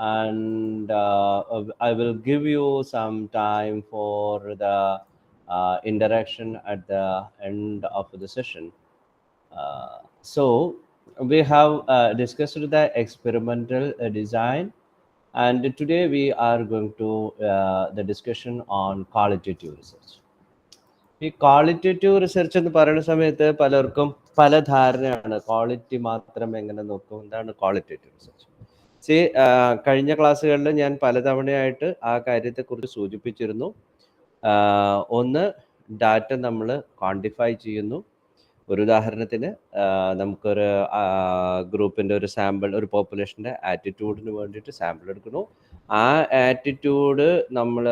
and I will give you some time for the interaction at the end of the session. So we have discussed the experimental design, and today we are going to the discussion on qualitative research. ഈ qualitative research എന്ന് പറയുന്ന സമയത്ത് പലർക്കും പല ധാരണയാണ്. Quality മാത്രം എങ്ങനെ നോക്കും, എന്താണ് ക്വാളിറ്റേറ്റീവ് റിസർച്ച്? സി കഴിഞ്ഞ ക്ലാസ്സുകളിൽ ഞാൻ പലതവണയായിട്ട് ആ കാര്യത്തെക്കുറിച്ച് സൂചിപ്പിച്ചിരുന്നു. ഒന്ന്, ഡാറ്റ നമ്മൾ ക്വാണ്ടിഫൈ ചെയ്യുന്നു. ഒരു ഉദാഹരണത്തിന് നമുക്കൊരു ഗ്രൂപ്പിൻ്റെ ഒരു സാമ്പിൾ, ഒരു പോപ്പുലേഷൻ്റെ ആറ്റിറ്റ്യൂഡിന് വേണ്ടിയിട്ട് സാമ്പിൾ എടുക്കുന്നു. ആ ആറ്റിറ്റ്യൂഡ് നമ്മൾ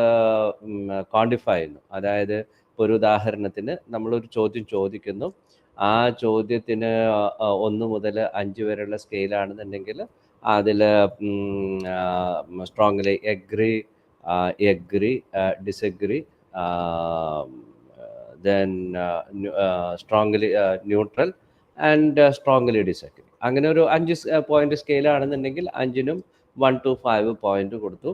ക്വാണ്ടിഫൈ ചെയ്യുന്നു. അതായത് ഒരു ഉദാഹരണത്തിന് നമ്മളൊരു ചോദ്യം ചോദിക്കുന്നു. ആ ചോദ്യത്തിന് 1 മുതൽ 5 വരെയുള്ള സ്കെയിലാണെന്നുണ്ടെങ്കിൽ അതിൽ strongly agree, disagree, then strongly neutral and strongly disagree. അങ്ങനെ ഒരു 5 പോയിന്റ് സ്കെയിലാണെന്നുണ്ടെങ്കിൽ 5നും 1 to 5 പോയിന്റ് കൊടുത്തു.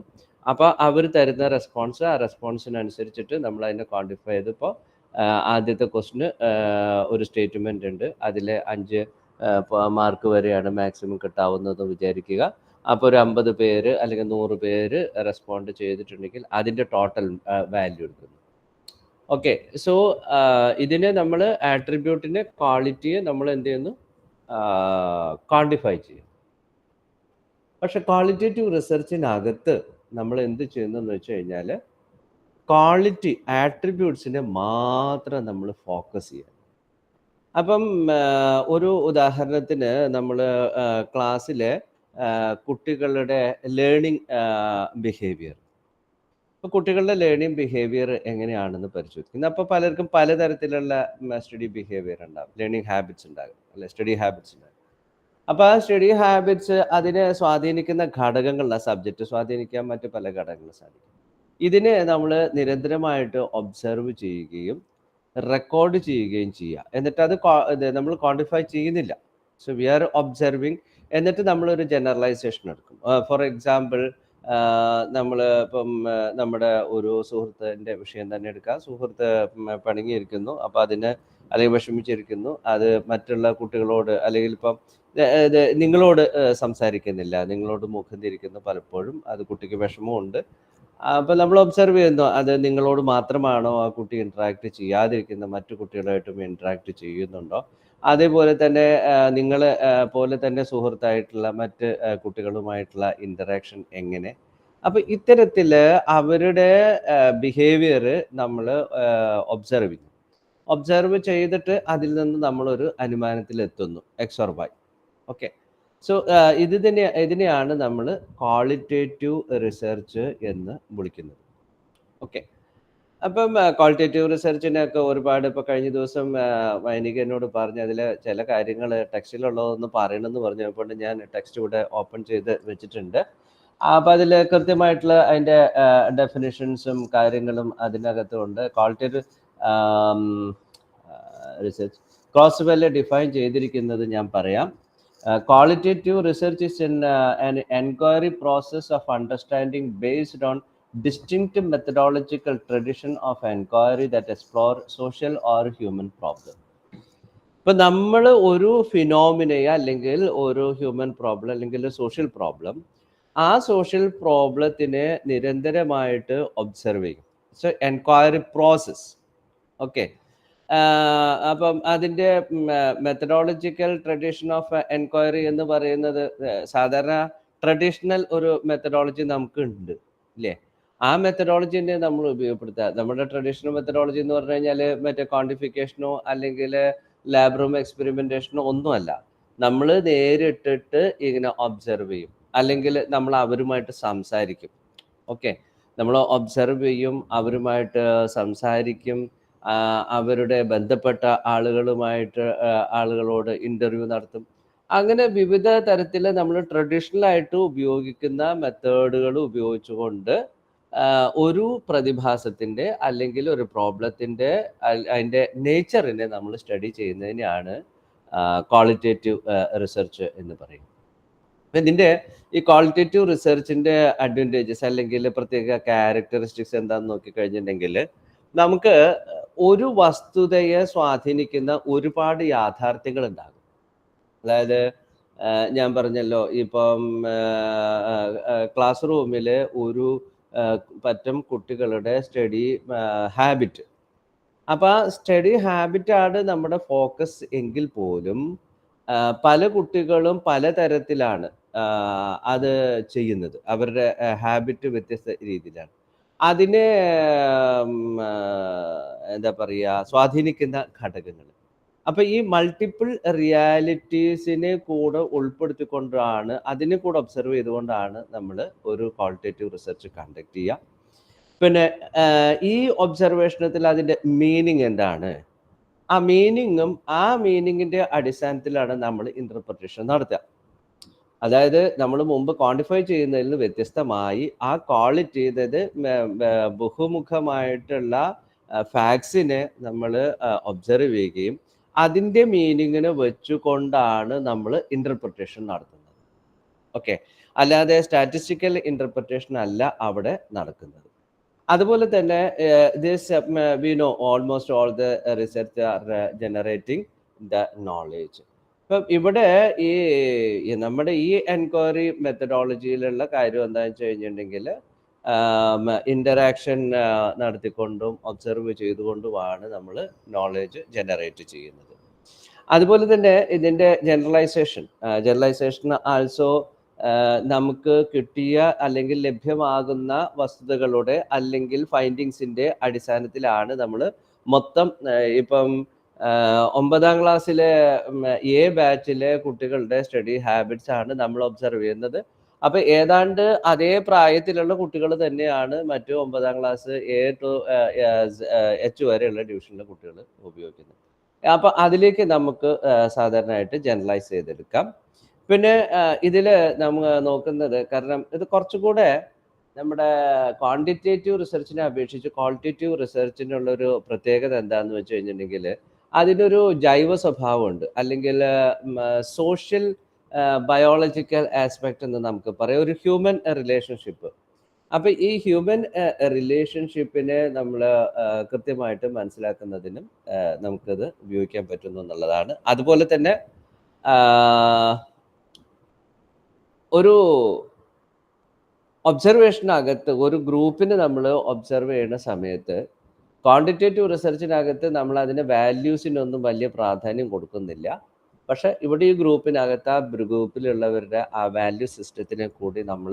അപ്പോൾ അവർ തരുന്ന റെസ്പോൺസ്, ആ റെസ്പോൺസിനനുസരിച്ചിട്ട് നമ്മൾ അതിനെ ക്വാണ്ടിഫൈ ചെയ്തപ്പോൾ ആദ്യത്തെ ക്വസ്റ്റിന് ഒരു സ്റ്റേറ്റ്മെൻ്റ് ഉണ്ട്. അതിൽ 5 മാർക്ക് വരെയാണ് മാക്സിമം കിട്ടാവുന്നതെന്ന് വിചാരിക്കുക. അപ്പോൾ ഒരു 50 പേര് അല്ലെങ്കിൽ 100 പേര് റെസ്പോണ്ട് ചെയ്തിട്ടുണ്ടെങ്കിൽ അതിൻ്റെ ടോട്ടൽ വാല്യൂ എടുക്കുന്നു. ഓക്കെ, സോ ഇതിനെ നമ്മൾ ആട്രിബ്യൂട്ടിൻ്റെ ക്വാളിറ്റിയെ നമ്മൾ എന്ത് ചെയ്യുന്നു, ക്വാണ്ടിഫൈ ചെയ്യും. പക്ഷെ ക്വാളിറ്റേറ്റീവ് റിസർച്ചിനകത്ത് നമ്മൾ എന്ത് ചെയ്യുന്നതെന്ന് വെച്ച് കഴിഞ്ഞാൽ ക്വാളിറ്റി ആട്രിബ്യൂട്ട്സിനെ മാത്രം നമ്മൾ ഫോക്കസ് ചെയ്യുക. അപ്പം ഒരു ഉദാഹരണത്തിന് നമ്മൾ ക്ലാസ്സിലെ കുട്ടികളുടെ ലേണിംഗ് ബിഹേവിയർ, ഇപ്പോൾ കുട്ടികളുടെ ലേണിംഗ് ബിഹേവിയർ എങ്ങനെയാണെന്ന് പരിശോധിക്കുന്നത്. അപ്പോൾ പലർക്കും പലതരത്തിലുള്ള സ്റ്റഡി ബിഹേവിയർ ഉണ്ടാകും, ലേണിംഗ് ഹാബിറ്റ്സ് ഉണ്ടാകും, അല്ലെ, സ്റ്റഡി ഹാബിറ്റ്സ് ഉണ്ടാകും. അപ്പോൾ ആ സ്റ്റഡി ഹാബിറ്റ്സ് അതിനെ സ്വാധീനിക്കുന്ന ഘടകങ്ങളുള്ള സബ്ജക്റ്റ് സ്വാധീനിക്കാൻ മറ്റു പല ഘടകങ്ങൾ സാധിക്കും. ഇതിനെ നമ്മൾ നിരന്തരമായിട്ട് ഒബ്സർവ് ചെയ്യുകയും റെക്കോർഡ് ചെയ്യുകയും ചെയ്യുക. എന്നിട്ട് അത് നമ്മൾ ക്വാണ്ടിഫൈ ചെയ്യുന്നില്ല. So we are observing. എന്നിട്ട് നമ്മളൊരു ജനറലൈസേഷൻ എടുക്കും. ഫോർ എക്സാമ്പിൾ, നമ്മൾ ഇപ്പം നമ്മുടെ ഒരു സുഹൃത്തിൻ്റെ വിഷയം തന്നെ എടുക്കാം. സുഹൃത്ത് പിണങ്ങിയിരിക്കുന്നു, അപ്പോൾ അതിന് അല്ലെങ്കിൽ വിഷമിച്ചിരിക്കുന്നു. അത് മറ്റുള്ള കുട്ടികളോട് അല്ലെങ്കിൽ ഇപ്പം നിങ്ങളോട് സംസാരിക്കുന്നില്ല, നിങ്ങളോട് മുഖം തിരിക്കുന്നു. പലപ്പോഴും അത് കുട്ടിക്ക് വിഷമമുണ്ട്. അപ്പോൾ നമ്മൾ ഒബ്സർവ് ചെയ്യുന്നു, അത് നിങ്ങളോട് മാത്രമാണോ ആ കുട്ടി ഇൻട്രാക്ട് ചെയ്യാതിരിക്കുന്ന, മറ്റു കുട്ടികളായിട്ടും ഇൻട്രാക്ട് ചെയ്യുന്നുണ്ടോ? അതേപോലെ തന്നെ നിങ്ങൾ പോലെ തന്നെ സുഹൃത്തായിട്ടുള്ള മറ്റ് കുട്ടികളുമായിട്ടുള്ള ഇൻറ്ററാക്ഷൻ എങ്ങനെ? അപ്പോൾ ഇത്തരത്തിൽ അവരുടെ ബിഹേവിയർ നമ്മൾ ഒബ്സർവ് ചെയ്തിട്ട് അതിൽ നിന്ന് നമ്മളൊരു അനുമാനത്തിലെത്തുന്നു, X or Y. Okay, so ഇതിനെയാണ് നമ്മൾ ക്വാളിറ്റേറ്റീവ് റിസർച്ച് എന്ന് വിളിക്കുന്നത്. ഓക്കെ, അപ്പം ക്വാളിറ്റേറ്റീവ് റിസർച്ചിനൊക്കെ ഒരുപാട്, ഇപ്പോൾ കഴിഞ്ഞ ദിവസം വൈനിക എന്നോട് പറഞ്ഞ് അതിൽ ചില കാര്യങ്ങൾ ടെക്സ്റ്റിലുള്ളതൊന്ന് പറയണമെന്ന് പറഞ്ഞപ്പോൾ ഞാൻ ടെക്സ്റ്റ് ഇവിടെ ഓപ്പൺ ചെയ്ത് വെച്ചിട്ടുണ്ട്. അപ്പോൾ അതിൽ കൃത്യമായിട്ടുള്ള അതിൻ്റെ ഡെഫിനിഷൻസും കാര്യങ്ങളും അതിനകത്തുണ്ട്. ക്വാളിറ്റേറ്റീവ് റിസർച്ച് ക്രോസ്വെൽ ഡിഫൈൻ ചെയ്തിരിക്കുന്നത് ഞാൻ പറയാം. Qualitative research is an enquiry process of understanding based on distinct methodological tradition of enquiry that explore social or human problem. ഇപ്പം നമ്മൾ ഒരു ഫിനോമിനയെ അല്ലെങ്കിൽ ഒരു ഹ്യൂമൻ പ്രോബ്ലം അല്ലെങ്കിൽ സോഷ്യൽ പ്രോബ്ലം, ആ സോഷ്യൽ പ്രോബ്ലത്തിനെ നിരന്തരമായിട്ട് ഒബ്സർവ് ചെയ്യും. So enquiry process. ഓക്കെ, അപ്പം അതിൻ്റെ മെത്തഡോളജിക്കൽ ട്രഡീഷൻ ഓഫ് എൻക്വയറി എന്ന് പറയുന്നത് സാധാരണ ട്രഡീഷണൽ ഒരു മെത്തഡോളജി നമുക്കുണ്ട്, ഇല്ലേ? ആ മെത്തഡോളജിനെ നമ്മൾ ഉപയോഗപ്പെടുത്തുക. നമ്മുടെ ട്രഡീഷണൽ മെത്തഡോളജി എന്ന് പറഞ്ഞു കഴിഞ്ഞാൽ മറ്റേ ക്വാണ്ടിഫിക്കേഷനോ അല്ലെങ്കിൽ ലാബ് റൂം എക്സ്പെരിമെൻറ്റേഷനോ ഒന്നുമല്ല. നമ്മൾ നേരിട്ടിട്ട് ഇങ്ങനെ ഒബ്സർവ് ചെയ്യും, അല്ലെങ്കിൽ നമ്മൾ അവരുമായിട്ട് സംസാരിക്കും. ഓക്കെ, നമ്മൾ ഒബ്സർവ് ചെയ്യും, അവരുമായിട്ട് സംസാരിക്കും, അവരുടെ ബന്ധപ്പെട്ട ആളുകളോട് ഇൻ്റർവ്യൂ നടത്തും. അങ്ങനെ വിവിധ തരത്തിൽ നമ്മൾ ട്രഡീഷണലായിട്ട് ഉപയോഗിക്കുന്ന മെത്തേഡുകൾ ഉപയോഗിച്ചുകൊണ്ട് ഒരു പ്രതിഭാസത്തിൻ്റെ അല്ലെങ്കിൽ ഒരു പ്രോബ്ലത്തിൻ്റെ അതിൻ്റെ നേച്ചറിനെ നമ്മൾ സ്റ്റഡി ചെയ്യുന്നതിനാണ് ക്വാളിറ്റേറ്റീവ് റിസർച്ച് എന്ന് പറയും. ഇതിന്റെ ഈ ക്വാളിറ്റേറ്റീവ് റിസർച്ചിന്റെ അഡ്വാൻറ്റേജസ് അല്ലെങ്കിൽ പ്രത്യേക ക്യാരക്ടറിസ്റ്റിക്സ് എന്താന്ന് നോക്കിക്കഴിഞ്ഞിട്ടുണ്ടെങ്കിൽ നമുക്ക് ഒരു വസ്തുതയെ സ്വാധീനിക്കുന്ന ഒരുപാട് യാഥാർത്ഥ്യങ്ങൾ ഉണ്ടാകും. അതായത് ഞാൻ പറഞ്ഞല്ലോ ഇപ്പം ക്ലാസ് റൂമിൽ ഒരു പറ്റം കുട്ടികളുടെ സ്റ്റഡി ഹാബിറ്റ്, അപ്പൊ ആ സ്റ്റഡി ഹാബിറ്റാണ് നമ്മുടെ ഫോക്കസ് എങ്കിൽ പോലും പല കുട്ടികളും പലതരത്തിലാണ് അത് ചെയ്യുന്നത്. അവരുടെ ഹാബിറ്റ് വ്യത്യസ്ത രീതിയിലാണ്. അതിനെ എന്താ പറയുക, സ്വാധീനിക്കുന്ന ഘടകങ്ങൾ. അപ്പൊ ഈ മൾട്ടിപ്പിൾ റിയാലിറ്റീസിനെ കൂടെ ഉൾപ്പെടുത്തിക്കൊണ്ടാണ്, അതിനെ കൂടെ ഒബ്സർവ് ചെയ്തുകൊണ്ടാണ് നമ്മൾ ഒരു ക്വാളിറ്റേറ്റീവ് റിസർച്ച് കണ്ടക്ട് ചെയ്യുക. പിന്നെ ഈ ഒബ്സർവേഷനത്തിൽ അതിൻ്റെ മീനിങ് എന്താണ്, ആ മീനിങ്ങും ആ മീനിങ്ങിന്റെ അടിസ്ഥാനത്തിലാണ് നമ്മൾ ഇന്റർപ്രിട്ടേഷൻ നടത്തുക. അതായത് നമ്മൾ മുമ്പ് ക്വാണ്ടിഫൈ ചെയ്യുന്നതിൽ നിന്ന് വ്യത്യസ്തമായി ആ ക്വാളിറ്റി, അതായത് ബഹുമുഖമായിട്ടുള്ള ഫാക്ട്സിനെ നമ്മൾ ഒബ്സർവ് ചെയ്യുകയും അതിൻ്റെ മീനിങ്ങിനെ വെച്ചുകൊണ്ടാണ് നമ്മൾ ഇന്റർപ്രിട്ടേഷൻ നടത്തുന്നത്. ഓക്കെ, അല്ലാതെ സ്റ്റാറ്റിസ്റ്റിക്കൽ ഇന്റർപ്രിട്ടേഷൻ അല്ല അവിടെ നടക്കുന്നത്. അതുപോലെ തന്നെ we know almost all the research are generating the knowledge. ഇപ്പം ഇവിടെ ഈ നമ്മുടെ ഈ എൻക്വയറി മെത്തഡോളജിയിലുള്ള കാര്യം എന്താണെന്ന് വെച്ച് കഴിഞ്ഞിട്ടുണ്ടെങ്കിൽ ഇന്ററാക്ഷൻ നടത്തിക്കൊണ്ടും ഒബ്സർവ് ചെയ്തുകൊണ്ടുമാണ് നമ്മൾ നോളേജ് ജനറേറ്റ് ചെയ്യുന്നത്. അതുപോലെ തന്നെ ഇതിൻ്റെ ജനറലൈസേഷൻ ആൾസോ നമുക്ക് കിട്ടിയ അല്ലെങ്കിൽ ലഭ്യമാകുന്ന വസ്തുതകളുടെ അല്ലെങ്കിൽ ഫൈൻഡിങ്സിന്റെ അടിസ്ഥാനത്തിലാണ് നമ്മൾ മൊത്തം ഇപ്പം 9ാം ക്ലാസ്സിലെ എ ബാച്ചിലെ കുട്ടികളുടെ സ്റ്റഡി ഹാബിറ്റ്സ് ആണ് നമ്മൾ ഒബ്സർവ് ചെയ്യുന്നത്. അപ്പൊ ഏതാണ്ട് അതേ പ്രായത്തിലുള്ള കുട്ടികൾ തന്നെയാണ് മറ്റു 9ാം ക്ലാസ് എ ടു എച്ച് വരെയുള്ള ഡിവിഷനിലെ കുട്ടികൾ ഉപയോഗിക്കുന്നത്. അപ്പൊ അതിലേക്ക് നമുക്ക് സാധാരണയായിട്ട് ജനറലൈസ് ചെയ്തെടുക്കാം. പിന്നെ ഇതിൽ നമ്മൾ നോക്കുന്നത്, കാരണം ഇത് കുറച്ചുകൂടെ നമ്മുടെ ക്വാണ്ടിറ്റേറ്റീവ് റിസർച്ചിനെ അപേക്ഷിച്ച് ക്വാളിറ്റേറ്റീവ് റിസർച്ചിനുള്ളൊരു പ്രത്യേകത എന്താണെന്ന് വെച്ച് കഴിഞ്ഞിട്ടുണ്ടെങ്കിൽ അതിനൊരു ജൈവ സ്വഭാവമുണ്ട്, അല്ലെങ്കിൽ സോഷ്യൽ ബയോളജിക്കൽ ആസ്പെക്ട് എന്ന് നമുക്ക് പറയാം, ഒരു ഹ്യൂമൻ റിലേഷൻഷിപ്പ്. അപ്പൊ ഈ ഹ്യൂമൻ റിലേഷൻഷിപ്പിനെ നമ്മൾ കൃത്യമായിട്ട് മനസ്സിലാക്കുന്നതിനും നമുക്കത് ഉപയോഗിക്കാൻ പറ്റുന്നു എന്നുള്ളതാണ്. അതുപോലെ തന്നെ ഒരു ഒബ്സർവേഷനകത്ത് ഒരു ഗ്രൂപ്പിന് നമ്മൾ ഒബ്സർവ് ചെയ്യുന്ന സമയത്ത് ക്വാണ്ടിറ്റേറ്റീവ് റിസർച്ചിനകത്ത് നമ്മൾ അതിൻ്റെ വാല്യൂസിനൊന്നും വലിയ പ്രാധാന്യം കൊടുക്കുന്നില്ല. പക്ഷെ ഇവിടെ ഈ ഗ്രൂപ്പിനകത്ത് ആ ഗ്രൂപ്പിലുള്ളവരുടെ ആ വാല്യൂ സിസ്റ്റത്തിനെ കൂടി നമ്മൾ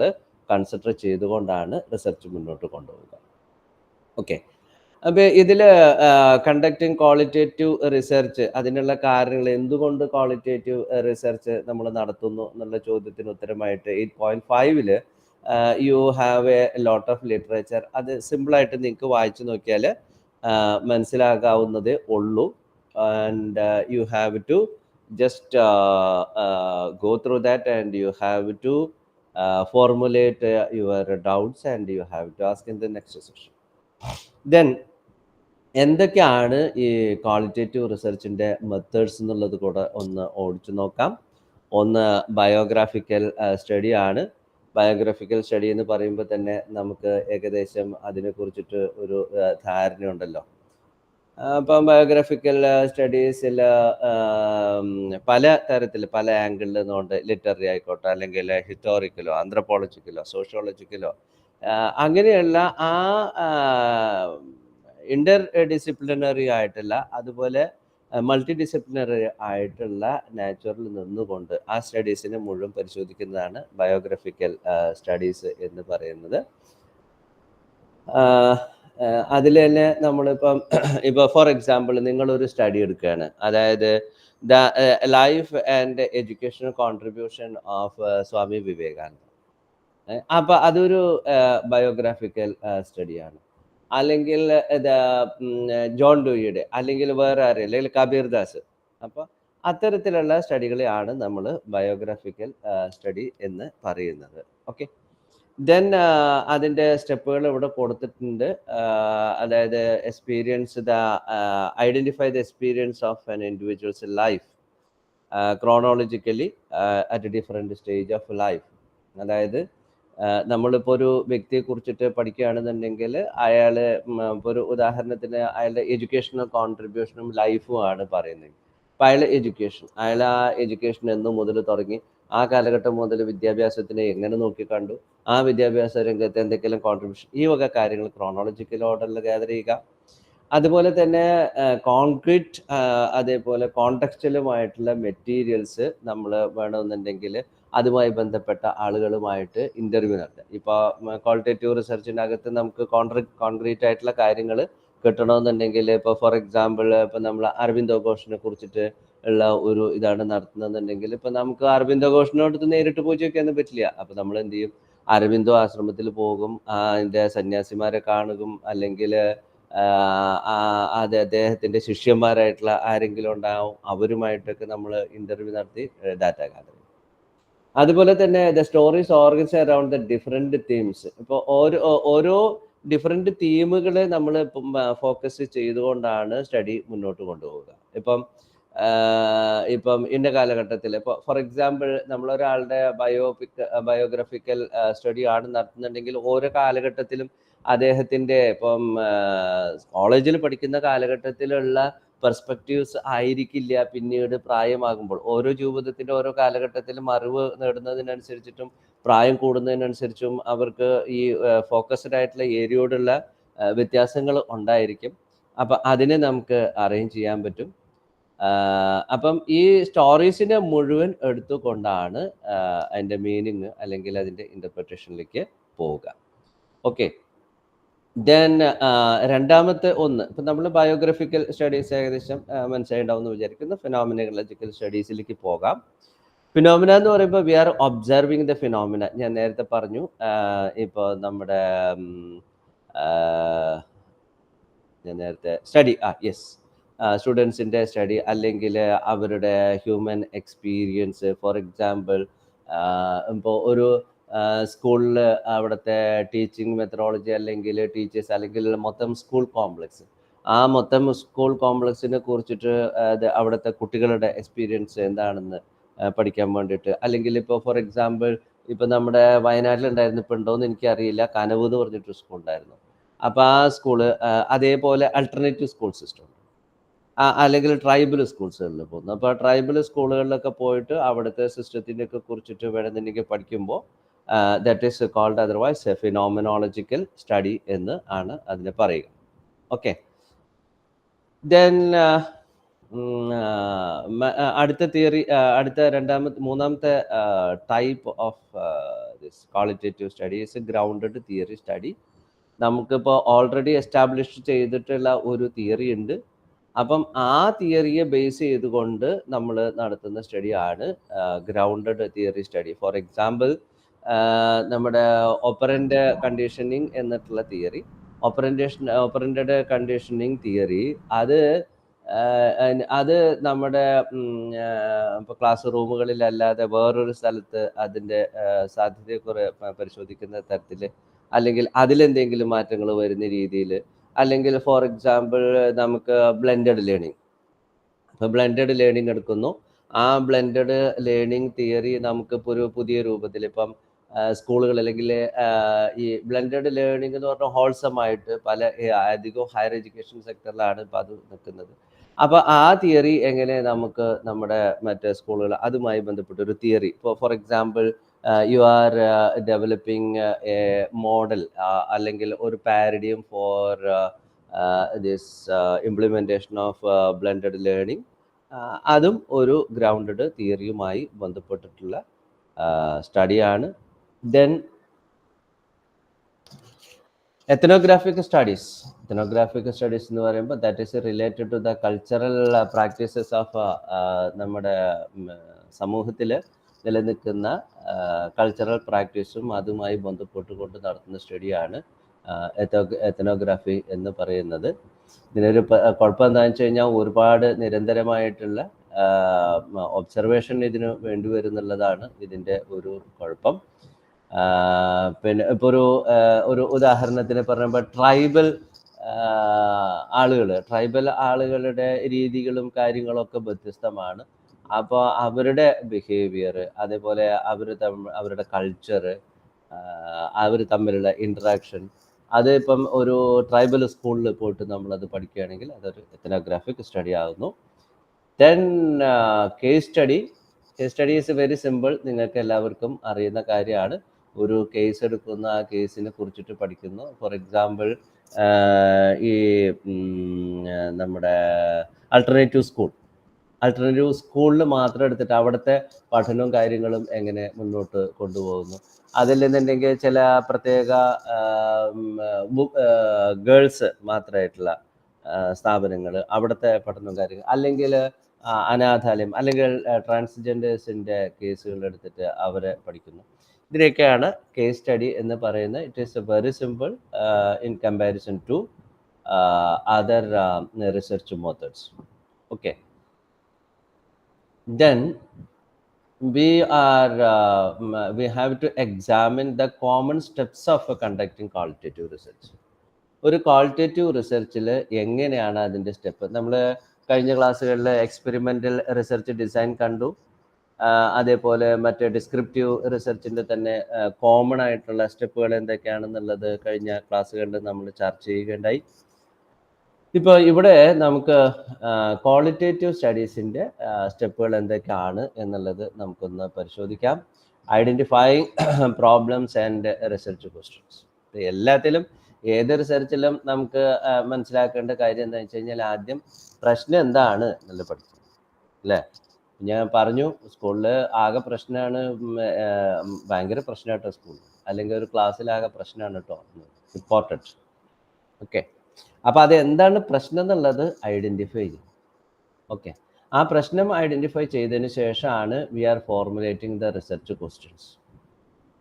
കൺസിഡർ ചെയ്തുകൊണ്ടാണ് റിസർച്ച് മുന്നോട്ട് കൊണ്ടുപോകുക. ഓക്കെ, അപ്പോൾ ഇതിൽ കണ്ടക്ടിങ് ക്വാളിറ്റേറ്റീവ് റിസർച്ച്, അതിനുള്ള കാരണങ്ങൾ, എന്തുകൊണ്ട് ക്വാളിറ്റേറ്റീവ് റിസർച്ച് നമ്മൾ നടത്തുന്നു എന്നുള്ള ചോദ്യത്തിന് ഉത്തരമായിട്ട് 8.5-ൽ you have a lot of literature. അത് സിമ്പിളായിട്ട് നിങ്ങൾക്ക് വായിച്ചു നോക്കിയാൽ മനസ്സിലാകാവുന്നതേ ഉള്ളൂ. And you have to just go through that, and you have to formulate your doubts, and you have to ask in the next session. Then എന്തൊക്കെയാണ് ഈ qualitative റിസർച്ചിൻ്റെ methods എന്നുള്ളത് കൂടെ ഒന്ന് ഓടിച്ചു നോക്കാം. ഒന്ന് ബയോഗ്രാഫിക്കൽ സ്റ്റഡിയാണ്. ബയോഗ്രാഫിക്കൽ സ്റ്റഡി എന്ന് പറയുമ്പോൾ തന്നെ നമുക്ക് ഏകദേശം അതിനെക്കുറിച്ചിട്ട് ഒരു ധാരണയുണ്ടല്ലോ. അപ്പം ബയോഗ്രാഫിക്കൽ സ്റ്റഡീസിൽ പല തരത്തിൽ പല ആംഗിളിൽ നിന്നുകൊണ്ട്, ലിറ്റററി ആയിക്കോട്ടെ, അല്ലെങ്കിൽ ഹിസ്റ്റോറിക്കലോ ആന്ത്രപ്പോളജിക്കലോ സോഷ്യോളജിക്കലോ അങ്ങനെയുള്ള ആ ഇന്റർ ഡിസിപ്ലിനറി ആയിട്ടുള്ള, അതുപോലെ മൾട്ടി ഡിസിപ്ലിനറി ആയിട്ടുള്ള നാച്ചുറൽ നിന്നുകൊണ്ട് ആ സ്റ്റഡീസിനെ മുഴുവൻ പരിശോധിക്കുന്നതാണ് ബയോഗ്രഫിക്കൽ സ്റ്റഡീസ് എന്ന് പറയുന്നത്. അതിൽ തന്നെ നമ്മളിപ്പം ഇപ്പോൾ ഫോർ എക്സാമ്പിൾ നിങ്ങളൊരു സ്റ്റഡി എടുക്കുകയാണ്, അതായത് the life and educational contribution of Swami Vivekananda. അപ്പം അതൊരു ബയോഗ്രാഫിക്കൽ സ്റ്റഡിയാണ്. അല്ലെങ്കിൽ ജോൺ ഡൂയിയുടെ, അല്ലെങ്കിൽ വേറെ ആരെയും, അല്ലെങ്കിൽ കബീർ ദാസ്. അപ്പം അത്തരത്തിലുള്ള സ്റ്റഡികളെയാണ് നമ്മൾ ബയോഗ്രാഫിക്കൽ സ്റ്റഡി എന്ന് പറയുന്നത്. ഓക്കെ, ദെൻ അതിൻ്റെ സ്റ്റെപ്പുകൾ ഇവിടെ കൊടുത്തിട്ടുണ്ട്. അതായത് experience identify the experience of an individuals life. Chronologically at A different stage of life. അതായത് നമ്മളിപ്പോൾ ഒരു വ്യക്തിയെ കുറിച്ചിട്ട് പഠിക്കുകയാണെന്നുണ്ടെങ്കിൽ അയാൾ ഇപ്പോൾ ഒരു ഉദാഹരണത്തിന് അയാളുടെ എഡ്യൂക്കേഷണൽ കോൺട്രിബ്യൂഷനും ലൈഫുമാണ് പറയുന്നത്. അപ്പോൾ അയാൾ ആ എഡ്യൂക്കേഷൻ എന്ന് മുതൽ തുടങ്ങി ആ കാലഘട്ടം മുതൽ വിദ്യാഭ്യാസത്തിനെ എങ്ങനെ നോക്കിക്കണ്ടു, ആ വിദ്യാഭ്യാസ രംഗത്ത് എന്തെങ്കിലും കോൺട്രിബ്യൂഷൻ, ഈ വക കാര്യങ്ങൾ ക്രോണോളജിക്കൽ ഓർഡറിൽ ഗ്യാദർ ചെയ്യുക. അതുപോലെ തന്നെ കോൺക്രീറ്റ് അതേപോലെ കോണ്ടക്സ്റ്റലുമായിട്ടുള്ള മെറ്റീരിയൽസ് നമ്മൾ വേണമെന്നുണ്ടെങ്കിൽ അതുമായി ബന്ധപ്പെട്ട ആളുകളുമായിട്ട് ഇൻ്റർവ്യൂ നടത്തുക. ഇപ്പോൾ ക്വാളിറ്റേറ്റീവ് റിസർച്ചിൻ്റെ അകത്ത് നമുക്ക് കോൺക്രീറ്റ് ആയിട്ടുള്ള കാര്യങ്ങൾ കിട്ടണമെന്നുണ്ടെങ്കിൽ ഇപ്പോൾ ഫോർ എക്സാമ്പിൾ ഇപ്പോൾ നമ്മൾ അരവിന്ദോ ഘോഷിനെ കുറിച്ചിട്ട് ഉള്ള ഒരു ഇതാണ് നടത്തുന്നതെന്നുണ്ടെങ്കിൽ ഇപ്പോൾ നമുക്ക് അരവിന്ദോ ഘോഷിനോട് നേരിട്ട് പോയി ചോദിക്കാനൊന്നും പറ്റില്ല. അപ്പോൾ നമ്മൾ എന്ത് ചെയ്യും, അരവിന്ദോ ആശ്രമത്തിൽ പോകും, അതിൻ്റെ സന്യാസിമാരെ കാണും, അല്ലെങ്കിൽ അത് അദ്ദേഹത്തിൻ്റെ ശിഷ്യന്മാരായിട്ടുള്ള ആരെങ്കിലും ഉണ്ടാവും, അവരുമായിട്ടൊക്കെ നമ്മൾ ഇൻ്റർവ്യൂ നടത്തി ഡാറ്റ ഗാദർ ചെയ്യും. അതുപോലെ തന്നെ the stories organs around the different themes. ഇപ്പോൾ ഓരോ ഡിഫറെൻറ്റ് തീമുകളെ നമ്മൾ ഫോക്കസ് ചെയ്തുകൊണ്ടാണ് സ്റ്റഡി മുന്നോട്ട് കൊണ്ടുപോവുക. ഇപ്പം ഇന്ന കാലഘട്ടത്തിൽ ഇപ്പോൾ ഫോർ എക്സാമ്പിൾ നമ്മളൊരാളുടെ ബയോഗ്രഫിക്കൽ സ്റ്റഡി ആണ് നടത്തുന്നുണ്ടെങ്കിൽ ഓരോ കാലഘട്ടത്തിലും അദ്ദേഹത്തിൻ്റെ കോളേജിൽ പഠിക്കുന്ന കാലഘട്ടത്തിലുള്ള പെർസ്പെക്റ്റീവ്സ് ആയിരിക്കില്ല പിന്നീട് പ്രായമാകുമ്പോൾ. ഓരോ ജീവിതത്തിൻ്റെ ഓരോ കാലഘട്ടത്തിലും അറിവ് നേടുന്നതിനനുസരിച്ചിട്ടും പ്രായം കൂടുന്നതിനനുസരിച്ചും അവർക്ക് ഈ ഫോക്കസ്ഡ് ആയിട്ടുള്ള ഏരിയയോടുള്ള വ്യത്യാസങ്ങൾ ഉണ്ടായിരിക്കും. അപ്പം അതിനെ നമുക്ക് അറേഞ്ച് ചെയ്യാൻ പറ്റും. അപ്പം ഈ സ്റ്റോറീസിനെ മുഴുവൻ എടുത്തുകൊണ്ടാണ് അതിൻ്റെ മീനിങ് അല്ലെങ്കിൽ അതിൻ്റെ ഇൻ്റർപ്രിട്ടേഷനിലേക്ക് പോവുക. ഓക്കെ, ദെൻ രണ്ടാമത്തെ ഒന്ന്, ഇപ്പം നമ്മൾ ബയോഗ്രഫിക്കൽ സ്റ്റഡീസ് ഏകദേശം മനസ്സിലായിട്ടുണ്ടാവും എന്ന് വിചാരിക്കുന്നു. ഫിനോമിനോളജിക്കൽ സ്റ്റഡീസിലേക്ക് പോകാം. ഫിനോമിന എന്ന് പറയുമ്പോൾ we are observing the phenomena. ഞാൻ നേരത്തെ പറഞ്ഞു, ഇപ്പോൾ നമ്മുടെ സ്റ്റഡി സ്റ്റുഡൻസിൻ്റെ സ്റ്റഡി അല്ലെങ്കിൽ അവരുടെ ഹ്യൂമൻ എക്സ്പീരിയൻസ്. ഫോർ എക്സാമ്പിൾ ഇപ്പോൾ ഒരു സ്കൂളിൽ അവിടുത്തെ ടീച്ചിങ് മെത്തഡോളജി അല്ലെങ്കിൽ ടീച്ചേഴ്സ് അല്ലെങ്കിൽ മൊത്തം സ്കൂൾ കോംപ്ലക്സ്, ആ മൊത്തം സ്കൂൾ കോംപ്ലക്സിനെ കുറിച്ചിട്ട് അവിടുത്തെ കുട്ടികളുടെ എക്സ്പീരിയൻസ് എന്താണെന്ന് പഠിക്കാൻ വേണ്ടിയിട്ട്. അല്ലെങ്കിൽ ഇപ്പോൾ ഫോർ എക്സാമ്പിൾ ഇപ്പോൾ നമ്മുടെ വയനാട്ടിലുണ്ടായിരുന്നു, ഇപ്പോൾ ഉണ്ടോയെന്ന് എനിക്കറിയില്ല, കനവ് എന്ന് പറഞ്ഞിട്ടൊരു സ്കൂൾ ഉണ്ടായിരുന്നു. അപ്പോൾ ആ സ്കൂള് അതേപോലെ അൾട്ടർനേറ്റീവ് സ്കൂൾ സിസ്റ്റം അല്ലെങ്കിൽ ട്രൈബൽ സ്കൂൾസുകളിൽ പോകുന്നു. അപ്പോൾ ട്രൈബൽ സ്കൂളുകളിലൊക്കെ പോയിട്ട് അവിടുത്തെ സിസ്റ്റത്തിനെ ഒക്കെ കുറിച്ചിട്ട് വേണമെന്നുണ്ടെങ്കിൽ പഠിക്കുമ്പോൾ that is called otherwise phenomenological study എന്ന് ആണ് അതിനെ പറയുക. ഓക്കെ, ദെൻ അടുത്ത തിയറി, മൂന്നാമത്തെ type of this qualitative studies grounded theory study. നമുക്കിപ്പോൾ ഓൾറെഡി എസ്റ്റാബ്ലിഷ് ചെയ്തിട്ടുള്ള ഒരു തിയറി ഉണ്ട്. അപ്പം ആ തിയറിയെ ബേസ് ചെയ്തുകൊണ്ട് നമ്മൾ നടത്തുന്ന സ്റ്റഡിയാണ് grounded theory study. For example നമ്മുടെ ഓപ്പറൻ്റ് കണ്ടീഷനിങ് എന്നിട്ടുള്ള തിയറി, ഓപ്പറൻ്റ് കണ്ടീഷനിങ് തിയറി, അത് നമ്മുടെ ഇപ്പോൾ ക്ലാസ് റൂമുകളിലല്ലാതെ വേറൊരു സ്ഥലത്ത് അതിൻ്റെ സാധ്യതയെ പരിശോധിക്കുന്ന തരത്തിൽ, അല്ലെങ്കിൽ അതിലെന്തെങ്കിലും മാറ്റങ്ങൾ വരുന്ന രീതിയിൽ, അല്ലെങ്കിൽ ഫോർ എക്സാമ്പിൾ നമുക്ക് ബ്ലെൻഡഡ് ലേണിംഗ്, ഇപ്പോൾ ബ്ലെൻഡഡ് ലേണിംഗ് എടുക്കുന്നു. ആ ബ്ലെൻഡഡ് ലേണിംഗ് തിയറി നമുക്കിപ്പോൾ ഒരു പുതിയ രൂപത്തിൽ ഇപ്പം സ്കൂളുകൾ അല്ലെങ്കിൽ ഈ ബ്ലെൻഡഡ് ലേണിംഗ് എന്ന് പറഞ്ഞാൽ ഹോൾസമായിട്ട് അധികവും ഹയർ എഡ്യൂക്കേഷൻ സെക്ടറിലാണ് ഇപ്പോൾ അത് നിൽക്കുന്നത്. അപ്പോൾ ആ തിയറി എങ്ങനെ നമുക്ക് നമ്മുടെ മറ്റേ സ്കൂളുകൾ അതുമായി ബന്ധപ്പെട്ടൊരു തിയറി, ഇപ്പോൾ for example you are developing a model അല്ലെങ്കിൽ ഒരു paradigm for this implementation of blended learning, അതും ഒരു ഗ്രൗണ്ടഡ് തിയറിയുമായി ബന്ധപ്പെട്ടിട്ടുള്ള സ്റ്റഡിയാണ്. ദെൻ എത്നോഗ്രാഫിക് സ്റ്റഡീസ് എന്ന് പറയുമ്പോൾ that is related to the cultural practices of നമ്മുടെ സമൂഹത്തിൽ നിലനിൽക്കുന്ന കൾച്ചറൽ പ്രാക്ടീസും അതുമായി ബന്ധപ്പെട്ടുകൊണ്ട് നടത്തുന്ന സ്റ്റഡിയാണ് എത്നോഗ്രാഫി എന്ന് പറയുന്നത്. ഇതിനൊരു കുഴപ്പം എന്താണെന്ന് വെച്ച് കഴിഞ്ഞാൽ ഒരുപാട് നിരന്തരമായിട്ടുള്ള ഒബ്സർവേഷൻ ഇതിന് വേണ്ടി വരുന്നുള്ളതാണ് ഇതിൻ്റെ ഒരു കുഴപ്പം. പിന്നെ ഇപ്പോൾ ഒരു ഉദാഹരണത്തിന് പറയുമ്പോൾ ട്രൈബൽ ആളുകളുടെ രീതികളും കാര്യങ്ങളൊക്കെ വ്യത്യസ്തമാണ്. അപ്പോൾ അവരുടെ ബിഹേവിയർ, അതേപോലെ അവരുടെ കൾച്ചർ, അവർ തമ്മിലുള്ള ഇൻട്രാക്ഷൻ, അത് ഇപ്പം ഒരു ട്രൈബൽ സ്കൂളിൽ പോയിട്ട് നമ്മളത് പഠിക്കുകയാണെങ്കിൽ അതൊരു എത്നോഗ്രാഫിക് സ്റ്റഡി ആകുന്നു. Then case study. Case study is very simple, നിങ്ങൾക്ക് എല്ലാവർക്കും അറിയുന്ന കാര്യമാണ്. ഒരു കേസ് എടുക്കുന്ന, ആ കേസിനെ കുറിച്ചിട്ട് പഠിക്കുന്നു. ഫോർ എക്സാമ്പിൾ ഈ നമ്മുടെ ആൾട്ടർനേറ്റീവ് സ്കൂളിൽ മാത്രം എടുത്തിട്ട് അവിടുത്തെ പഠനവും കാര്യങ്ങളും എങ്ങനെ മുന്നോട്ട് കൊണ്ടുപോകുന്നു. അതില്ലെന്നുണ്ടെങ്കിൽ ചില പ്രത്യേക ഗേൾസ് മാത്രമായിട്ടുള്ള സ്ഥാപനങ്ങൾ, അവിടുത്തെ പഠനവും കാര്യങ്ങൾ, അല്ലെങ്കിൽ അനാഥാലയം, അല്ലെങ്കിൽ ട്രാൻസ്ജെൻഡേഴ്സിൻ്റെ കേസുകൾ എടുത്തിട്ട് അവരെ പഠിക്കുന്നു. ഇതിനെയൊക്കെയാണ് കേസ് സ്റ്റഡി എന്ന് പറയുന്നത്. It is very simple in comparison to other research methods. Okay, then we have to examine the common steps of conducting qualitative research. ഒരു ക്വാളിറ്റേറ്റീവ് റിസർച്ചിൽ എങ്ങനെയാണ് അതിൻ്റെ സ്റ്റെപ്പ്? നമ്മൾ കഴിഞ്ഞ ക്ലാസ്സുകളിൽ എക്സ്പെരിമെൻ്റൽ റിസർച്ച് ഡിസൈൻ കണ്ടു. അതേപോലെ മറ്റേ ഡിസ്ക്രിപ്റ്റീവ് റിസർച്ചിൻ്റെ തന്നെ കോമൺ ആയിട്ടുള്ള സ്റ്റെപ്പുകൾ എന്തൊക്കെയാണെന്നുള്ളത് കഴിഞ്ഞ ക്ലാസ്സുകളിൽ നമ്മൾ ചർച്ച ചെയ്യുകയുണ്ടായി. ഇപ്പോൾ ഇവിടെ നമുക്ക് ക്വാളിറ്റേറ്റീവ് സ്റ്റഡീസിൻ്റെ സ്റ്റെപ്പുകൾ എന്തൊക്കെയാണ് എന്നുള്ളത് നമുക്കൊന്ന് പരിശോധിക്കാം. Identifying problems and research questions. എല്ലാത്തിലും, ഏത് റിസർച്ചിലും നമുക്ക് മനസ്സിലാക്കേണ്ട കാര്യം എന്താണെന്ന് വെച്ച് കഴിഞ്ഞാൽ ആദ്യം പ്രശ്നം എന്താണ് എന്നുള്ളത് പഠിക്കും, അല്ലേ? ഞാൻ പറഞ്ഞു സ്കൂളിൽ ആകെ പ്രശ്നമാണ്, ഭയങ്കര പ്രശ്നമാണ് കേട്ടോ സ്കൂളിൽ, അല്ലെങ്കിൽ ഒരു ക്ലാസ്സിലാകെ പ്രശ്നമാണ് കേട്ടോ, ഇമ്പോർട്ടൻറ്റ്. ഓക്കെ, അപ്പോൾ അത് എന്താണ് പ്രശ്നം എന്നുള്ളത് ഐഡൻറ്റിഫൈ ചെയ്യും. ഓക്കെ, ആ പ്രശ്നം ഐഡൻറ്റിഫൈ ചെയ്തതിന് ശേഷമാണ് we are formulating the research questions.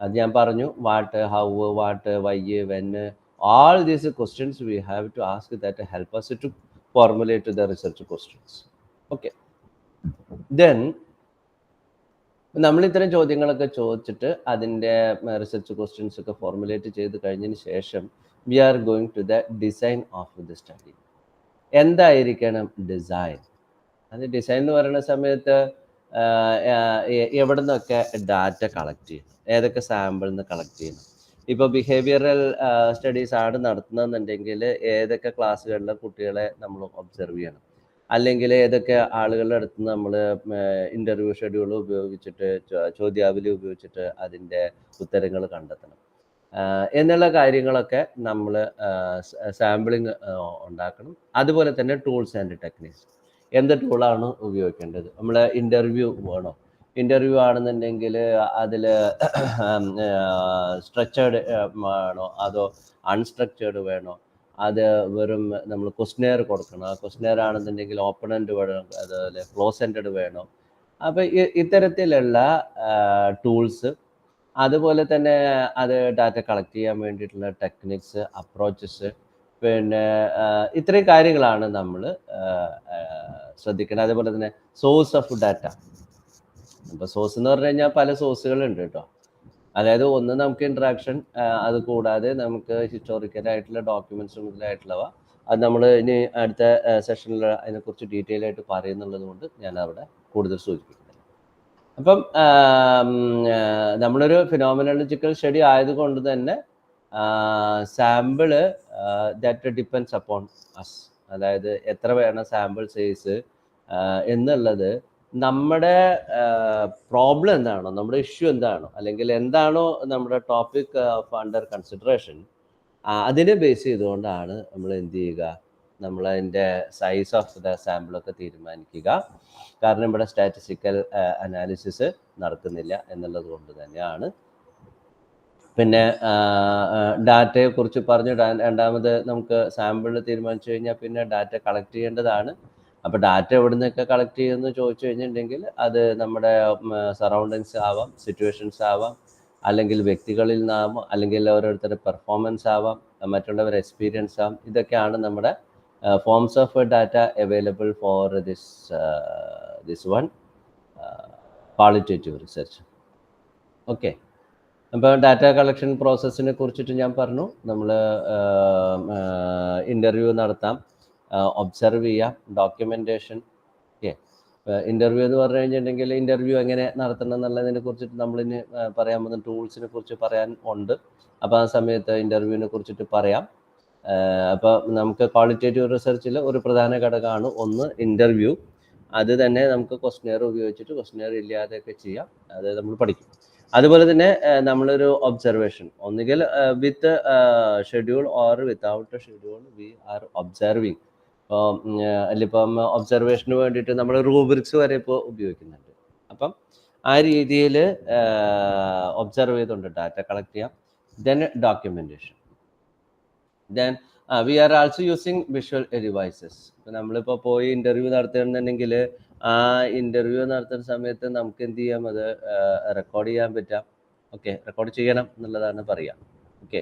അത് ഞാൻ പറഞ്ഞു, what, how, what, why, when, all these questions we have to ask that help us to formulate the research questions. Okay, then നമ്മൾ ഇത്തരം ചോദ്യങ്ങളൊക്കെ ചോദിച്ചിട്ട് അതിൻ്റെ റിസർച്ച് ക്വസ്റ്റ്യൻസ് ഒക്കെ ഫോർമുലേറ്റ് ചെയ്ത് കഴിഞ്ഞതിന് ശേഷം we are going to the design of the study. എന്തായിരിക്കണം ഡിസൈൻ? അത് ഡിസൈൻ എന്ന് പറയുന്ന സമയത്ത് എവിടെ നിന്നൊക്കെ ഡാറ്റ കളക്ട് ചെയ്യണം, ഏതൊക്കെ സാമ്പിളിൽ നിന്ന് കളക്ട് ചെയ്യണം. ഇപ്പോൾ ബിഹേവിയറൽ സ്റ്റഡീസ് ആണ് നടത്തുന്നതെന്നുണ്ടെങ്കിൽ ഏതൊക്കെ ക്ലാസ്സുകളിലെ കുട്ടികളെ നമ്മൾ ഒബ്സർവ് ചെയ്യണം, അല്ലെങ്കിൽ ഏതൊക്കെ ആളുകളുടെ അടുത്ത് നമ്മൾ ഇൻ്റർവ്യൂ ഷെഡ്യൂൾ ഉപയോഗിച്ചിട്ട്, ചോദ്യാവലി ഉപയോഗിച്ചിട്ട് അതിൻ്റെ ഉത്തരങ്ങൾ കണ്ടെത്തണം എന്നുള്ള കാര്യങ്ങളൊക്കെ നമ്മൾ സാമ്പിളിങ് ഉണ്ടാക്കണം. അതുപോലെ തന്നെ ടൂൾസ് ആൻഡ് ടെക്നിക്സ്, എന്ത് ടൂളാണ് ഉപയോഗിക്കേണ്ടത്? നമ്മൾ ഇൻ്റർവ്യൂ വേണോ? ഇൻ്റർവ്യൂ ആണെന്നുണ്ടെങ്കിൽ അതിൽ സ്ട്രക്ചേർഡ് വേണോ അതോ അൺസ്ട്രക്ചേർഡ് വേണോ? അത് വെറും നമ്മൾ ക്വസ്റ്റ്നെയർ കൊടുക്കണം, ആ ക്വസ്റ്റ്നെയർ ആണെന്നുണ്ടെങ്കിൽ ഓപ്പണൻ്റ് വേണം, അതുപോലെ ക്ലോസ് എൻഡഡ് വേണം. അപ്പോൾ ഇത്തരത്തിലുള്ള ടൂൾസ്, അതുപോലെ തന്നെ അത് ഡാറ്റ കളക്ട് ചെയ്യാൻ വേണ്ടിയിട്ടുള്ള ടെക്നിക്സ്, അപ്രോച്ചസ്, പിന്നെ ഇത്രയും കാര്യങ്ങളാണ് നമ്മൾ ശ്രദ്ധിക്കണം. അതുപോലെ തന്നെ സോഴ്സ് ഓഫ് ഡാറ്റ. അപ്പോൾ സോഴ്സ് എന്ന് പറഞ്ഞു കഴിഞ്ഞാൽ പല സോഴ്സുകളുണ്ട് കേട്ടോ. അതായത് ഒന്ന് നമുക്ക് ഇൻട്രാക്ഷൻ, അത് കൂടാതെ നമുക്ക് ഹിസ്റ്റോറിക്കലായിട്ടുള്ള ഡോക്യുമെൻറ്റ്സ് മുതലായിട്ടുള്ളവ, അത് നമ്മൾ ഇനി അടുത്ത സെഷനിൽ അതിനെക്കുറിച്ച് ഡീറ്റെയിൽ ആയിട്ട് പറയുന്നുള്ളത് കൊണ്ട് ഞാൻ അവിടെ കൂടുതൽ സൂചിപ്പിക്കുന്നില്ല. അപ്പം നമ്മളൊരു ഫിനോമിനോളജിക്കൽ സ്റ്റഡി ആയതുകൊണ്ട് തന്നെ sample that depends upon us, അതായത് എത്ര വേണം സാമ്പിൾ സൈസ് എന്നുള്ളത് നമ്മുടെ പ്രോബ്ലം എന്താണോ, നമ്മുടെ ഇഷ്യൂ എന്താണോ, അല്ലെങ്കിൽ എന്താണോ നമ്മുടെ ടോപ്പിക് ഓഫ് അണ്ടർ കൺസിഡറേഷൻ, അതിനെ ബേസ് ചെയ്തുകൊണ്ടാണ് നമ്മൾ എന്ത് ചെയ്യുക, നമ്മളതിൻ്റെ സൈസ് ഓഫ് ദ സാമ്പിളൊക്കെ തീരുമാനിക്കുക. കാരണം ഇവിടെ സ്റ്റാറ്റിസ്റ്റിക്കൽ അനാലിസിസ് നടക്കുന്നില്ല എന്നുള്ളത് കൊണ്ട് തന്നെയാണ്. പിന്നെ ഡാറ്റയെക്കുറിച്ച് പറഞ്ഞു. രണ്ടാമത് നമുക്ക് സാമ്പിൾ തീരുമാനിച്ചു കഴിഞ്ഞാൽ പിന്നെ ഡാറ്റ കളക്ട് ചെയ്യേണ്ടതാണ്. അപ്പോൾ ഡാറ്റ എവിടെ നിന്നൊക്കെ കളക്ട് ചെയ്യുമെന്ന് ചോദിച്ചു കഴിഞ്ഞിട്ടുണ്ടെങ്കിൽ അത് നമ്മുടെ സറൗണ്ടിങ്സ് ആവാം, സിറ്റുവേഷൻസ് ആവാം, അല്ലെങ്കിൽ വ്യക്തികളിൽ നിന്നാവാം, അല്ലെങ്കിൽ ഓരോരുത്തരുടെ പെർഫോമൻസ് ആവാം, മറ്റുള്ളവരുടെ എക്സ്പീരിയൻസ് ആവാം. ഇതൊക്കെയാണ് നമ്മുടെ forms of data available for this one qualitative research. Okay, അപ്പോൾ ഡാറ്റ കളക്ഷൻ പ്രോസസ്സിനെ കുറിച്ചിട്ട് ഞാൻ പറഞ്ഞു. നമ്മൾ ഇൻ്റർവ്യൂ നടത്താം, ഒബ്സർവ് ചെയ്യാം, ഡോക്യുമെൻറ്റേഷൻ. ഓക്കെ, ഇൻ്റർവ്യൂ എന്ന് പറഞ്ഞു കഴിഞ്ഞിട്ടുണ്ടെങ്കിൽ ഇൻ്റർവ്യൂ എങ്ങനെ നടത്തണം എന്നുള്ളതിനെ കുറിച്ചിട്ട് നമ്മളിന് പറയാൻ പോകുന്ന ടൂൾസിനെ കുറിച്ച് പറയാൻ ഉണ്ട്. അപ്പോൾ ആ സമയത്ത് ഇൻ്റർവ്യൂവിനെ കുറിച്ചിട്ട് പറയാം. അപ്പോൾ നമുക്ക് ക്വാളിറ്റേറ്റീവ് റിസർച്ചിൽ ഒരു പ്രധാന ഘടകമാണ് ഒന്ന് ഇൻ്റർവ്യൂ. അത് തന്നെ നമുക്ക് ക്വസ്റ്റ്യനെയർ ഉപയോഗിച്ചിട്ട് ക്വസ്റ്റ്യനെയർ ഇല്ലാതെയൊക്കെ ചെയ്യാം, അത് നമ്മൾ പഠിക്കും. അതുപോലെ തന്നെ നമ്മളൊരു ഒബ്സർവേഷൻ, ഒന്നുകിൽ with schedule or without schedule we are observing. ഇപ്പോൾ അതിലിപ്പം ഒബ്സർവേഷന് വേണ്ടിയിട്ട് നമ്മൾ റൂബ്രിക്സ് വരെ ഇപ്പോൾ ഉപയോഗിക്കുന്നുണ്ട്. അപ്പം ആ രീതിയിൽ ഒബ്സർവ് ചെയ്തുകൊണ്ട് ഡാറ്റ കളക്ട് ചെയ്യാം. Then documentation. Then we are also using visual devices. ഇപ്പം നമ്മളിപ്പോൾ പോയി ഇൻ്റർവ്യൂ നടത്തുകയാണെന്നുണ്ടെങ്കിൽ ആ ഇൻ്റർവ്യൂ നടത്തുന്ന സമയത്ത് നമുക്ക് എന്ത് ചെയ്യാം, അത് റെക്കോർഡ് ചെയ്യാൻ പറ്റാം. ഓക്കെ, റെക്കോർഡ് ചെയ്യണം എന്നുള്ളതാണ് പറയാം. ഓക്കെ,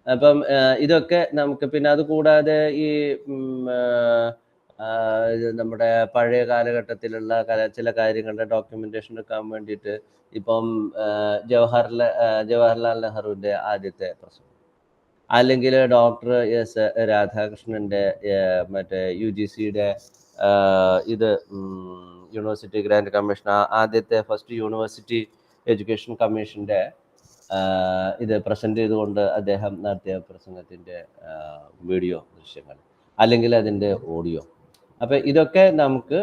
അപ്പം ഇതൊക്കെ നമുക്ക്, പിന്നെ അത് കൂടാതെ ഈ നമ്മുടെ പഴയ കാലഘട്ടത്തിലുള്ള ചില കാര്യങ്ങളുടെ ഡോക്യുമെൻറ്റേഷൻ എടുക്കാൻ വേണ്ടിയിട്ട് ഇപ്പം ജവഹർലാൽ നെഹ്റുവിൻ്റെ ആദ്യത്തെ പ്രസംഗം, അല്ലെങ്കിൽ ഡോക്ടർ എസ് രാധാകൃഷ്ണൻ്റെ മറ്റേ UGCയുടെ ഇത് യൂണിവേഴ്സിറ്റി ഗ്രാൻഡ് കമ്മീഷൻ, ആദ്യത്തെ ഫസ്റ്റ് യൂണിവേഴ്സിറ്റി എഡ്യൂക്കേഷൻ കമ്മീഷൻ്റെ ഇത് പ്രസൻറ്റ് ചെയ്തുകൊണ്ട് അദ്ദേഹം നടത്തിയ പ്രസംഗത്തിൻ്റെ വീഡിയോ ദൃശ്യങ്ങൾ, അല്ലെങ്കിൽ അതിൻ്റെ ഓഡിയോ. അപ്പോൾ ഇതൊക്കെ നമുക്ക്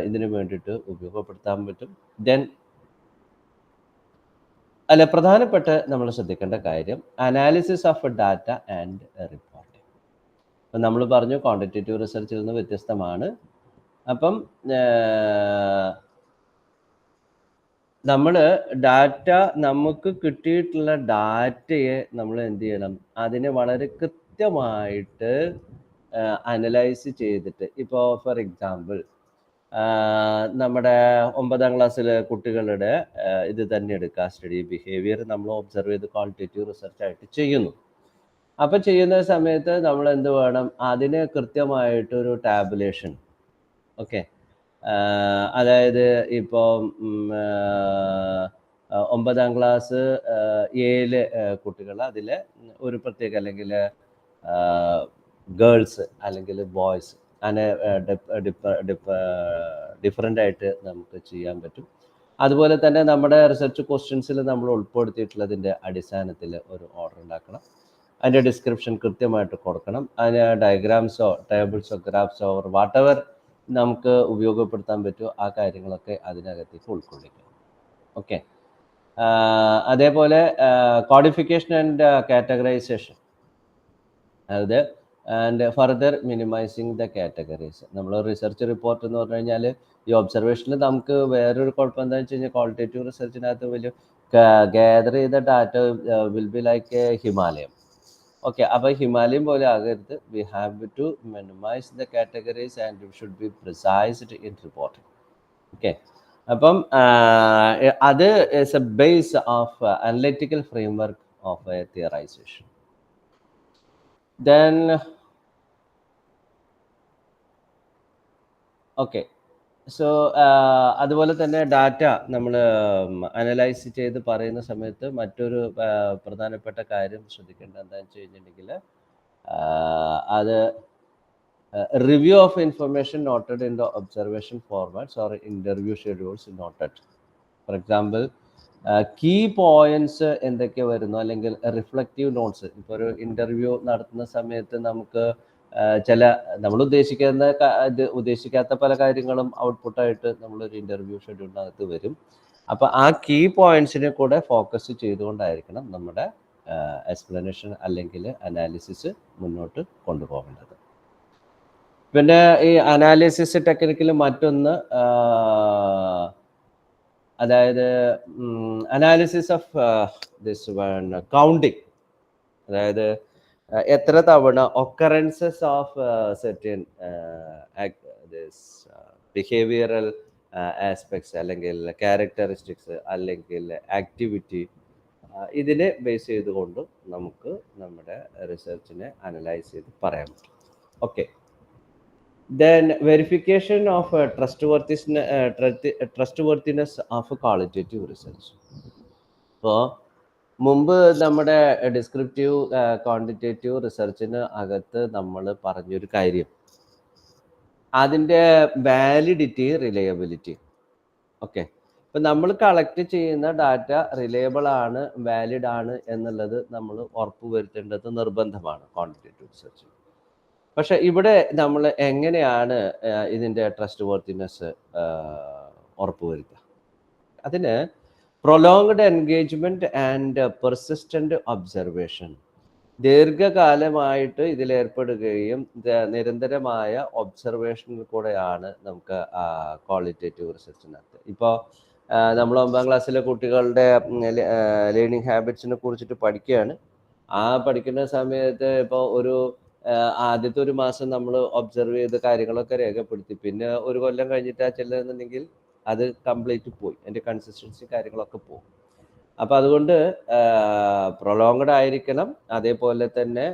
ഇതിന് വേണ്ടിയിട്ട് ഉപയോഗപ്പെടുത്താൻ പറ്റും. ദെൻ അല്ല, പ്രധാനപ്പെട്ട നമ്മൾ ശ്രദ്ധിക്കേണ്ട കാര്യം analysis of data and reporting. അപ്പം നമ്മൾ പറഞ്ഞു ക്വാണ്ടിറ്റേറ്റീവ് റിസർച്ചിൽ നിന്ന് വ്യത്യസ്തമാണ്. അപ്പം നമ്മൾ ഡാറ്റ, നമുക്ക് കിട്ടിയിട്ടുള്ള ഡാറ്റയെ നമ്മൾ എന്ത് ചെയ്യണം, അതിനെ വളരെ കൃത്യമായിട്ട് അനലൈസ് ചെയ്തിട്ട്, ഇപ്പോൾ ഫോർ എക്സാമ്പിൾ നമ്മുടെ 9ാം ക്ലാസ്സിലെ കുട്ടികളുടെ ഇത് തന്നെ എടുക്കുക, സ്റ്റഡി ബിഹേവിയർ നമ്മൾ ഒബ്സർവ് ചെയ്ത് ക്വാളിറ്റേറ്റീവ് റിസർച്ചായിട്ട് ചെയ്യുന്നു. അപ്പം ചെയ്യുന്ന സമയത്ത് നമ്മൾ എന്ത് വേണം, അതിന് കൃത്യമായിട്ടൊരു ടാബുലേഷൻ. ഓക്കെ, അതായത് ഇപ്പോൾ 9ാം ക്ലാസ് 7 കുട്ടികൾ, അതിൽ ഒരു പ്രത്യേക, അല്ലെങ്കിൽ ഗേൾസ് അല്ലെങ്കിൽ ബോയ്സ്, അങ്ങനെ ഡിഫറൻ്റ് ആയിട്ട് നമുക്ക് ചെയ്യാൻ പറ്റും. അതുപോലെ തന്നെ നമ്മുടെ റിസർച്ച് ക്വസ്റ്റ്യൻസിൽ നമ്മൾ ഉൾപ്പെടുത്തിയിട്ടുള്ളതിൻ്റെ അടിസ്ഥാനത്തിൽ ഒരു ഓർഡർ ഉണ്ടാക്കണം, അതിൻ്റെ ഡിസ്ക്രിപ്ഷൻ കൃത്യമായിട്ട് കൊടുക്കണം, അതിന് ഡയഗ്രാംസോ ടേബിൾസോ ഗ്രാഫ്സോ ഓർ വാട്ടെവർ നമുക്ക് ഉപയോഗപ്പെടുത്താൻ പറ്റുമോ ആ കാര്യങ്ങളൊക്കെ അതിനകത്തേക്ക് ഉൾക്കൊള്ളിക്കണം. ഓക്കെ, അതേപോലെ കോഡിഫിക്കേഷൻ ആൻഡ് കാറ്റഗറൈസേഷൻ, അതായത് and further minimising the categories. നമ്മൾ റിസർച്ച് റിപ്പോർട്ട് എന്ന് പറഞ്ഞു കഴിഞ്ഞാൽ ഈ ഒബ്സർവേഷനിൽ നമുക്ക് വേറൊരു കുഴപ്പം എന്താണെന്ന് വെച്ച് കഴിഞ്ഞാൽ, ക്വാളിറ്റേറ്റീവ് റിസർച്ചിനകത്ത് വലിയ ഗ്യാദർ ചെയ്ത data will be like Himalayam. Okay, അപ്പോൾ ഹിമാലയം പോലെ ആകരുത്. We have to minimise the categories and should be precised in reporting. Okay, അപ്പം അത് is a base of analytical framework of a theorisation. Then okay, so അതുപോലെ തന്നെ data നമ്മൾ analyse ചെയ്ത് പറയുന്ന സമയത്ത് മറ്റൊരു പ്രധാനപ്പെട്ട കാര്യം ശ്രദ്ധിക്കേണ്ടത് എന്താണെന്ന് വെച്ച് കഴിഞ്ഞിട്ടുണ്ടെങ്കിൽ, അത് review of information noted in the observation formats or interview schedules noted. For example, key points എന്തൊക്കെ വരുന്നു, അല്ലെങ്കിൽ റിഫ്ലക്റ്റീവ് നോട്ട്സ്. ഇപ്പോൾ ഒരു ഇൻ്റർവ്യൂ നടത്തുന്ന സമയത്ത് നമുക്ക് ചില നമ്മൾ ഉദ്ദേശിക്കാത്ത പല കാര്യങ്ങളും ഔട്ട്പുട്ടായിട്ട് നമ്മളൊരു ഇൻ്റർവ്യൂ ഷെഡ്യൂളിനകത്ത് വരും. അപ്പോൾ ആ കീ പോയിന്റ്സിനെ കൂടെ ഫോക്കസ് ചെയ്തുകൊണ്ടായിരിക്കണം നമ്മുടെ എക്സ്പ്ലനേഷൻ അല്ലെങ്കിൽ അനാലിസിസ് മുന്നോട്ട് കൊണ്ടുപോകേണ്ടത്. പിന്നെ ഈ അനാലിസിസ് ടെക്നിക്കിൽ മറ്റൊന്ന്, അതായത് analysis of this one counting, അതായത് എത്ര തവണ occurrences of certain this behavioural aspects, അല്ലെങ്കിൽ ക്യാരക്ടറിസ്റ്റിക്സ്, അല്ലെങ്കിൽ ആക്ടിവിറ്റി, ഇതിനെ ബേസ് ചെയ്തുകൊണ്ട് നമുക്ക് നമ്മുടെ റിസർച്ചിനെ അനലൈസ് ചെയ്ത് പറയാൻ പറ്റും. Okay, then verification of trustworthiness of qualitative research. അപ്പോൾ മുമ്പ് നമ്മുടെ ഡിസ്ക്രിപ്റ്റീവ് ക്വാണ്ടിറ്റേറ്റീവ് റിസർച്ചിന് അകത്ത് നമ്മൾ പറഞ്ഞൊരു കാര്യം, അതിൻ്റെ വാലിഡിറ്റി, റിലയബിലിറ്റി. ഓക്കെ, ഇപ്പം നമ്മൾ കളക്ട് ചെയ്യുന്ന ഡാറ്റ റിലയബിൾ ആണ്, വാലിഡ് ആണ് എന്നുള്ളത് നമ്മൾ ഉറപ്പുവരുത്തേണ്ടത് നിർബന്ധമാണ് ക്വാണ്ടിറ്റേറ്റീവ് റിസർച്ച്. പക്ഷെ ഇവിടെ നമ്മൾ എങ്ങനെയാണ് ഇതിൻ്റെ ട്രസ്റ്റ് വർത്തിനെസ് ഉറപ്പുവരുത്തുക? അതിന് prolonged engagement and persistent observation, ദീർഘകാലമായിട്ട് ഇതിലേർപ്പെടുകയും നിരന്തരമായ ഒബ്സർവേഷനിൽ കൂടെയാണ് നമുക്ക് ക്വാളിറ്റേറ്റീവ് റിസർച്ചിനകത്ത്. ഇപ്പോൾ നമ്മൾ 9ാം ക്ലാസ്സിലെ കുട്ടികളുടെ ലേണിംഗ് ഹാബിറ്റ്സിനെ കുറിച്ചിട്ട് പഠിക്കുകയാണ്. ആ പഠിക്കുന്ന സമയത്ത് ഇപ്പോൾ ഒരു ആദ്യത്തെ ഒരു മാസം നമ്മൾ ഒബ്സർവ് ചെയ്ത് കാര്യങ്ങളൊക്കെ രേഖപ്പെടുത്തി, പിന്നെ ഒരു കൊല്ലം കഴിഞ്ഞിട്ടാ ചെല്ലുന്നുണ്ടെങ്കിൽ അത് കംപ്ലീറ്റ് പോയി, അതിൻ്റെ കൺസിസ്റ്റൻസി കാര്യങ്ങളൊക്കെ പോകും. അപ്പം അതുകൊണ്ട് പ്രൊലോങ്ഡ് ആയിരിക്കണം, അതേപോലെ തന്നെ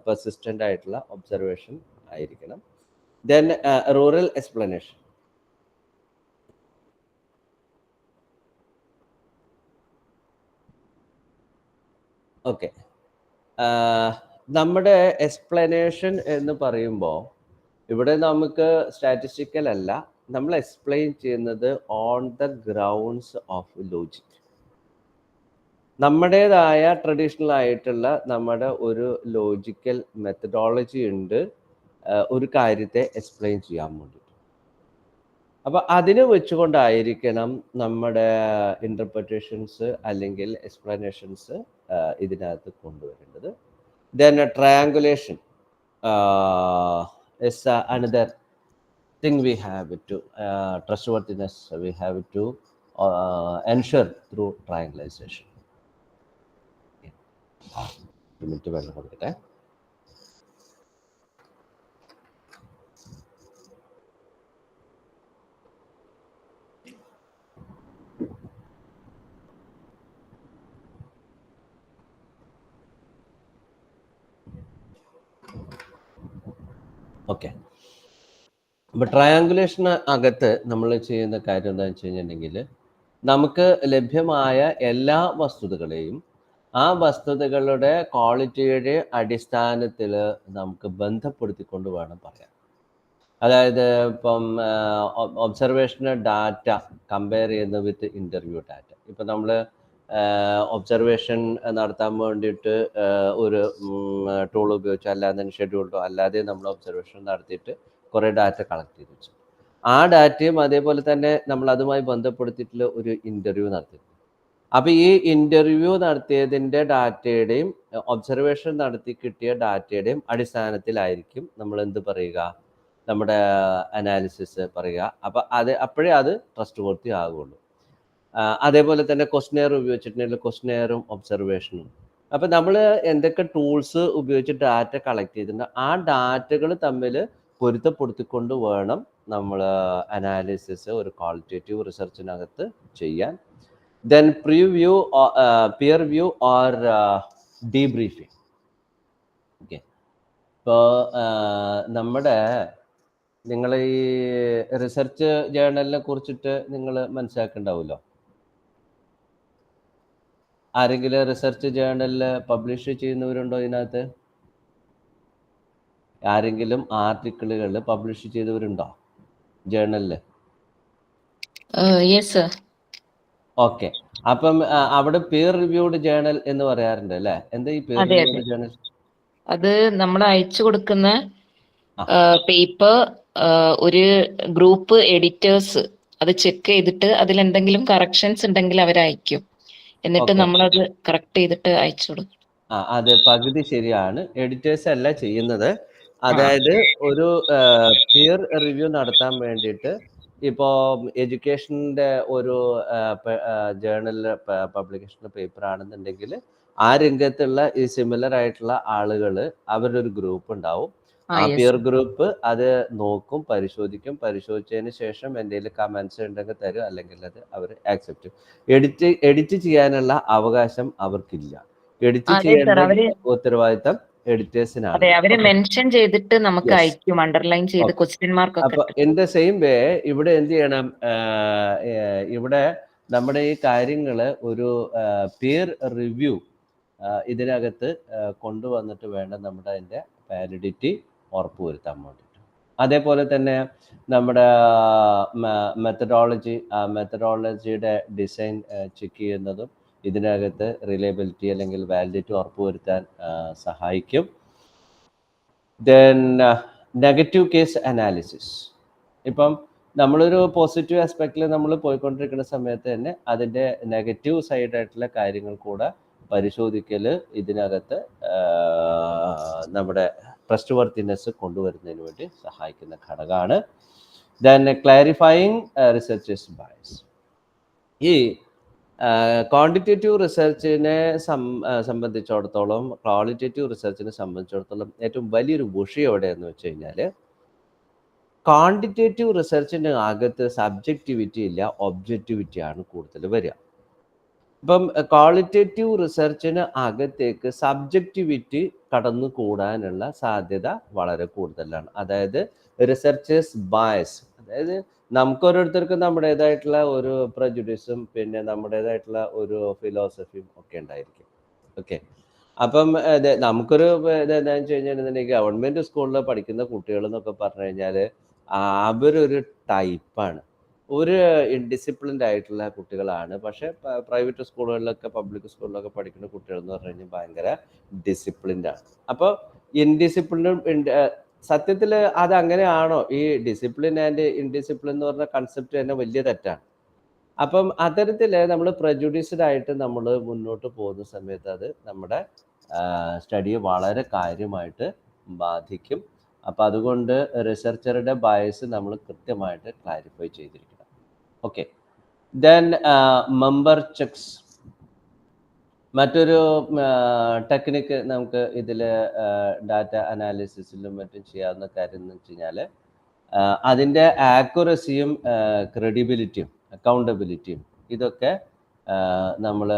പെർസിസ്റ്റൻ്റ് ആയിട്ടുള്ള ഒബ്സർവേഷൻ ആയിരിക്കണം. Then rural explanation. ഓക്കെ, നമ്മുടെ എക്സ്പ്ലനേഷൻ എന്ന് പറയുമ്പോൾ ഇവിടെ നമുക്ക് സ്റ്റാറ്റിസ്റ്റിക്കൽ അല്ല, നമ്മൾ എക്സ്പ്ലെയിൻ ചെയ്യുന്നത് on the grounds of logic. നമ്മുടേതായ ട്രഡീഷണൽ ആയിട്ടുള്ള നമ്മുടെ ഒരു ലോജിക്കൽ മെത്തഡോളജി ഉണ്ട് ഒരു കാര്യത്തെ എക്സ്പ്ലെയിൻ ചെയ്യാൻ വേണ്ടി. അപ്പം അതിന് വെച്ചുകൊണ്ടായിരിക്കണം നമ്മുടെ ഇൻ്റർപ്രിറ്റേഷൻസ് അല്ലെങ്കിൽ എക്സ്പ്ലനേഷൻസ് ഇതിനകത്ത് കൊണ്ടുവരേണ്ടത്. Then triangulation is another thing we have to trustworthiness we have to ensure through triangulation. ഒരു മിനിറ്റ് വെള്ളം കൊടുക്കട്ടെ. ഓക്കെ, അപ്പോൾ ട്രയാങ്കുലേഷന് അകത്ത് നമ്മൾ ചെയ്യുന്ന കാര്യം എന്താണെന്ന് വെച്ച് കഴിഞ്ഞിട്ടുണ്ടെങ്കിൽ, നമുക്ക് ലഭ്യമായ എല്ലാ വസ്തുതകളെയും ആ വസ്തുതകളുടെ ക്വാളിറ്റിയുടെ അടിസ്ഥാനത്തിൽ നമുക്ക് ബന്ധപ്പെടുത്തിക്കൊണ്ട് വേണം പറയാൻ. അതായത് ഇപ്പം ഒബ്സർവേഷന് ഡാറ്റ കമ്പയർ ചെയ്യുന്നത് വിത്ത് ഇൻ്റർവ്യൂ ഡാറ്റ. ഇപ്പം നമ്മൾ ഒബ്സർവേഷൻ നടത്താൻ വേണ്ടിയിട്ട് ഒരു ടൂൾ ഉപയോഗിച്ചോ അല്ലാതെ ഷെഡ്യൂൾഡോ അല്ലാതെ നമ്മൾ ഒബ്സർവേഷൻ നടത്തിയിട്ട് കുറേ ഡാറ്റ കളക്ട് ചെയ്ത് വെച്ചു. ആ ഡാറ്റയും അതേപോലെ തന്നെ നമ്മൾ അതുമായി ബന്ധപ്പെടുത്തിയിട്ടുള്ള ഒരു ഇൻ്റർവ്യൂ നടത്തി. അപ്പോൾ ഈ ഇൻ്റർവ്യൂ നടത്തിയതിൻ്റെ ഡാറ്റയുടെയും ഒബ്സർവേഷൻ നടത്തി കിട്ടിയ ഡാറ്റയുടെയും അടിസ്ഥാനത്തിലായിരിക്കും നമ്മൾ എന്ത് പറയുക, നമ്മുടെ അനാലിസിസ് പറയുക. അപ്പോൾ അപ്പോഴേ അത് ട്രസ്റ്റ് വർത്തി ആകുള്ളൂ. അതേപോലെ തന്നെ ക്വസ്റ്റ്നെയർ ഉപയോഗിച്ചിട്ടുണ്ടെങ്കിൽ ക്വസ്റ്റ്നെയറും ഒബ്സർവേഷനും. അപ്പം നമ്മൾ എന്തൊക്കെ ടൂൾസ് ഉപയോഗിച്ച് ഡാറ്റ കളക്ട് ചെയ്തിട്ടുണ്ട് ആ ഡാറ്റകൾ തമ്മിൽ പൊരുത്തപ്പെടുത്തിക്കൊണ്ട് വേണം നമ്മൾ അനാലിസിസ് ഒരു ക്വാളിറ്റേറ്റീവ് റിസർച്ചിനകത്ത് ചെയ്യാൻ. Then preview, peer view or debriefing. Okay, ഇപ്പോൾ നമ്മുടെ നിങ്ങൾ ഈ റിസർച്ച് ജേർണലിനെ കുറിച്ചിട്ട് നിങ്ങൾ മനസ്സിലാക്കുന്നുണ്ടാവുമല്ലോ. ആരെങ്കിലും റിസർച്ച് ജേർണലിൽ പബ്ലിഷ് ചെയ്യുന്നവരുണ്ടോ ഇതിനകത്ത്? ആരെങ്കിലും ആർട്ടിക്കിളുകൾ പബ്ലിഷ് ചെയ്തവരുണ്ടോ ജേർണലിൽ? ഓക്കെ, അപ്പം അവിടെ പിയർ റിവ്യൂഡ് ജേർണൽ എന്ന് പറയാറുണ്ട് അല്ലേ? എന്താ ഈ പിയർ റിവ്യൂഡ് ജേർണൽ? അത് നമ്മൾ അയച്ചു കൊടുക്കുന്ന പേപ്പർ ഒരു ഗ്രൂപ്പ് എഡിറ്റേഴ്സ് അത് ചെക്ക് ചെയ്തിട്ട് അതിൽ എന്തെങ്കിലും കറക്ഷൻസ് ഉണ്ടെങ്കിൽ അവർ അയക്കും, എന്നിട്ട് നമ്മളത് കറക്റ്റ് ചെയ്തിട്ട് അയച്ചു കൊടുക്കും. അത് പകുതി ശരിയാണ്, എഡിറ്റേഴ്സ് അല്ല ചെയ്യുന്നത്. അതായത് ഒരു പിയർ റിവ്യൂ നടത്താൻ വേണ്ടിയിട്ട് ഇപ്പോൾ എഡ്യൂക്കേഷൻ്റെ ഒരു ജേർണൽ പബ്ലിക്കേഷൻ പേപ്പർ ആണെന്നുണ്ടെങ്കിൽ ആ രംഗത്തുള്ള ഈ സിമിലർ ആയിട്ടുള്ള ആളുകൾ അവരുടെ ഒരു ഗ്രൂപ്പ് ഉണ്ടാവും. ആ പിയർ ഗ്രൂപ്പ് അത് നോക്കും, പരിശോധിക്കും. പരിശോധിച്ചതിന് ശേഷം എന്തെങ്കിലും കമന്റ്സ് ഉണ്ടെങ്കിൽ തരും, അല്ലെങ്കിൽ അത് അവർ ആക്സെപ്റ്റ് ചെയ്യും. എഡിറ്റ് ചെയ്യാനുള്ള അവകാശം അവർക്കില്ല. എഡിറ്റ് ചെയ്യേണ്ട ഉത്തരവാദിത്തം എഡിറ്റേഴ്സിനാണ്. അതെ, അവര് മെൻഷൻ ചെയ്തിട്ട് നമുക്ക് അയക്കും, അണ്ടർലൈൻ ചെയ്ത് ക്വസ്റ്റ്യൻ മാർക്ക് ഒക്കെ. അപ്പൊ ഇൻ ദ സെയിം വേ ഇവിടെ എന്ത് ചെയ്യണം, ഇവിടെ നമ്മുടെ ഈ കാര്യങ്ങൾ ഒരു പിയർ റിവ്യൂ ഇതിനകത്ത് കൊണ്ടുവന്നിട്ട് വേണം നമ്മുടെ അതിൻ്റെ വാലിഡിറ്റി ഉറപ്പുവരുത്താൻ വേണ്ടിയിട്ട്. അതേപോലെ തന്നെ നമ്മുടെ മെത്തഡോളജിയുടെ ഡിസൈൻ ചെക്ക് ചെയ്യുന്നതും ഇതിനകത്ത് റിലയബിലിറ്റി അല്ലെങ്കിൽ വാലിഡിറ്റി ഉറപ്പുവരുത്താൻ സഹായിക്കും. Then negative case analysis. ഇപ്പം നമ്മളൊരു പോസിറ്റീവ് ആസ്പെക്റ്റിൽ നമ്മൾ പോയിക്കൊണ്ടിരിക്കുന്ന സമയത്ത് തന്നെ അതിൻ്റെ നെഗറ്റീവ് സൈഡായിട്ടുള്ള കാര്യങ്ങൾ കൂടെ പരിശോധിക്കൽ ഇതിനകത്ത് നമ്മുടെ ട്രസ്റ്റ് വർത്തിനെസ് കൊണ്ടുവരുന്നതിന് വേണ്ടി സഹായിക്കുന്ന ഘടകമാണ്. Then clarifying researchers bias. ഈ ക്വാണ്ടിറ്റേറ്റീവ് റിസർച്ചിനെ സംബന്ധിച്ചിടത്തോളം ക്വാളിറ്റേറ്റീവ് റിസർച്ചിനെ സംബന്ധിച്ചിടത്തോളം ഏറ്റവും വലിയൊരു വിഷയം എവിടെയെന്ന് വെച്ച് കഴിഞ്ഞാൽ ക്വാണ്ടിറ്റേറ്റീവ് റിസർച്ചിൻ്റെ അകത്ത് സബ്ജക്റ്റിവിറ്റി ഇല്ല, ഒബ്ജക്റ്റിവിറ്റിയാണ് കൂടുതൽ വരിക. ഇപ്പം ക്വാളിറ്റേറ്റീവ് റിസർച്ചിന് അകത്തേക്ക് സബ്ജക്റ്റിവിറ്റി കടന്നു കൂടാനുള്ള സാധ്യത വളരെ കൂടുതലാണ്. അതായത് റിസർച്ചേഴ്സ് ബയസ്, അതായത് നമുക്ക് ഓരോരുത്തർക്കും നമ്മുടേതായിട്ടുള്ള ഒരു പ്രജുഡിസും പിന്നെ നമ്മുടേതായിട്ടുള്ള ഒരു ഫിലോസഫിയും ഒക്കെ ഉണ്ടായിരിക്കും. ഓക്കെ, അപ്പം നമുക്കൊരു ഇതെന്താണെന്ന് വെച്ച് കഴിഞ്ഞിട്ടുണ്ടെങ്കിൽ ഗവൺമെൻറ് സ്കൂളിൽ പഠിക്കുന്ന കുട്ടികൾ എന്നൊക്കെ പറഞ്ഞു കഴിഞ്ഞാൽ അവരൊരു ടൈപ്പാണ്, ഒരു ഇൻഡിസിപ്ലിൻഡ് ആയിട്ടുള്ള കുട്ടികളാണ്. പക്ഷേ പ്രൈവറ്റ് സ്കൂളുകളിലൊക്കെ പബ്ലിക് സ്കൂളിലൊക്കെ പഠിക്കുന്ന കുട്ടികൾ എന്ന് പറഞ്ഞു കഴിഞ്ഞാൽ ഭയങ്കര ഡിസിപ്ലിൻഡ് ആണ്. അപ്പോൾ ഇൻഡിസിപ്ലിനും സത്യത്തിൽ അത് അങ്ങനെയാണോ? ഈ ഡിസിപ്ലിൻ ആൻഡ് ഇൻഡിസിപ്ലിൻ എന്ന് പറഞ്ഞ കൺസെപ്റ്റ് തന്നെ വലിയ തെറ്റാണ്. അപ്പം അത്തരത്തിൽ നമ്മൾ പ്രജുഡീസ്ഡ് ആയിട്ട് നമ്മൾ മുന്നോട്ട് പോകുന്ന സമയത്ത് അത് നമ്മുടെ സ്റ്റഡിയെ വളരെ കാര്യമായിട്ട് ബാധിക്കും. അപ്പം അതുകൊണ്ട് റിസർച്ചറുടെ ബയസ് നമ്മൾ കൃത്യമായിട്ട് ക്ലാരിഫൈ ചെയ്തിരിക്കണം. Okay, then member checks. മറ്റൊരു ടെക്നിക്ക് നമുക്ക് ഇതിൽ ഡാറ്റ അനാലിസിസിലും മറ്റും ചെയ്യാവുന്ന കാര്യം എന്ന് വെച്ച് കഴിഞ്ഞാൽ അതിൻ്റെ ആക്യുറസിയും ക്രെഡിബിലിറ്റിയും അക്കൗണ്ടബിലിറ്റിയും ഇതൊക്കെ നമ്മൾ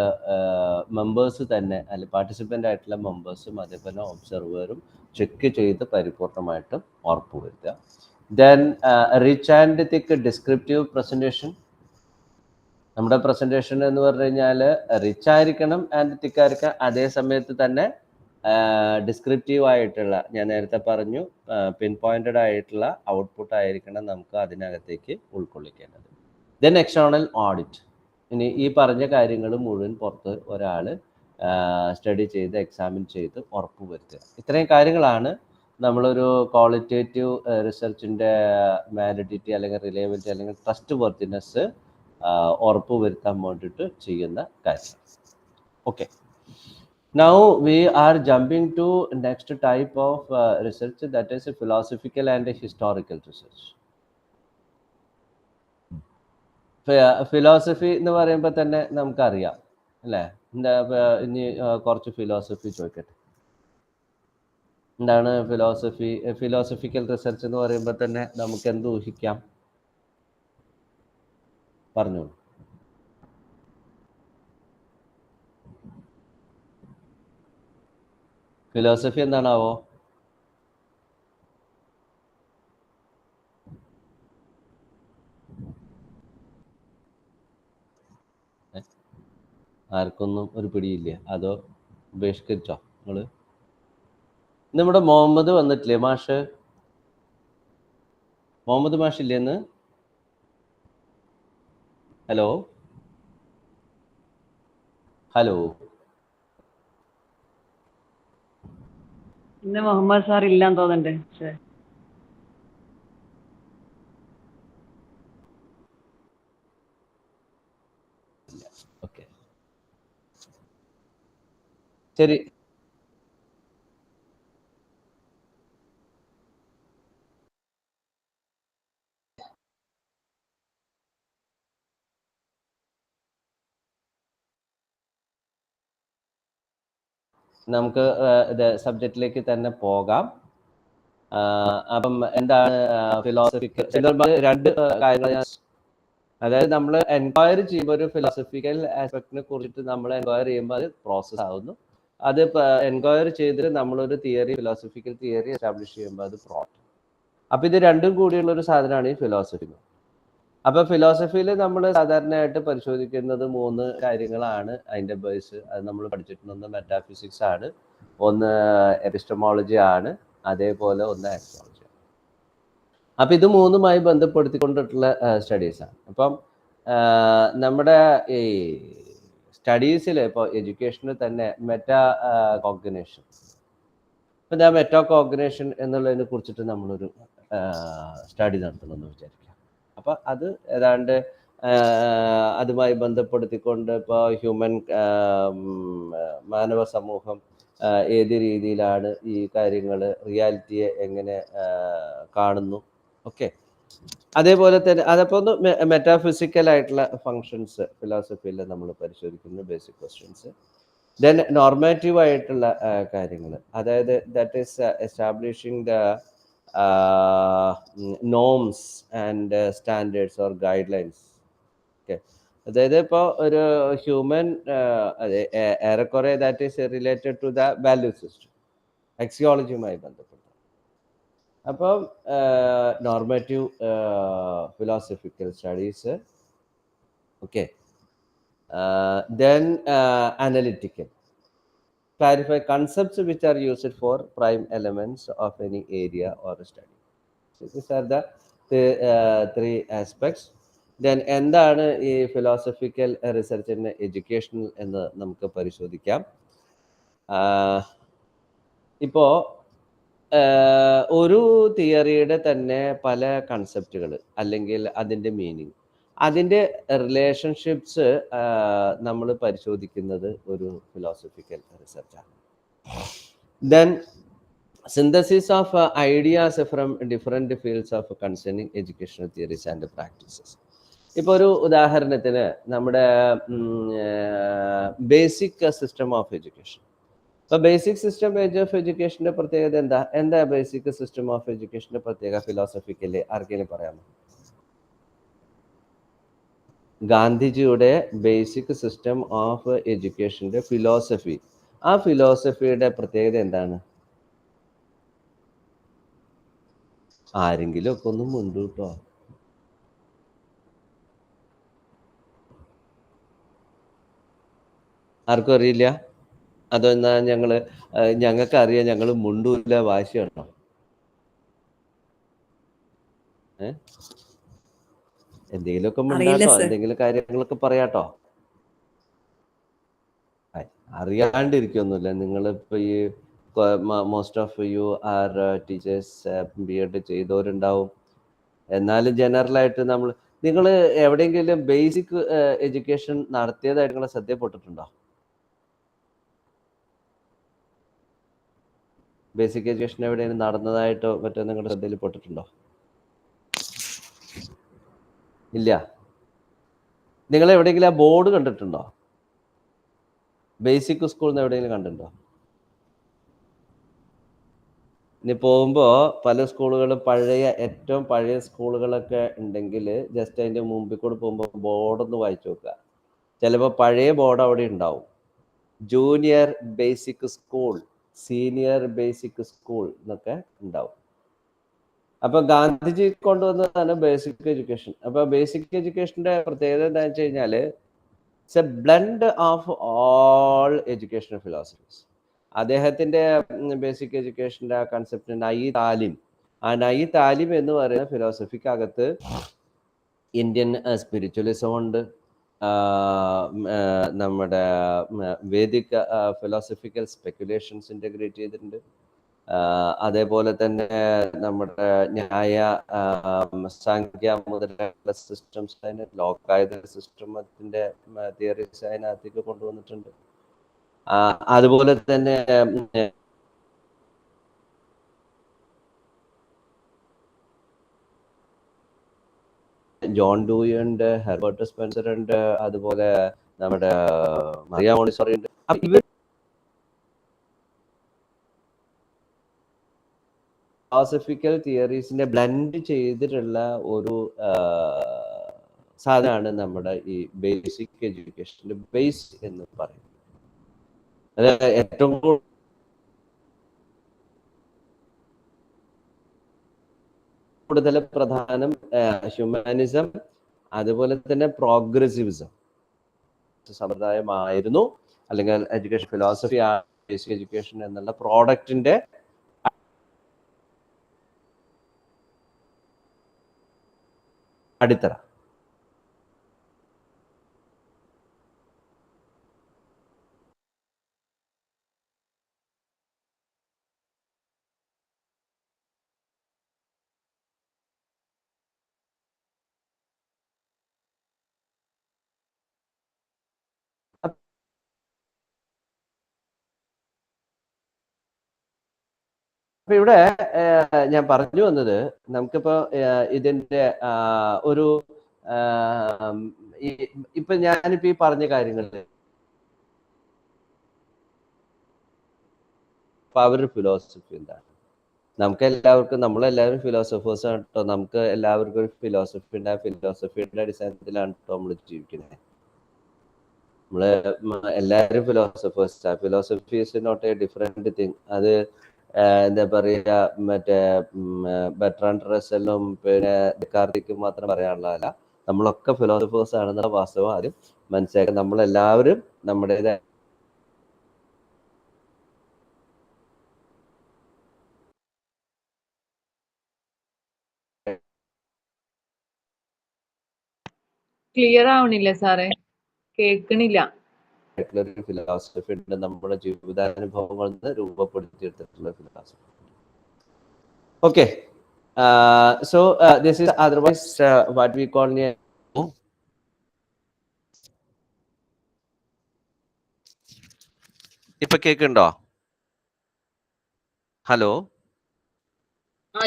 മെമ്പേഴ്സ് തന്നെ അല്ലെങ്കിൽ പാർട്ടിസിപ്പൻ്റ് ആയിട്ടുള്ള മെമ്പേഴ്സും അതേപോലെ ഒബ്സർവറും ചെക്ക് ചെയ്ത് പരിപൂർണമായിട്ടും ഉറപ്പുവരുത്തുക. Then rich and thick descriptive presentation. നമ്മുടെ പ്രസൻറ്റേഷൻ എന്ന് പറഞ്ഞു കഴിഞ്ഞാൽ റിച്ച് ആയിരിക്കണം ആൻഡ് തിക്ക് ആയിരിക്കണം, അതേ സമയത്ത് തന്നെ ഡിസ്ക്രിപ്റ്റീവ് ആയിട്ടുള്ള, ഞാൻ നേരത്തെ പറഞ്ഞു പിൻ പോയിന്റഡ് ആയിട്ടുള്ള ഔട്ട്പുട്ട് ആയിരിക്കണം നമുക്ക് അതിനകത്തേക്ക് ഉൾക്കൊള്ളിക്കേണ്ടത്. Then external audit. ഇനി ഈ പറഞ്ഞ കാര്യങ്ങൾ മുഴുവൻ പുറത്ത് ഒരാൾ സ്റ്റഡി ചെയ്ത് എക്സാമിൻ ചെയ്ത് ഉറപ്പുവരുത്തുക. ഇത്രയും കാര്യങ്ങളാണ് നമ്മളൊരു ക്വാളിറ്റേറ്റീവ് റിസർച്ചിൻ്റെ വാലിഡിറ്റി അല്ലെങ്കിൽ റിലയബിലിറ്റി അല്ലെങ്കിൽ ട്രസ്റ്റ് വർത്തിനെസ് ഉറപ്പുവരുത്താൻ വേണ്ടിയിട്ട് ചെയ്യുന്ന കാര്യം. Okay, now we are jumping to next type of research, that is philosophical and historical research. Philosophy എന്ന് പറയുമ്പോൾ തന്നെ നമുക്കറിയാം അല്ലേ? എന്താ ഇനി കുറച്ച് ഫിലോസഫി ചോദിക്കട്ടെ. എന്താണ് ഫിലോസഫി? ഫിലോസഫിക്കൽ റിസർച്ച് എന്ന് പറയുമ്പോൾ തന്നെ നമുക്ക് എന്ത് ഊഹിക്കാം? പറഞ്ഞോളൂ. ഫിലോസഫി എന്താണാവോ? ആർക്കൊന്നും ഒരു പിടിയില്ല, അതോ ബഹിഷ്കരിച്ചോ നിങ്ങൾ? നമ്മുടെ മുഹമ്മദ് വന്നിട്ടില്ലേ മാഷ്? മുഹമ്മദ് മാഷ് ഇല്ലേന്ന്? ഹലോ ഹലോ, ഇന്ന് മുഹമ്മദ് സാർ ഇല്ലാന്ന് തോന്നുന്നുണ്ട്. ഓക്കെ, ശരി. നമുക്ക് സബ്ജക്റ്റിലേക്ക് തന്നെ പോകാം. അപ്പം എന്താണ് ഫിലോസഫിക്കൽ? രണ്ട് കാര്യങ്ങൾ, അതായത് നമ്മൾ എൻക്വയറി ചെയ്യുമ്പോൾ ഒരു ഫിലോസഫിക്കൽ ആസ്പെക്റ്റിനെ കുറിച്ചിട്ട് നമ്മൾ എൻക്വയറി ചെയ്യുമ്പോൾ അത് പ്രോസസ് ആവുന്നു. അത് എൻക്വയറി ചെയ്തിട്ട് നമ്മളൊരു തിയറി, ഫിലോസഫിക്കൽ തിയറി എസ്റ്റാബ്ലിഷ് ചെയ്യുമ്പോൾ അത് പ്രോഡക്റ്റ്. അപ്പം ഇത് രണ്ടും കൂടിയുള്ള ഒരു സാധനമാണ് ഈ ഫിലോസഫി. അപ്പോൾ ഫിലോസഫിയിൽ നമ്മൾ സാധാരണയായിട്ട് പരിശോധിക്കുന്നത് 3 കാര്യങ്ങളാണ് അതിൻ്റെ ബേസ്. അത് നമ്മൾ പഠിച്ചിട്ടുണ്ട്. ഒന്ന് മെറ്റാഫിസിക്സ് ആണ്, ഒന്ന് എപ്പിസ്റ്റമോളജി ആണ്, അതേപോലെ ഒന്ന് ആസ്ട്രോളജി. അപ്പം ഇത് മൂന്നുമായി ബന്ധപ്പെടുത്തിക്കൊണ്ടിട്ടുള്ള സ്റ്റഡീസാണ്. അപ്പം നമ്മുടെ ഈ സ്റ്റഡീസിൽ ഇപ്പോൾ എഡ്യൂക്കേഷനിൽ തന്നെ മെറ്റാ കോഗ്നിഷൻ, ഇപ്പം ഞാൻ മെറ്റാ കോഗ്നിഷൻ എന്നുള്ളതിനെ കുറിച്ചിട്ട് നമ്മളൊരു സ്റ്റഡി നടത്തണമെന്ന് വിചാരിക്കാം. അപ്പം അത് ഏതാണ്ട് അതുമായി ബന്ധപ്പെടുത്തിക്കൊണ്ട് ഇപ്പോൾ മാനവ സമൂഹം ഏത് രീതിയിലാണ് ഈ കാര്യങ്ങൾ റിയാലിറ്റിയെ എങ്ങനെ കാണുന്നു, ഓക്കെ. അതേപോലെ തന്നെ അതപ്പോൾ ഒന്ന് മെറ്റാഫിസിക്കൽ ആയിട്ടുള്ള ഫങ്ഷൻസ് ഫിലോസഫിയിൽ നമ്മൾ പരിശോധിക്കുന്ന ബേസിക് ക്വസ്റ്റ്യൻസ്. ദെൻ നോർമാറ്റീവ് ആയിട്ടുള്ള കാര്യങ്ങൾ, അതായത് that is establishing the norms and standards or guidelines. Okay, അതായത് ഇപ്പോൾ ഒരു ഹ്യൂമൻ ഏറെക്കുറെ that is related to the value system, എക്സിയോളജിയുമായി ബന്ധപ്പെട്ട്. അപ്പം normative philosophical studies, okay. Then analytical, clarify concepts which are used for prime elements of any area or study. So these are the three aspects. Then എന്താണ് ഈ philosophical റിസർച്ചിൻ്റെ educational എന്ന് നമുക്ക് പരിശോധിക്കാം. ഇപ്പോൾ ഒരു തിയറിയുടെ തന്നെ പല കൺസെപ്റ്റുകൾ അല്ലെങ്കിൽ അതിൻ്റെ മീനിങ്, അതിൻ്റെ റിലേഷൻഷിപ്സ് നമ്മൾ പരിശോധിക്കുന്നത് ഒരു ഫിലോസഫിക്കൽ റിസർച്ചാണ്. Then synthesis of ideas from different fields of concerning educational theories and practices. ഇപ്പോൾ ഒരു ഉദാഹരണത്തിന് നമ്മുടെ ബേസിക് സിസ്റ്റം ഓഫ് എഡ്യൂക്കേഷൻ. അപ്പോൾ ബേസിക് സിസ്റ്റം ഓഫ് എഡ്യൂക്കേഷൻ്റെ പ്രത്യേകത എന്താ ബേസിക് സിസ്റ്റം ഓഫ് എഡ്യൂക്കേഷൻ്റെ പ്രത്യേക ഫിലോസഫിക്കല് ആർക്കെങ്കിലും പറയാമോ? ഗാന്ധിജിയുടെ ബേസിക് സിസ്റ്റം ഓഫ് എഡ്യൂക്കേഷൻ്റെ ഫിലോസഫി, ആ ഫിലോസഫിയുടെ പ്രത്യേകത എന്താണ്? ആരെങ്കിലും ഒക്കെ ഒന്നും മുണ്ടു കേട്ടോ. ആർക്കും അറിയില്ല? അതെന്നാ ഞങ്ങൾക്ക് അറിയാം, ഞങ്ങൾ മുണ്ടൂല വാശിയുണ്ടോ? എന്തെങ്കിലുമൊക്കെ മുണ്ടാട്ടോ, എന്തെങ്കിലും കാര്യങ്ങളൊക്കെ പറയാട്ടോ. അറിയാണ്ടിരിക്കൊന്നുമില്ല. നിങ്ങളിപ്പോൾ ഈ most of you are teachers, BEd ചെയ്തവരുണ്ടാവും. എന്നാലും ജനറലായിട്ട് നിങ്ങൾ എവിടെയെങ്കിലും ബേസിക് എഡ്യൂക്കേഷൻ നടത്തിയതായിട്ട് നിങ്ങളെ ശ്രദ്ധപ്പെട്ടിട്ടുണ്ടോ? ബേസിക് എഡ്യൂക്കേഷൻ എവിടെയെങ്കിലും നടന്നതായിട്ടോ മറ്റോ നിങ്ങളുടെ ശ്രദ്ധയിൽ പെട്ടിട്ടുണ്ടോ? ഇല്ല. നിങ്ങൾ എവിടെയെങ്കിലും ആ ബോർഡ് കണ്ടിട്ടുണ്ടോ? ബേസിക് സ്കൂളിൽ നിന്ന് എവിടെയെങ്കിലും കണ്ടിട്ടുണ്ടോ? ഇനി പോകുമ്പോൾ പല സ്കൂളുകളും ഏറ്റവും പഴയ സ്കൂളുകളൊക്കെ ഉണ്ടെങ്കിൽ ജസ്റ്റ് അതിൻ്റെ മുമ്പിൽ കൂടെ പോകുമ്പോൾ ബോർഡൊന്ന് വായിച്ചു നോക്കുക. ചിലപ്പോൾ പഴയ ബോർഡ് അവിടെ ഉണ്ടാവും. Junior basic school, senior basic school എന്നൊക്കെ ഉണ്ടാവും. അപ്പോൾ ഗാന്ധിജി കൊണ്ടുവന്നതാണ് ബേസിക് എഡ്യൂക്കേഷൻ. അപ്പോൾ ബേസിക് എഡ്യൂക്കേഷൻ്റെ പ്രത്യേകത എന്താണെന്ന് വെച്ച് കഴിഞ്ഞാൽ it's A blend of all educational philosophies. അദ്ദേഹത്തിൻ്റെ ബേസിക് എഡ്യൂക്കേഷൻ്റെ ആ കൺസെപ്റ്റ് നൈ താലിം, ആ നൈ താലിം എന്ന് പറയുന്ന ഫിലോസഫിക്കകത്ത് ഇന്ത്യൻ സ്പിരിച്വലിസം ഉണ്ട്, നമ്മുടെ വേദിക് ഫിലോസഫിക്കൽ സ്പെക്കുലേഷൻസ് ഇൻ്റഗ്രേറ്റ് ചെയ്തിട്ടുണ്ട്. അതേപോലെ തന്നെ നമ്മുടെ ന്യായ സാങ്ക്യ മുതലായുള്ള സിസ്റ്റംസ്, അതിന് ലോകായുധ സിസ്റ്റത്തിൻ്റെ തിയറീസ് അതിനകത്തേക്ക് കൊണ്ടുവന്നിട്ടുണ്ട്. അതുപോലെ തന്നെ ജോൺ ഡൂയി ഉണ്ട്, ഹെർബർട്ട് സ്പെൻസർ ഉണ്ട്, അതുപോലെ നമ്മുടെ മറിയ മോണ്ടിസോറി ഉണ്ട്. ഇവർ ഫിലോസഫിക്കൽ തിയറീസിനെ ബ്ലെൻഡ് ചെയ്തിട്ടുള്ള ഒരു സാധനമാണ് നമ്മുടെ ഈ ബേസിക് എഡ്യൂക്കേഷൻ്റെ ബേസ് എന്ന് പറയുന്നത്. അത് ഏറ്റവും കൂടുതൽ പ്രധാനം ഹ്യൂമാനിസം, അതുപോലെ തന്നെ പ്രോഗ്രസീവിസം സമ്പ്രദായമായിരുന്നു, അല്ലെങ്കിൽ എഡ്യൂക്കേഷൻ ഫിലോസഫി ബേസിക് എഡ്യൂക്കേഷൻ എന്നുള്ള പ്രോഡക്റ്റിന്റെ അടിത്തറ. അപ്പൊ ഇവിടെ ഞാൻ പറഞ്ഞു വന്നത്, നമുക്കിപ്പോ ഇതിന്റെ ഒരു ഇപ്പൊ ഞാനിപ്പോ ഈ പറഞ്ഞ കാര്യങ്ങളില് അപ്പൊ അവരുടെ ഫിലോസഫി എന്താണ്? നമുക്ക് എല്ലാവർക്കും, നമ്മളെല്ലാവരും ഫിലോസഫേഴ്സ് ആണ് കേട്ടോ. നമുക്ക് എല്ലാവർക്കും ഒരു ഫിലോസഫി ഉണ്ട്. ആ ഫിലോസഫിയുടെ അടിസ്ഥാനത്തിലാണ് കേട്ടോ നമ്മൾ ജീവിക്കുന്നത്. നമ്മള് എല്ലാവരും philosophers. Philosophy is not a different thing. അത് എന്താ പറയുക, മറ്റേ ബെർട്രാൻഡ് റസ്സലും പിന്നെ ഡെക്കാർത്തിക്കും മാത്രം പറയാനുള്ളതല്ല. നമ്മളൊക്കെ ഫിലോസഫേഴ്സ് ആണെന്നുള്ള വാസ്തവം ആദ്യം മനസ്സിലാക്കുക. നമ്മളെല്ലാവരും നമ്മുടേതായ ക്ലിയർ ആവണില്ല സാറേ, കേൾക്കണില്ല. ഒരു ഫിലോസഫി ഉണ്ട്, നമ്മുടെ ജീവിതാനുഭവങ്ങളിൽ നിന്ന് രൂപപ്പെടുത്തിയെടുത്തിട്ടുള്ള philosophy. Okay, so this is otherwise what we call. ഇപ്പൊ കേൾക്കുന്നുണ്ടോ? ഹലോ,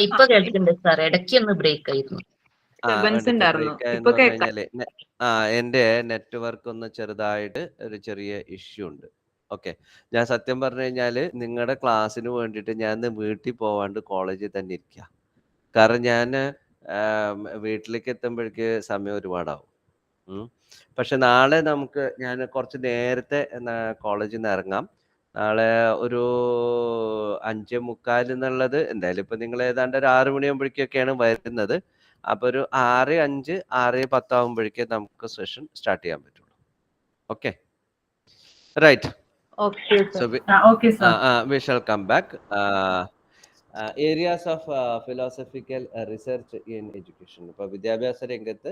ഇപ്പൊ കേൾക്കുന്നുണ്ട് സാർ, ഇടയ്ക്ക് ഒന്ന് ബ്രേക്ക് ആയിരുന്നു. എന്റെ നെറ്റ്വർക്ക് ഒന്ന് ചെറുതായിട്ട് ഒരു ചെറിയ ഇഷ്യൂ ഉണ്ട്. ഓക്കെ, ഞാൻ സത്യം പറഞ്ഞു കഴിഞ്ഞാല് നിങ്ങളുടെ ക്ലാസ്സിന് വേണ്ടിയിട്ട് ഞാൻ വീട്ടിൽ പോവാണ്ട് കോളേജിൽ തന്നെ ഇരിക്കുക. കാരണം ഞാൻ വീട്ടിലേക്ക് എത്തുമ്പോഴേക്ക് സമയം ഒരുപാടാവും. പക്ഷെ നാളെ ഞാൻ കുറച്ച് നേരത്തെ കോളേജിൽ നിന്ന് ഇറങ്ങാം. നാളെ ഒരു 5:45 എന്നുള്ളത് എന്തായാലും ഇപ്പൊ നിങ്ങൾ ഏതാണ്ട് ഒരു 6 മണിയാകുമ്പോഴേക്കൊക്കെയാണ് വരുന്നത്. അപ്പൊ ഒരു 6:05 6:10 ആകുമ്പോഴേക്കേ നമുക്ക് സെഷൻ സ്റ്റാർട്ട് ചെയ്യാൻ പറ്റുള്ളൂ. Okay, right. We shall come back. Areas of philosophical research in education. ഇപ്പൊ വിദ്യാഭ്യാസ രംഗത്ത്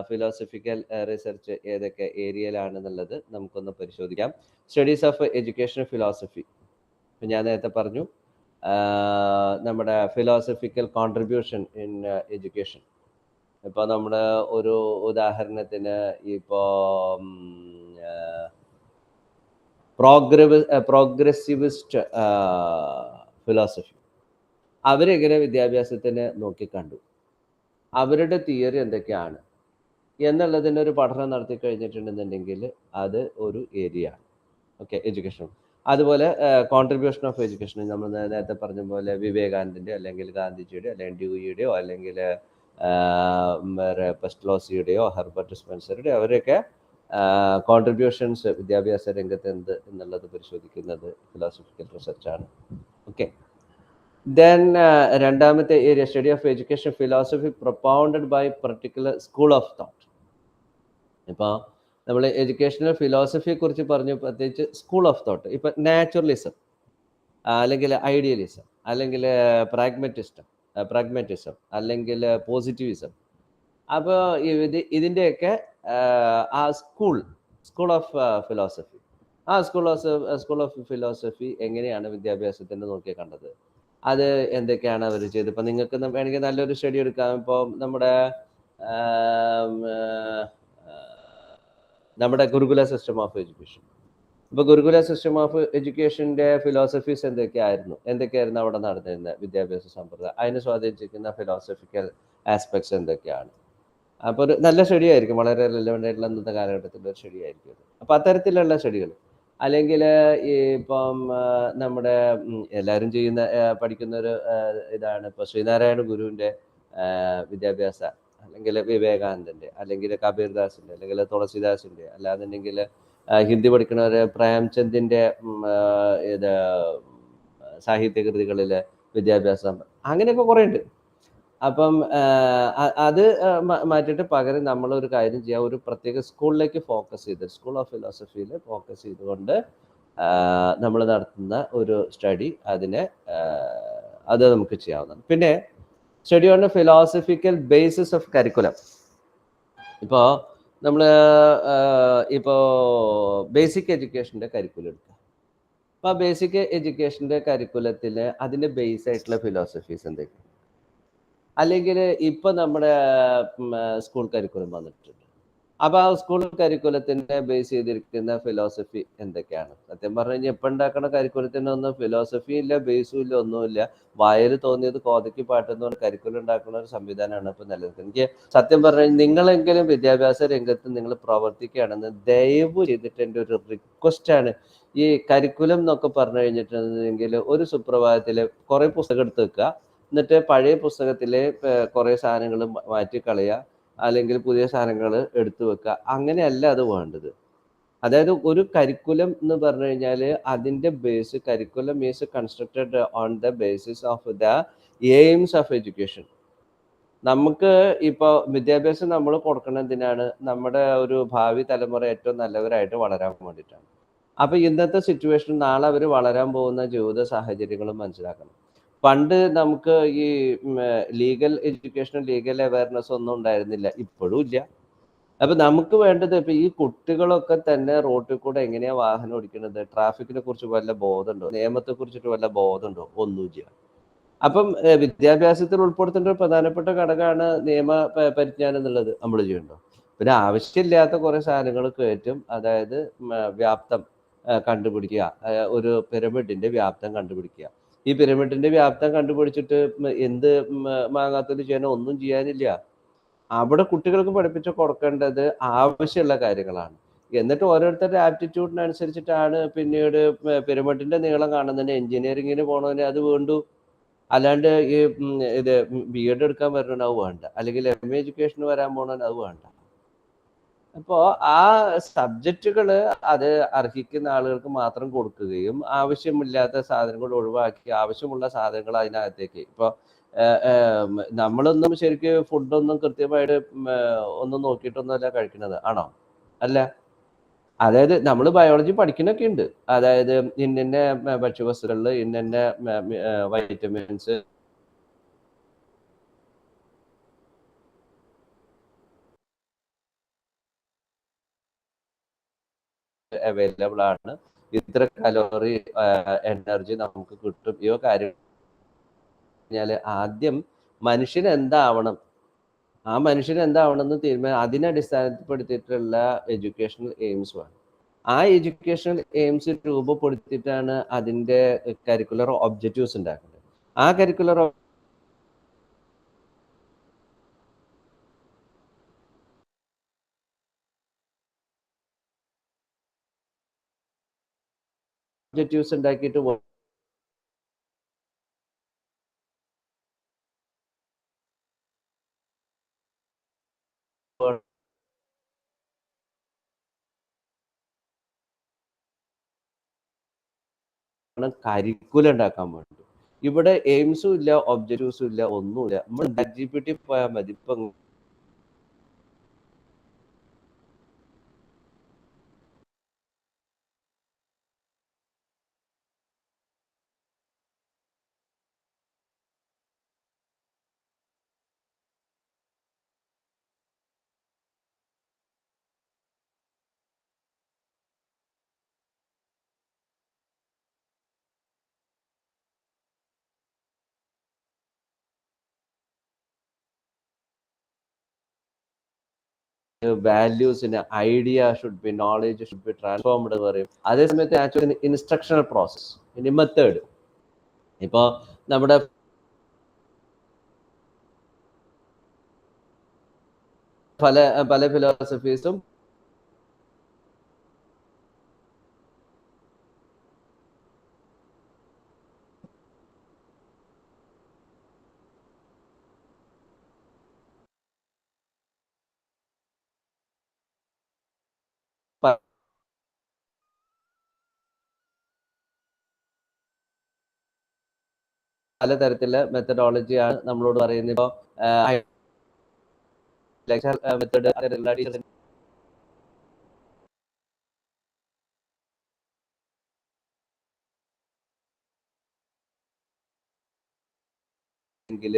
ഫിലോസഫിക്കൽ റിസർച്ച് ഏതൊക്കെ ഏരിയയിലാണെന്നുള്ളത് നമുക്കൊന്ന് പരിശോധിക്കാം. Studies of education philosophy. ഞാൻ നേരത്തെ പറഞ്ഞു നമ്മുടെ ഫിലോസഫിക്കൽ കോൺട്രിബ്യൂഷൻ ഇൻ എഡ്യൂക്കേഷൻ. ഇപ്പോൾ നമ്മുടെ ഒരു ഉദാഹരണത്തിന് ഇപ്പോൾ പ്രോഗ്രസീവിസ്റ്റ് ഫിലോസഫി, അവരെങ്ങനെ വിദ്യാഭ്യാസത്തിനെ നോക്കിക്കണ്ടു, അവരുടെ തിയറി എന്തൊക്കെയാണ് എന്നുള്ളതിൻ്റെ ഒരു പഠനം നടത്തി കഴിഞ്ഞിട്ടുണ്ടെന്നുണ്ടെങ്കിൽ അത് ഒരു ഏരിയ ആണ്. Okay, education. അതുപോലെ കോൺട്രിബ്യൂഷൻ ഓഫ് എഡ്യൂക്കേഷൻ, നമ്മൾ നേരത്തെ പറഞ്ഞ പോലെ വിവേകാനന്ദൻ്റെ അല്ലെങ്കിൽ ഗാന്ധിജിയുടെ അല്ലെങ്കിൽ ഡ്യൂയിയുടെയോ അല്ലെങ്കിൽ പെസ്റ്റ്ലോസിയുടെയോ ഹെർബർട്ട് സ്പെൻസറുടെയോ അവരൊക്കെ കോൺട്രിബ്യൂഷൻസ് വിദ്യാഭ്യാസ രംഗത്ത് എന്ത് എന്നുള്ളത് പരിശോധിക്കുന്നത് ഫിലോസഫിക്കൽ റിസർച്ചാണ്. ഓക്കെ, ദെൻ രണ്ടാമത്തെ area study of education philosophy propounded by particular school of thought. ഇപ്പോൾ നമ്മൾ എഡ്യൂക്കേഷണൽ ഫിലോസഫിയെ കുറിച്ച് പറഞ്ഞു, പ്രത്യേകിച്ച് സ്കൂൾ ഓഫ് തോട്ട്. ഇപ്പം നാച്ചുറലിസം അല്ലെങ്കിൽ ഐഡിയലിസം അല്ലെങ്കിൽ പ്രാഗ്മാറ്റിസം അല്ലെങ്കിൽ പോസിറ്റിവിസം. അപ്പോൾ ഇതിൻ്റെയൊക്കെ ആ സ്കൂൾ ഓഫ് ഫിലോസഫി, ആ സ്കൂൾ ഓഫ് ഫിലോസഫി എങ്ങനെയാണ് വിദ്യാഭ്യാസത്തിൻ്റെ നോക്കി കണ്ടത്, അത് എന്തൊക്കെയാണ് അവർ ചെയ്തത്. ഇപ്പം നിങ്ങൾക്ക് വേണമെങ്കിൽ നല്ലൊരു സ്റ്റഡി എടുക്കാം. ഇപ്പോൾ നമ്മുടെ ഗുരുകുല സിസ്റ്റം ഓഫ് എഡ്യൂക്കേഷൻ. ഇപ്പോൾ ഗുരുകുല സിസ്റ്റം ഓഫ് എഡ്യൂക്കേഷൻ്റെ ഫിലോസഫീസ് എന്തൊക്കെയായിരുന്നു അവിടെ നടന്നിരുന്ന വിദ്യാഭ്യാസ സമ്പ്രദായം, അതിനെ സ്വാധീനിച്ചിരിക്കുന്ന ഫിലോസഫിക്കൽ ആസ്പെക്ട്സ് എന്തൊക്കെയാണ്. അപ്പോൾ ഒരു നല്ല സ്റ്റഡി ആയിരിക്കും, വളരെ റിലവൻ്റ് ആയിട്ടുള്ള അന്നത്തെ കാലഘട്ടത്തിലുള്ള ഒരു സ്റ്റഡി ആയിരിക്കും അത്. അപ്പോൾ അത്തരത്തിലുള്ള സ്റ്റഡികൾ, അല്ലെങ്കിൽ ഇപ്പം നമ്മുടെ എല്ലാവരും പഠിക്കുന്ന ഒരു ഇതാണ് ഇപ്പോൾ ശ്രീനാരായണ ഗുരുവിൻ്റെ വിദ്യാഭ്യാസ, അല്ലെങ്കിൽ വിവേകാനന്ദൻ്റെ, അല്ലെങ്കിൽ കബീർദാസിൻ്റെ, അല്ലെങ്കിൽ തുളസിദാസിൻ്റെ, അല്ലാന്നുണ്ടെങ്കിൽ ഹിന്ദി പഠിക്കുന്നവർ പ്രേംചന്ദിൻ്റെ സാഹിത്യകൃതികളിൽ വിദ്യാഭ്യാസം, അങ്ങനെയൊക്കെ കുറേ ഉണ്ട്. അപ്പം അത് മാറ്റിയിട്ട് പകരം നമ്മളൊരു കാര്യം ചെയ്യുക, ഒരു പ്രത്യേക സ്കൂളിലേക്ക് ഫോക്കസ് ചെയ്ത്, സ്കൂൾ ഓഫ് ഫിലോസഫിയിൽ ഫോക്കസ് ചെയ്തുകൊണ്ട് നമ്മൾ നടത്തുന്ന ഒരു സ്റ്റഡി, അത് നമുക്ക് ചെയ്യാവുന്നതാണ്. പിന്നെ study on philosophical basis of curriculum. ഇപ്പോൾ നമ്മൾ ഇപ്പോൾ ബേസിക് എഡ്യൂക്കേഷൻ്റെ കരിക്കുലം എടുക്കുക. അപ്പോൾ ആ ബേസിക് എഡ്യൂക്കേഷൻ്റെ കരിക്കുലത്തിൽ അതിൻ്റെ ബേസ് ആയിട്ടുള്ള ഫിലോസഫീസ് എന്തൊക്കെയാണ്? അല്ലെങ്കിൽ ഇപ്പം നമ്മുടെ സ്കൂൾ കരിക്കുലം വന്നിട്ടുണ്ട്. അപ്പോൾ ആ സ്കൂൾ കരിക്കുലത്തിനെ ബേസ് ചെയ്തിരിക്കുന്ന ഫിലോസഫി എന്തൊക്കെയാണ്? സത്യം പറഞ്ഞു കഴിഞ്ഞാൽ ഇപ്പം ഉണ്ടാക്കുന്ന കരിക്കുലത്തിനൊന്നും ഫിലോസഫി ഇല്ല, ബേസും ഇല്ല, ഒന്നുമില്ല. വായിൽ തോന്നിയത് കോതയ്ക്ക് പാട്ടെന്ന് പറഞ്ഞ് കരിക്കുലം ഉണ്ടാക്കുന്ന ഒരു സംവിധാനമാണ് ഇപ്പം നിലനിൽക്കുന്നത്. എനിക്ക് സത്യം പറഞ്ഞു കഴിഞ്ഞാൽ നിങ്ങളെങ്കിലും വിദ്യാഭ്യാസ രംഗത്ത് നിങ്ങൾ പ്രവർത്തിക്കുകയാണെന്ന് ദയവ് ചെയ്തിട്ട് എൻ്റെ ഒരു റിക്വസ്റ്റാണ്. ഈ കരിക്കുലം എന്നൊക്കെ പറഞ്ഞു കഴിഞ്ഞിട്ടുണ്ടെങ്കിൽ ഒരു സുപ്രഭാതത്തിൽ കുറേ പുസ്തകം എടുത്ത് വെക്കുക, എന്നിട്ട് പഴയ പുസ്തകത്തിലെ കുറേ സാധനങ്ങൾ മാറ്റിക്കളയുക, അല്ലെങ്കിൽ പുതിയ സാധനങ്ങൾ എടുത്തു വെക്കുക. അങ്ങനെയല്ല അത് വേണ്ടത്. അതായത് ഒരു കരിക്കുലം എന്ന് പറഞ്ഞു കഴിഞ്ഞാൽ അതിൻ്റെ base, curriculum is constructed on the basis of the aims of education. നമുക്ക് ഇപ്പോൾ വിദ്യാഭ്യാസം നമ്മൾ കൊടുക്കുന്നത് എന്തിനാണ്? നമ്മുടെ ഒരു ഭാവി തലമുറ ഏറ്റവും നല്ലവരായിട്ട് വളരാൻ വേണ്ടിയിട്ടാണ്. അപ്പോൾ ഇന്നത്തെ സിറ്റുവേഷൻ നാളെ അവർ വളരാൻ പോകുന്ന ജീവിത സാഹചര്യങ്ങളും മനസ്സിലാക്കണം. പണ്ട് നമുക്ക് ഈ ലീഗൽ എഡ്യൂക്കേഷനും ലീഗൽ അവയർനെസ്സും ഒന്നും ഉണ്ടായിരുന്നില്ല, ഇപ്പോഴും ഇല്ല. അപ്പൊ നമുക്ക് വേണ്ടത് ഇപ്പൊ ഈ കുട്ടികളൊക്കെ തന്നെ റോട്ടിൽ കൂടെ എങ്ങനെയാ വാഹനം ഓടിക്കുന്നത്, ട്രാഫിക്കിനെ കുറിച്ച് വല്ല ബോധമുണ്ടോ, നിയമത്തെ കുറിച്ചിട്ട് വല്ല ബോധമുണ്ടോ? ഒന്നുമില്ല. അപ്പം വിദ്യാഭ്യാസത്തിൽ ഉൾപ്പെടുത്തേണ്ട ഒരു പ്രധാനപ്പെട്ട ഘടകമാണ് നിയമ പരിജ്ഞാനം എന്നുള്ളത്. നമ്മൾ ചെയ്യണ്ടോ? പിന്നെ ആവശ്യമില്ലാത്ത കുറെ സാധനങ്ങൾ കയറ്റും. അതായത് വ്യാപ്തം കണ്ടുപിടിക്കുക, ഒരു പിരമിഡിന്റെ വ്യാപ്തം കണ്ടുപിടിക്കുക. ഈ പിരമിഡിന്റെ വ്യാപ്തം കണ്ടുപിടിച്ചിട്ട് എന്ത് മാങ്ങാത്തൊലി ചെയ്യാനോ ഒന്നും ചെയ്യാനില്ല. അവിടെ കുട്ടികൾക്ക് പഠിപ്പിച്ച് കൊടുക്കേണ്ടത് ആവശ്യമുള്ള കാര്യങ്ങളാണ്. എന്നിട്ട് ഓരോരുത്തരുടെ ആപ്റ്റിറ്റ്യൂഡിനനുസരിച്ചിട്ടാണ് പിന്നീട് പിരമിഡിന്റെ നീളം കാണുന്നതിന് എഞ്ചിനീയറിങ്ങിന് പോകണതിന് അത് വേണ്ടു. അല്ലാണ്ട് ഈ ഇത് ബി.എഡ് എടുക്കാൻ വരുന്നവന് അത് വേണ്ട, അല്ലെങ്കിൽ എം.എ. എഡ്യൂക്കേഷന് വരാൻ പോകണവന് അത് വേണ്ട. അപ്പോൾ ആ സബ്ജക്റ്റുകൾ അത് അർഹിക്കുന്ന ആളുകൾക്ക് മാത്രം കൊടുക്കുകയും ആവശ്യമില്ലാത്ത സാധനങ്ങൾ ഒഴിവാക്കി ആവശ്യമുള്ള സാധനങ്ങൾ അതിനകത്തേക്ക് ഇപ്പോൾ നമ്മളൊന്നും ശരിക്കും ഫുഡൊന്നും കൃത്യമായിട്ട് ഒന്നും നോക്കിയിട്ടൊന്നുമല്ല കഴിക്കുന്നത് ആണോ? അല്ല. അതായത് നമ്മൾ ബയോളജി പഠിക്കുന്നൊക്കെ ഉണ്ട്. അതായത് ഇന്ന ഭക്ഷ്യവസ്തുക്കളിൽ ഇന്ന വൈറ്റമിൻസ് അവൈലബിൾ ആണ്, ഇത്ര കലോറി എനർജി നമുക്ക് കിട്ടും. ഈ കാര്യം കഴിഞ്ഞാൽ ആദ്യം മനുഷ്യൻ എന്താവണം, ആ മനുഷ്യൻ എന്താവണം എന്ന് തീരുമാനം അതിനെ അടിസ്ഥാനപ്പെടുത്തിയിട്ടുള്ള എഡ്യൂക്കേഷണൽ എയിംസ് വേണം. ആ എഡ്യൂക്കേഷണൽ എയിംസ് രൂപപ്പെടുത്തിയിട്ടാണ് അതിൻ്റെ കരിക്കുലർ ഒബ്ജക്റ്റീവ്സ് ഉണ്ടാക്കുന്നത്. ആ കരിക്കുലർ ഒബ്ജക്റ്റീവ്സ് ഉണ്ടാക്കിയിട്ട് കരിക്കുലം ഉണ്ടാക്കാൻ വേണ്ടി. ഇവിടെ എയിംസും ഇല്ല, ഒബ്ജക്റ്റീവ്സും ഇല്ല, ഒന്നുമില്ല. നമ്മൾ ChatGPT പോയാൽ മതി. ഇപ്പം വാല്യൂസിന് idea should be, knowledge should be transformed എന്ന് പറയും. അതേസമയത്ത് ആക്ച്വലി ഇൻസ്ട്രക്ഷണൽ പ്രോസസ്, ഇനി മെത്തേഡ്. ഇപ്പോൾ നമ്മുടെ പല പല ഫിലോസഫീസും പലതരത്തിലുള്ള മെത്തഡോളജിയാണ് നമ്മളോട് പറയുന്നത്. ഇപ്പോൾ മെത്തേഡ് എങ്കിൽ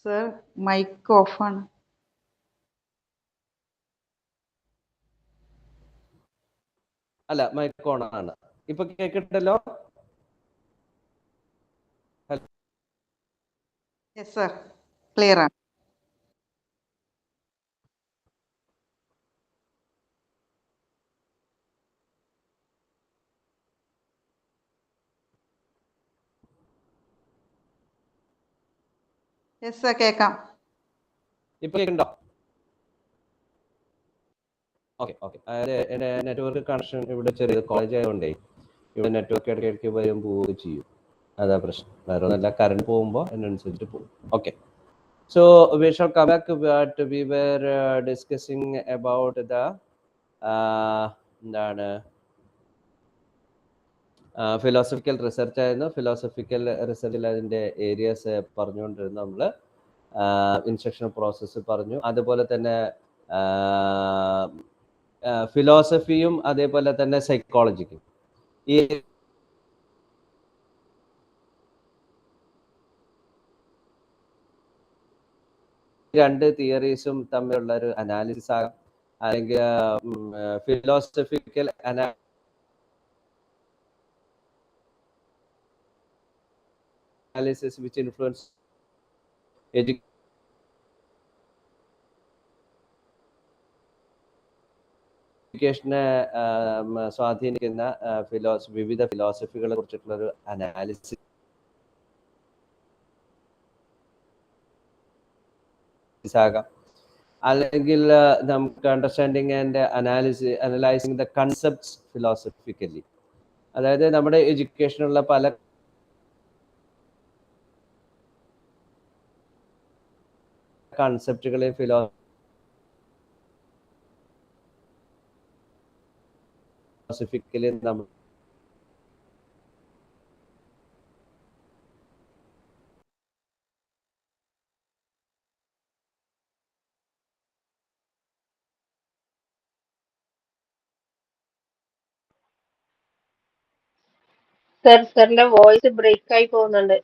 സർ മൈക്ക് ഓഫാണ്. അല്ല, മൈക്ക് ഓൺ ആണ്. ഇപ്പൊ കേൾക്കട്ടല്ലോ? യെസ് സർ, ക്ലിയർ ആണ്. യെസ് സർ, കേൾക്കാം. ഇപ്പൊ കേൾക്കണ്ടോ? Okay okay. അതായത് എൻ്റെ നെറ്റ്വർക്ക് കണക്ഷൻ ഇവിടെ ചെറിയ കോളേജ് ആയതുകൊണ്ടേ ഇവിടെ നെറ്റ്വർക്ക് ഇടയ്ക്കിടയ്ക്ക് വരും പോവുകയും ചെയ്യും. അതാ പ്രശ്നം. വേറെ ഒന്നല്ല, കറണ്ട് പോകുമ്പോൾ അതിനനുസരിച്ചിട്ട് പോകും. Okay. So we shall come back to what we were discussing about the എന്താണ് ഫിലോസഫിക്കൽ റിസർച്ച് ആയിരുന്നു. ഫിലോസഫിക്കൽ റിസർച്ചിൽ അതിൻ്റെ ഏരിയാസ് പറഞ്ഞുകൊണ്ടിരുന്നു. നമ്മൾ ഇൻസ്ട്രക്ഷൻ പ്രോസസ്സ് പറഞ്ഞു. അതുപോലെ തന്നെ ഫിലോസഫിയും അതേപോലെ തന്നെ സൈക്കോളജിക്കും ഈ രണ്ട് തിയറീസും തമ്മിലുള്ള ഒരു അനാലിസിസ് ആകാം, അല്ലെങ്കിൽ ഫിലോസഫിക്കൽ അനാലിസിസ് വിച്ച് ഇൻഫ്ലുവൻസ് എഡ്യൂക്കേഷനെ സ്വാധീനിക്കുന്ന വിവിധ ഫിലോസഫികളെ കുറിച്ചിട്ടുള്ള ഒരു അനാലിസിസ് ആകാം, അല്ലെങ്കിൽ നമുക്ക് understanding and analysing the concepts philosophically. അതായത് നമ്മുടെ എഡ്യൂക്കേഷനുള്ള പല കൺസെപ്റ്റുകളെയും ഫിലോസഫിക്കലി നമ്മൾ സാറിന്റെ വോയിസ് ബ്രേക്ക് ആയി പോകുന്നുണ്ട്.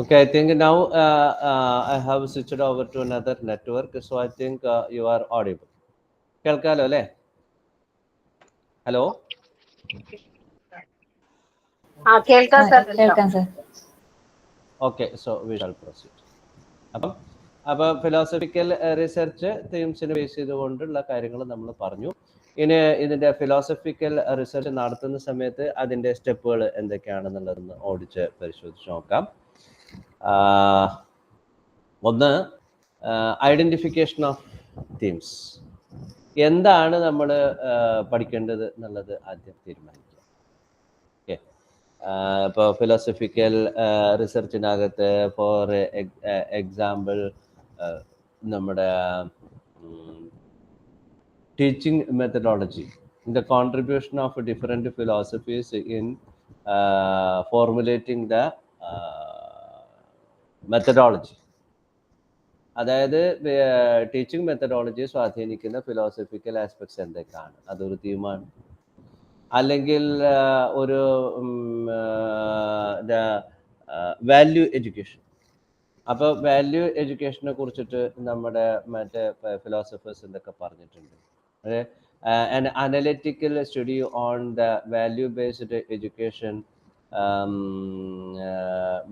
Okay, I think now I have switched over to another network, so I think you are audible. കേൾക്കാലോ അല്ലേ? ഹലോ, കേൾക്കാം sir. Okay. So we shall proceed. അപ്പം ഫിലോസഫിക്കൽ റിസർച്ച് തീംസിനെ ബേസ് ചെയ്തുകൊണ്ടുള്ള കാര്യങ്ങൾ നമ്മൾ പറഞ്ഞു. ഇനി ഇതിൻ്റെ ഫിലോസഫിക്കൽ റിസർച്ച് നടത്തുന്ന സമയത്ത് അതിൻ്റെ സ്റ്റെപ്പുകൾ എന്തൊക്കെയാണെന്നുള്ളതൊന്ന് ഓടിച്ച് പരിശോധിച്ച് നോക്കാം. ഒന്ന് ഐഡൻറ്റിഫിക്കേഷൻ ഓഫ് തീംസ്. എന്താണ് നമ്മൾ പഠിക്കേണ്ടത് എന്നുള്ളത് ആദ്യം തീരുമാനിക്കുക. ഓക്കെ, ഇപ്പോൾ ഫിലോസഫിക്കൽ റിസർച്ചിനകത്ത് ഫോർ എക്സാമ്പിൾ നമ്മുടെ teaching methodology, the contribution of different philosophies in formulating the methodology. അതായത് ടീച്ചിങ് മെത്തഡോളജി സ്വാധീനിക്കുന്ന ഫിലോസഫിക്കൽ ആസ്പെക്ട്സ് എന്തൊക്കെയാണ്, അതൊരു തീമാണ്. അല്ലെങ്കിൽ ഒരു വാല്യൂ എഡ്യൂക്കേഷൻ. അപ്പോൾ വാല്യൂ എഡ്യൂക്കേഷനെ കുറിച്ചിട്ട് നമ്മുടെ മറ്റേ ഫിലോസഫേഴ്സ് എന്തൊക്കെ പറഞ്ഞിട്ടുണ്ട്. An analytical study on the value-based education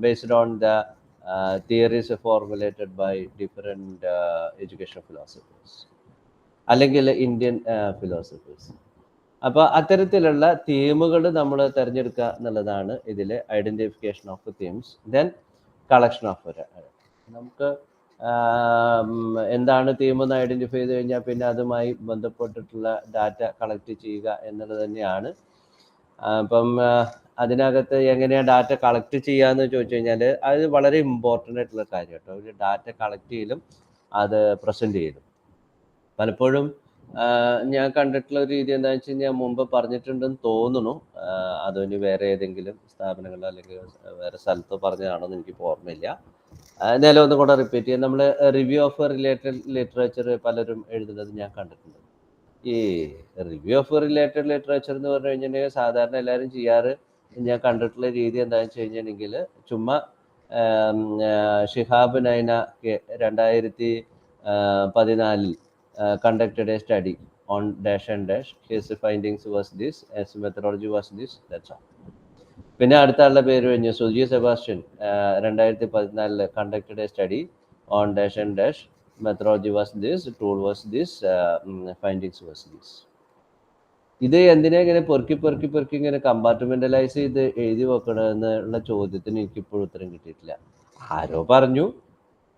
based on the theories formulated by different education philosophers അല്ലെങ്കിൽ ഇന്ത്യൻ ഫിലോസഫേഴ്സ്. അപ്പോൾ അത്തരത്തിലുള്ള തീമുകൾ നമ്മൾ തിരഞ്ഞെടുക്കുക എന്നുള്ളതാണ് ഇതിൽ identification of themes. Then collection of നമുക്ക് എന്താണ് തീം എന്ന് ഐഡൻറ്റിഫൈ ചെയ്ത് കഴിഞ്ഞാൽ പിന്നെ അതുമായി ബന്ധപ്പെട്ടിട്ടുള്ള ഡാറ്റ കളക്ട് ചെയ്യുക എന്നുള്ളത് തന്നെയാണ്. അപ്പം അതിനകത്ത് എങ്ങനെയാണ് ഡാറ്റ കളക്ട് ചെയ്യുക എന്ന് ചോദിച്ചു കഴിഞ്ഞാൽ അത് വളരെ ഇമ്പോർട്ടൻ്റ് ആയിട്ടുള്ള കാര്യം കേട്ടോ. ഒരു ഡാറ്റ കളക്ട് ചെയ്യലും അത് പ്രസൻറ്റ് ചെയ്യലും പലപ്പോഴും ഞാൻ കണ്ടിട്ടുള്ള ഒരു രീതി എന്താണെന്ന് വെച്ച് കഴിഞ്ഞാൽ മുമ്പ് പറഞ്ഞിട്ടുണ്ടെന്ന് തോന്നുന്നു. അതിന് വേറെ ഏതെങ്കിലും സ്ഥാപനങ്ങളോ അല്ലെങ്കിൽ വേറെ സ്ഥലത്തോ പറഞ്ഞതാണോ എന്ന് എനിക്കിപ്പോൾ ഓർമ്മയില്ല. എന്തായാലും ഒന്നും കൂടെ റിപ്പീറ്റ് ചെയ്യാം. നമ്മൾ റിവ്യൂ ഓഫ് റിലേറ്റഡ് ലിറ്ററേച്ചർ പലരും എഴുതുന്നത് ഞാൻ കണ്ടിട്ടുണ്ട്. ഈ റിവ്യൂ ഓഫ് റിലേറ്റഡ് ലിറ്ററേച്ചർ എന്ന് പറഞ്ഞു കഴിഞ്ഞിട്ടുണ്ടെങ്കിൽ സാധാരണ എല്ലാവരും ചെയ്യാറ് ഞാൻ കണ്ടിട്ടുള്ള രീതി എന്താണെന്ന് വെച്ച് കഴിഞ്ഞിട്ടുണ്ടെങ്കിൽ ചുമ്മാ Shihab Naina 2014 conducted a study on dash and dash, his findings was this, his methodology was this, that's all. പിന്നെ അടുത്ത ആളുടെ പേര് കഴിഞ്ഞു Suji Sebastian 2014 conducted a study on dash and dash, methodology was this, tool was this, findings was this. ഇത് എന്തിനാ ഇങ്ങനെ പെറുക്കി ഇങ്ങനെ കമ്പാർട്ട്മെന്റലൈസ് ചെയ്ത് എഴുതി വെക്കണമെന്നുള്ള ചോദ്യത്തിന് എനിക്കിപ്പോഴും ഉത്തരം കിട്ടിയിട്ടില്ല. ആരോ പറഞ്ഞു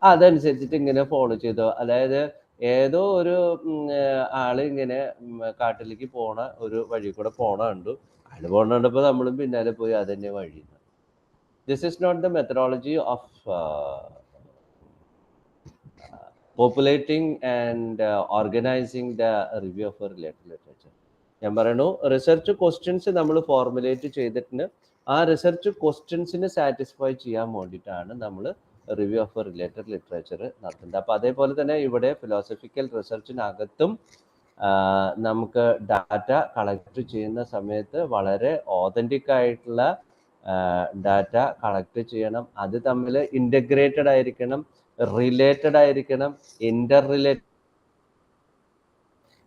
അതനുസരിച്ചിട്ട് ഇങ്ങനെ ഫോളോ ചെയ്തോ. അതായത് ഏതോ ഒരു ആള് ഇങ്ങനെ കാട്ടിലേക്ക് പോണ ഒരു വഴി കൂടെ പോണ കണ്ടു, അയാൾ പോണ കണ്ടപ്പോൾ നമ്മളും പിന്നാലെ പോയി അതന്നെ വഴി. This is not the methodology of populating and organizing the review of related literature. ഞാൻ പറയണു റിസർച്ച് ക്വസ്റ്റ്യൻസ് നമ്മൾ ഫോർമുലേറ്റ് ചെയ്തിട്ട് ആ റിസർച്ച് ക്വസ്റ്റ്യൻസിനെ സാറ്റിസ്ഫൈ ചെയ്യാൻ വേണ്ടിയിട്ടാണ് നമ്മൾ റിവ്യൂ ഓഫ് റിലേറ്റഡ് ലിറ്ററേച്ചർ നടത്തുന്നത്. അപ്പോൾ അതേപോലെ തന്നെ ഇവിടെ ഫിലോസഫിക്കൽ റിസർച്ചിനകത്തും നമുക്ക് ഡാറ്റ കളക്ട് ചെയ്യുന്ന സമയത്ത് വളരെ ഓതൻറ്റിക് ആയിട്ടുള്ള ഡാറ്റ കളക്ട് ചെയ്യണം. അത് തമ്മിൽ ഇൻ്റഗ്രേറ്റഡ് ആയിരിക്കണം, റിലേറ്റഡ് ആയിരിക്കണം, ഇൻ്റർ റിലേറ്റഡ്.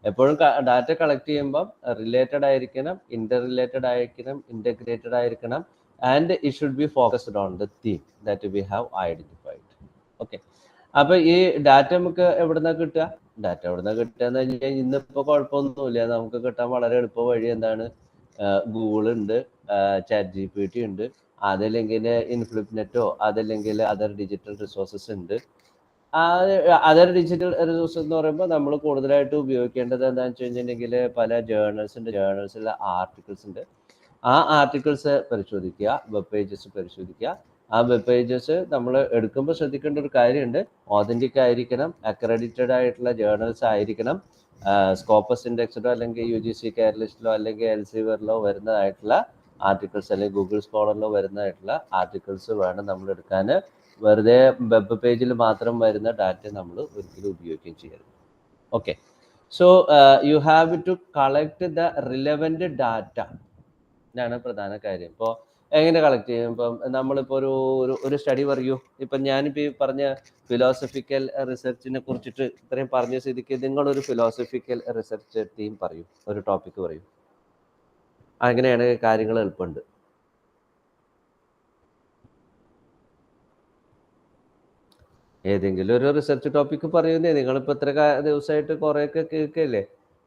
എപ്പോഴും ഡാറ്റ കളക്ട് ചെയ്യുമ്പം റിലേറ്റഡ് ആയിരിക്കണം, ഇൻ്റർ റിലേറ്റഡ് ആയിരിക്കണം, ഇൻ്റഗ്രേറ്റഡ് ആയിരിക്കണം. And it should be focused on the theme that we have identified. Okay. അപ്പോൾ ഈ ഡാറ്റ നമുക്ക് എവിടുന്നാ കിട്ടുക? ഡാറ്റ എവിടുന്നാ കിട്ടുക എന്ന് കഴിഞ്ഞാൽ ഇന്നിപ്പോൾ കുഴപ്പമൊന്നുമില്ല, നമുക്ക് കിട്ടാൻ വളരെ എളുപ്പ വഴി എന്താണ്? ഗൂഗിൾ ഉണ്ട്, ചാറ്റ് GPT ഉണ്ട്, അതല്ലെങ്കിൽ ഇൻഫ്ലിപ്നെറ്റോ അതല്ലെങ്കിൽ അതർ ഡിജിറ്റൽ റിസോഴ്സസ് ഉണ്ട്. അതർ ഡിജിറ്റൽ റിസോഴ്സസ് എന്ന് പറയുമ്പോൾ നമ്മൾ കൂടുതലായിട്ട് ഉപയോഗിക്കേണ്ടത് എന്താണെന്ന് വെച്ച് കഴിഞ്ഞിട്ടുണ്ടെങ്കിൽ പല ജേർണൽസ് ഉണ്ട്, ജേർണൽസിൽ ആർട്ടിക്കിൾസ് ഉണ്ട്. ആ ആർട്ടിക്കിൾസ് പരിശോധിക്കുക, വെബ് പേജസ് പരിശോധിക്കുക. ആ വെബ് പേജസ് നമ്മൾ എടുക്കുമ്പോൾ ശ്രദ്ധിക്കേണ്ട ഒരു കാര്യമുണ്ട്, ഓതൻറ്റിക് ആയിരിക്കണം, അക്രഡിറ്റഡ് ആയിട്ടുള്ള ജേർണൽസ് ആയിരിക്കണം. സ്കോപ്പസ് ഇൻഡെക്സിലോ അല്ലെങ്കിൽ UGC കേരളിസ്റ്റിലോ അല്ലെങ്കിൽ എൽസീവറിലോ വരുന്നതായിട്ടുള്ള ആർട്ടിക്കിൾസ് അല്ലെങ്കിൽ ഗൂഗിൾ സ്കോളറിലോ വരുന്നതായിട്ടുള്ള ആർട്ടിക്കിൾസ് വേണം നമ്മൾ എടുക്കാൻ. വെറുതെ വെബ് പേജിൽ മാത്രം വരുന്ന ഡാറ്റ നമ്മൾ ഒരിക്കലും ഉപയോഗിക്കുകയും ചെയ്യരുത്. Okay, so you have to collect the relevant data. ഇതാണ് പ്രധാന കാര്യം. ഇപ്പോൾ എങ്ങനെ കളക്ട് ചെയ്യും? ഇപ്പം നമ്മളിപ്പോൾ ഒരു സ്റ്റഡി പറയൂ. ഇപ്പം ഞാനിപ്പോൾ ഈ പറഞ്ഞ ഫിലോസഫിക്കൽ റിസർച്ചിനെ കുറിച്ചിട്ട് ഇത്രയും പറഞ്ഞ സ്ഥിതിക്ക് നിങ്ങളൊരു ഫിലോസഫിക്കൽ റിസർച്ച് ടീം പറയൂ, ഒരു ടോപ്പിക്ക് പറയൂ. അങ്ങനെയാണ് കാര്യങ്ങൾ എളുപ്പമുണ്ട്. ഏതെങ്കിലും ഒരു റിസർച്ച് ടോപ്പിക്ക് പറയുന്നേ. നിങ്ങളിപ്പോൾ ഇത്ര ദിവസമായിട്ട് കുറേയൊക്കെ കേൾക്കല്ലേ.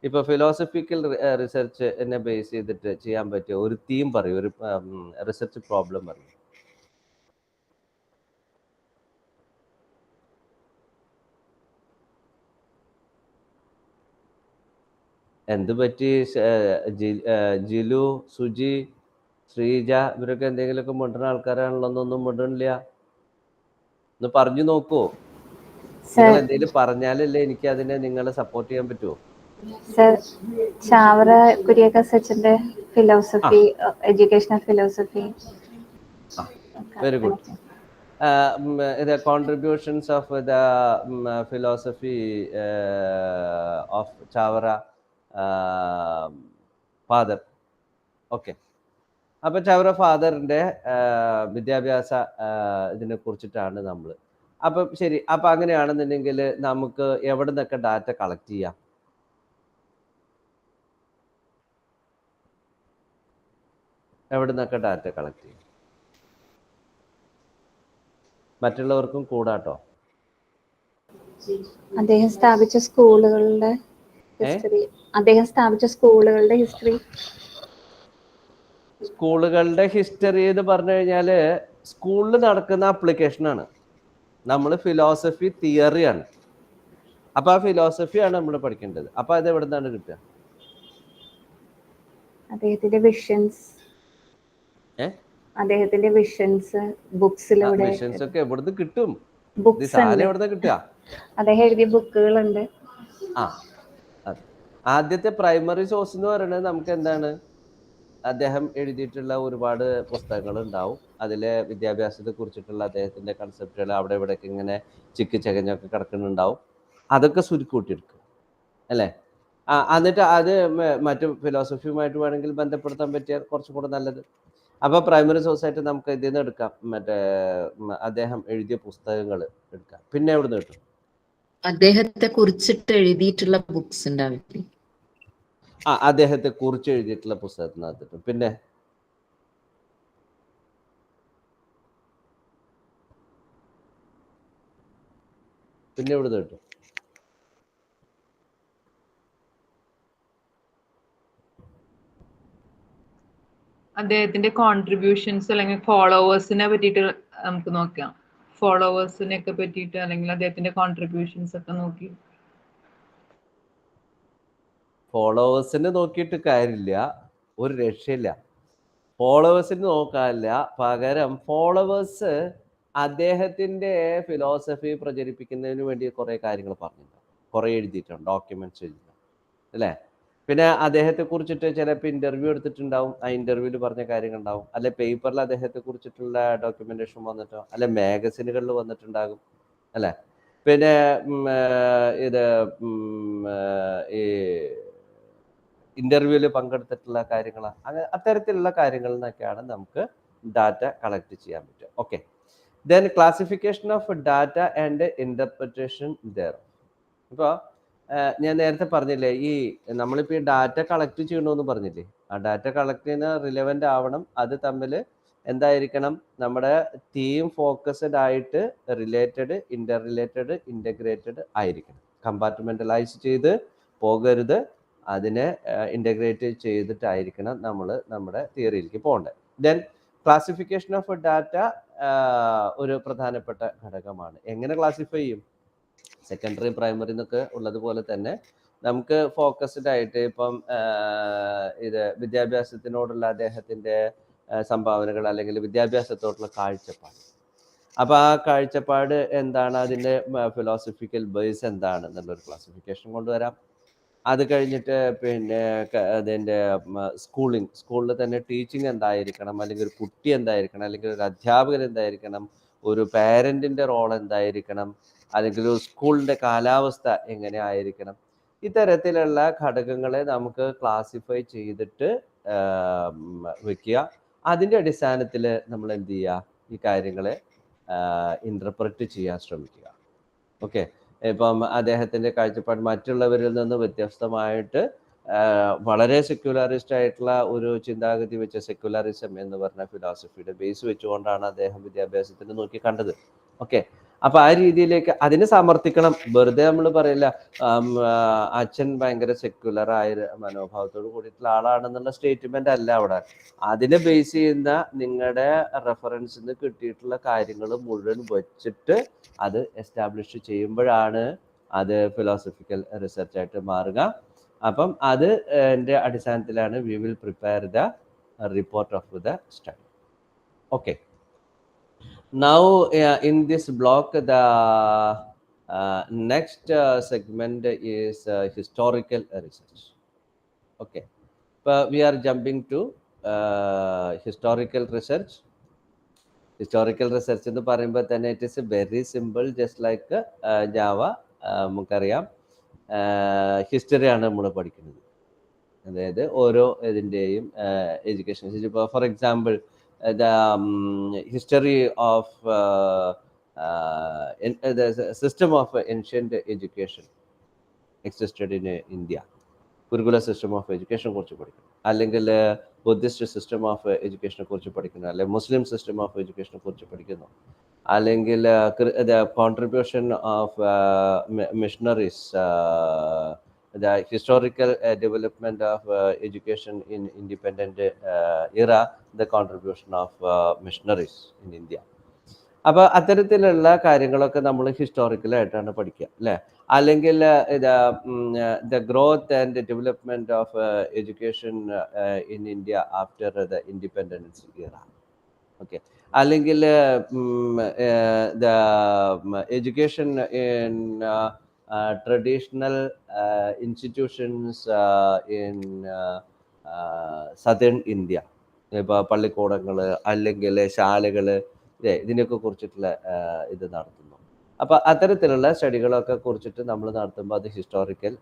ഇപ്പോൾ ഫിലോസഫിക്കൽ റിസർച്ച് എന്നെ ബേസ് ചെയ്തിട്ട് ചെയ്യാൻ പറ്റിയ ഒരു തീം പറയും, ഒരു റിസർച്ച് പ്രോബ്ലം പറയും. എന്ത് പറ്റി? ജിലു, സുജി, ശ്രീജ ഇവരൊക്കെ എന്തെങ്കിലുമൊക്കെ മിണ്ടുന്ന ആൾക്കാരാണല്ലോ, ഒന്നും മിണ്ടണില്ല. ഒന്ന് പറഞ്ഞു നോക്കൂ. നിങ്ങൾ എന്തെങ്കിലും പറഞ്ഞാലല്ലേ എനിക്ക് അതിനെ നിങ്ങളെ സപ്പോർട്ട് ചെയ്യാൻ പറ്റുമോ? സർ, ചാവറ കുര്യാക്കോസ് അച്ഛന്റെ philosophy, educational philosophy. Very good. The contributions of the philosophy of Chavara father. Okay. അപ്പം ചവറ ഫാദറിൻ്റെ വിദ്യാഭ്യാസ ഇതിനെ കുറിച്ചിട്ടാണ് നമ്മൾ. അപ്പം ശരി, അപ്പം അങ്ങനെയാണെന്നുണ്ടെങ്കിൽ നമുക്ക് എവിടെ നിന്നൊക്കെ ഡാറ്റ കളക്ട് ചെയ്യാം? എവിടെ നിന്നൊക്കെ ഡാറ്റ കളക്ട് ചെയ്യും? മറ്റുള്ളവർക്കും കൂടാട്ടോ. അദ്ദേഹം സ്ഥാപിച്ച സ്കൂളുകളുടെ ഹിസ്റ്ററി. സ്കൂളുകളുടെ ഹിസ്റ്ററി എന്ന് പറഞ്ഞു കഴിഞ്ഞാൽ സ്കൂളിൽ നടക്കുന്ന ആപ്ലിക്കേഷനാണ്. നമ്മൾ ഫിലോസഫി തിയറിയാണ്. അപ്പോൾ ആ ഫിലോസഫിയാണ് നമ്മൾ പഠിക്കേണ്ടത്. അപ്പോൾ അത് എവിടെ നിന്നാണ് കിട്ടുക? അദ്ദേഹത്തിന്റെ വിഷൻസ് ബുക്സിലൂടെ. വിഷൻസ് ഒക്കെ എവിടുന്ന് കിട്ടും? ബുക്സ് എവിടുന്ന് കിട്ടുക? അദ്ദേഹം എഴുതിയ ബുക്കുകളുണ്ട്. ആദ്യത്തെ പ്രൈമറി സോഴ്സ് എന്ന് പറയുന്നത് നമുക്ക് എന്താണ്? അദ്ദേഹം എഴുതിയിട്ടുള്ള ഒരുപാട് പുസ്തകങ്ങൾ ഉണ്ടാവും. അതിലെ വിദ്യാഭ്യാസത്തെ കുറിച്ചിട്ടുള്ള അദ്ദേഹത്തിന്റെ കൺസെപ്റ്റുകൾ അവിടെ ഇവിടെയൊക്കെ ഇങ്ങനെ ചിക്കി ചകഞ്ഞൊക്കെ കിടക്കുന്നുണ്ടാവും. അതൊക്കെ സുരുക്കൂട്ടിയെടുക്കും അല്ലേ? എന്നിട്ട് അത് മറ്റു ഫിലോസഫിയുമായിട്ട് വേണമെങ്കിൽ ബന്ധപ്പെടുത്താൻ പറ്റിയാൽ കുറച്ചും കൂടെ നല്ലത്. അപ്പോൾ പ്രൈമറി സോഴ്സായിട്ട് നമുക്ക് ഇതിൽ നിന്ന് എടുക്കാം, മറ്റേ അദ്ദേഹം എഴുതിയ പുസ്തകങ്ങൾ എടുക്കാം. പിന്നെ എവിടെ നിന്ന് കിട്ടും? അദ്ദേഹത്തെ കുറിച്ചിട്ട് എഴുതിയിട്ടുള്ള ബുക്സ് ഉണ്ടാവില്ലേ? അദ്ദേഹത്തെ കുറിച്ച് എഴുതിയിട്ടുള്ള പുസ്തകത്തിനകത്തിട്ടും. പിന്നെ എവിടെ നിന്ന് കിട്ടും? അദ്ദേഹത്തിന്റെ കോൺട്രിബ്യൂഷൻസ് അല്ലെങ്കിൽ ഫോളോവേഴ്സിനെ പറ്റിയിട്ട് നമുക്ക് നോക്കാം. ഫോളോവേഴ്സിനെ ഒക്കെ പറ്റിയിട്ട് അല്ലെങ്കിൽ അദ്ദേഹത്തിന്റെ കോൺട്രിബ്യൂഷൻസ് ഒക്കെ നോക്കി. ഫോളോവേഴ്സിനെ നോക്കിയിട്ട് കാര്യമില്ല, ഒരു രക്ഷയില്ല. ഫോളോവേഴ്സിന് നോക്കാനില്ല, പകരം ഫോളോവേഴ്സ് അദ്ദേഹത്തിൻ്റെ ഫിലോസഫി പ്രചരിപ്പിക്കുന്നതിന് വേണ്ടി കുറേ കാര്യങ്ങൾ പറഞ്ഞിട്ടുണ്ട്, കുറേ എഴുതിയിട്ടുണ്ട്, ഡോക്യുമെന്റ്സ് എഴുതിയിട്ടുണ്ട് അല്ലേ? പിന്നെ അദ്ദേഹത്തെ കുറിച്ചിട്ട് ചിലപ്പോൾ ഇൻ്റർവ്യൂ എടുത്തിട്ടുണ്ടാവും, ആ ഇൻ്റർവ്യൂവിൽ പറഞ്ഞ കാര്യങ്ങൾ ഉണ്ടാവും, അല്ലെ പേപ്പറിൽ അദ്ദേഹത്തെ കുറിച്ചിട്ടുള്ള ഡോക്യുമെന്റേഷൻ വന്നിട്ടോ, അല്ലെ മാഗസിനുകളിൽ വന്നിട്ടുണ്ടാകും അല്ലേ? പിന്നെ ഇത് ഈ ഇൻ്റർവ്യൂവിൽ പങ്കെടുത്തിട്ടുള്ള കാര്യങ്ങൾ, അങ്ങനെ അത്തരത്തിലുള്ള കാര്യങ്ങളിൽ നിന്നൊക്കെയാണ് നമുക്ക് ഡാറ്റ കളക്ട് ചെയ്യാൻ പറ്റുക. Okay, then classification of data and interpretation there. ഇപ്പോൾ ഞാൻ നേരത്തെ പറഞ്ഞില്ലേ, ഈ നമ്മളിപ്പോൾ ഈ ഡാറ്റ കളക്ട് ചെയ്യണമെന്ന് പറഞ്ഞില്ലേ, ആ ഡാറ്റ കളക്ട് ചെയ്യുന്ന റിലവൻ്റ് ആവണം, അത് തമ്മിൽ എന്തായിരിക്കണം? നമ്മുടെ തീം ഫോക്കസ്ഡ് ആയിട്ട് റിലേറ്റഡ്, ഇൻ്റർ റിലേറ്റഡ്, ഇൻ്റഗ്രേറ്റഡ് ആയിരിക്കണം. കമ്പാർട്ട്മെൻ്റലൈസ് ചെയ്ത് പോകരുത്, അതിനെ ഇൻ്റഗ്രേറ്റ് ചെയ്തിട്ടായിരിക്കണം നമ്മൾ നമ്മുടെ തിയറിയിലേക്ക് പോകേണ്ടത്. ദെൻ ക്ലാസിഫിക്കേഷൻ ഓഫ് ഡാറ്റ ഒരു പ്രധാനപ്പെട്ട ഘടകമാണ്. എങ്ങനെ ക്ലാസിഫൈ ചെയ്യും? സെക്കൻഡറി, പ്രൈമറി എന്നൊക്കെ ഉള്ളതുപോലെ തന്നെ നമുക്ക് ഫോക്കസ്ഡ് ആയിട്ട് ഇപ്പം ഇത് വിദ്യാഭ്യാസത്തിനോടുള്ള അദ്ദേഹത്തിൻ്റെ സംഭാവനകൾ അല്ലെങ്കിൽ വിദ്യാഭ്യാസത്തോടുള്ള കാഴ്ചപ്പാട്. അപ്പോൾ ആ കാഴ്ചപ്പാട് എന്താണ്, അതിൻ്റെ ഫിലോസഫിക്കൽ ബേസ് എന്താണ് എന്നുള്ളൊരു ക്ലാസിഫിക്കേഷൻ കൊണ്ടുവരാം. അത് കഴിഞ്ഞിട്ട് പിന്നെ അതിൻ്റെ സ്കൂളിൽ തന്നെ ടീച്ചിങ് എന്തായിരിക്കണം, അല്ലെങ്കിൽ ഒരു കുട്ടി എന്തായിരിക്കണം, അല്ലെങ്കിൽ ഒരു അധ്യാപകൻ എന്തായിരിക്കണം, ഒരു പാരൻറ്റിൻ്റെ റോൾ എന്തായിരിക്കണം, അല്ലെങ്കിൽ ഒരു സ്കൂളിൻ്റെ കാലാവസ്ഥ എങ്ങനെ ആയിരിക്കണം, ഇത്തരത്തിലുള്ള ഘടകങ്ങളെ നമുക്ക് ക്ലാസിഫൈ ചെയ്തിട്ട് വെക്കുക. അതിൻ്റെ അടിസ്ഥാനത്തിൽ നമ്മൾ എന്ത് ചെയ്യുക? ഈ കാര്യങ്ങളെ ഇൻ്റർപ്രറ്റ് ചെയ്യാൻ ശ്രമിക്കുക. ഓക്കെ, ഇപ്പം അദ്ദേഹത്തിൻ്റെ കാഴ്ചപ്പാട് മറ്റുള്ളവരിൽ നിന്ന് വ്യത്യസ്തമായിട്ട് വളരെ സെക്യുലറിസ്റ്റ് ആയിട്ടുള്ള ഒരു ചിന്താഗതി വെച്ച സെക്യുലറിസം എന്ന് പറഞ്ഞ ഫിലോസഫിയുടെ ബേസ് വെച്ചുകൊണ്ടാണ് അദ്ദേഹം വിദ്യാഭ്യാസത്തിന് നോക്കി കണ്ടത്. ഓക്കെ, അപ്പൊ ആ രീതിയിലേക്ക് അതിനെ സമർത്ഥിക്കണം. വെറുതെ നമ്മൾ പറയില്ല അച്ഛൻ ഭയങ്കര സെക്യുലർ ആയ മനോഭാവത്തോട് കൂടിയിട്ടുള്ള ആളാണെന്നുള്ള സ്റ്റേറ്റ്മെന്റ് അല്ല അവിടെ. അതിനെ ബേസ് ചെയ്യുന്ന നിങ്ങളുടെ റെഫറൻസിൽ നിന്ന് കിട്ടിയിട്ടുള്ള കാര്യങ്ങൾ മുഴുവൻ വെച്ചിട്ട് അത് എസ്റ്റാബ്ലിഷ് ചെയ്യുമ്പോഴാണ് അത് ഫിലോസഫിക്കൽ റിസർച്ച് ആയിട്ട് മാറുക. അപ്പം അത് ന്റെ അടിസ്ഥാനത്തിലാണ് we will prepare the report of the study. Okay. Now in this block the next segment is historical research. Okay. We are jumping to historical research. Historical research എന്ന് പറയുമ്പോൾ തന്നെ it is very simple, just like Java. നമുക്കറിയാം ഹിസ്റ്ററിയാണ് നമ്മൾ പഠിക്കുന്നത്. അതായത് ഓരോ ഇതിൻ്റെയും education. ഇപ്പോൾ for example the history of the system of ancient education existed in India. ഗുരുകുല സിസ്റ്റം ഓഫ് എഡ്യൂക്കേഷനെ കുറിച്ച് പഠിക്കണം, അല്ലെങ്കിൽ ബുദ്ധിസ്റ്റ് സിസ്റ്റം ഓഫ് എഡ്യൂക്കേഷനെ കുറിച്ച് പഠിക്കുന്നു, അല്ലെങ്കിൽ മുസ്ലിം സിസ്റ്റം ഓഫ് എഡ്യൂക്കേഷനെ കുറിച്ച് പഠിക്കുന്നു, അല്ലെങ്കിൽ contribution of missionaries, the historical development of education in independent era, the contribution of missionaries in India. അപ്പോൾ അത്തരത്തിലുള്ള കാര്യങ്ങളൊക്കെ നമ്മൾ ഹിസ്റ്റോറിക്കലായിട്ടാണ് പഠിക്കുക അല്ലേ. അല്ലെങ്കിൽ the growth and development of education in India after the independence year. Okay. അല്ലെങ്കിൽ the education in traditional institutions in southern India. ഇപ്പോൾ പള്ളിക്കൂടങ്ങൾ അല്ലെങ്കിൽ ശാലകൾ ഇതിനെയൊക്കെ കുറിച്ചിട്ടുള്ള ഇത് നടത്തുന്നു. അപ്പോൾ അത്തരത്തിലുള്ള സ്റ്റഡികളൊക്കെ കുറിച്ചിട്ട് നമ്മൾ നടത്തുമ്പോൾ അത് ഹിസ്റ്റോറിക്കൽ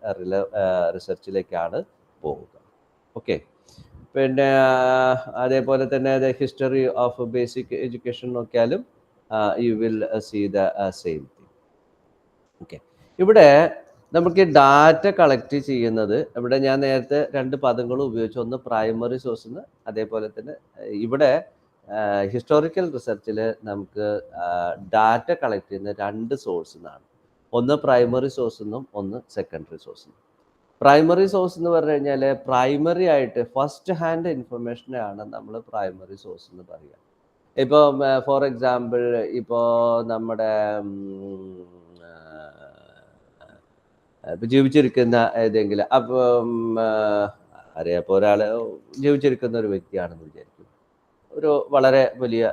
റിസർച്ചിലേക്കാണ് പോവുക. ഓക്കെ. പിന്നെ അതേപോലെ തന്നെ the history of basic education നോക്കിയാലും you will see the same thing. Okay. ഇവിടെ നമുക്ക് ഡാറ്റ കളക്ട് ചെയ്യുന്നത്, ഇവിടെ ഞാൻ നേരത്തെ രണ്ട് പദങ്ങൾ ഉപയോഗിച്ചു, ഒന്ന് പ്രൈമറി സോഴ്സ് എന്ന്, അതേപോലെ തന്നെ ഇവിടെ ഹിസ്റ്റോറിക്കൽ റിസർച്ചിൽ നമുക്ക് ഡാറ്റ കളക്ട് ചെയ്യുന്ന രണ്ട് സോഴ്സ് എന്നാണ്. ഒന്ന് പ്രൈമറി സോഴ്സ് എന്നും ഒന്ന് സെക്കൻഡറി സോഴ്സ് എന്നും. പ്രൈമറി സോഴ്സ് എന്ന് പറഞ്ഞു കഴിഞ്ഞാൽ പ്രൈമറി ആയിട്ട് ഫസ്റ്റ് ഹാൻഡ് ഇൻഫർമേഷനാണ് നമ്മൾ പ്രൈമറി സോഴ്സ് എന്ന് പറയുക. ഇപ്പോൾ ഫോർ എക്സാമ്പിൾ ഇപ്പോൾ നമ്മുടെ ജീവിച്ചിരിക്കുന്ന ഏതെങ്കിലും അറിയാം, ഇപ്പോൾ ഒരാൾ ജീവിച്ചിരിക്കുന്ന ഒരു വ്യക്തിയാണെന്ന് വിചാരിക്കും, ഒരു വളരെ വലിയ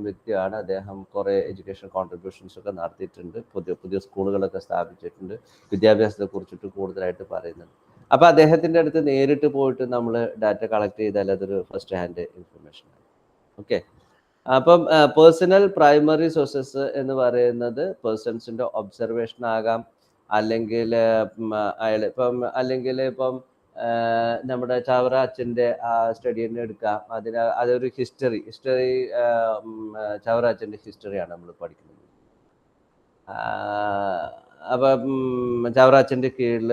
വ്യക്തിയാണ് അദ്ദേഹം, കുറേ എഡ്യൂക്കേഷൻ കോൺട്രിബ്യൂഷൻസ് ഒക്കെ നടത്തിയിട്ടുണ്ട്, പുതിയ സ്കൂളുകളൊക്കെ സ്ഥാപിച്ചിട്ടുണ്ട്, വിദ്യാഭ്യാസത്തെ കുറിച്ചിട്ട് കൂടുതലായിട്ട് പറയുന്നുണ്ട്. അപ്പോൾ അദ്ദേഹത്തിൻ്റെ അടുത്ത് നേരിട്ട് പോയിട്ട് നമ്മൾ ഡാറ്റ കളക്ട് ചെയ്താൽ അതൊരു ഫസ്റ്റ് ഹാൻഡ് ഇൻഫർമേഷനാണ്. ഓക്കെ. അപ്പം പേഴ്സണൽ പ്രൈമറി സോഴ്സസ് എന്ന് പറയുന്നത് പേഴ്സൺസിൻ്റെ ഒബ്സർവേഷൻ ആകാം, അല്ലെങ്കിൽ ഇപ്പം നമ്മുടെ ചാവറ അച്ഛൻ്റെ ആ സ്റ്റഡി തന്നെ എടുക്കാം. അതൊരു ഹിസ്റ്ററി ചാവറ അച്ഛൻ്റെ ഹിസ്റ്ററിയാണ് നമ്മൾ പഠിക്കുന്നത്. അപ്പം ചാവറ അച്ഛൻ്റെ കീഴിൽ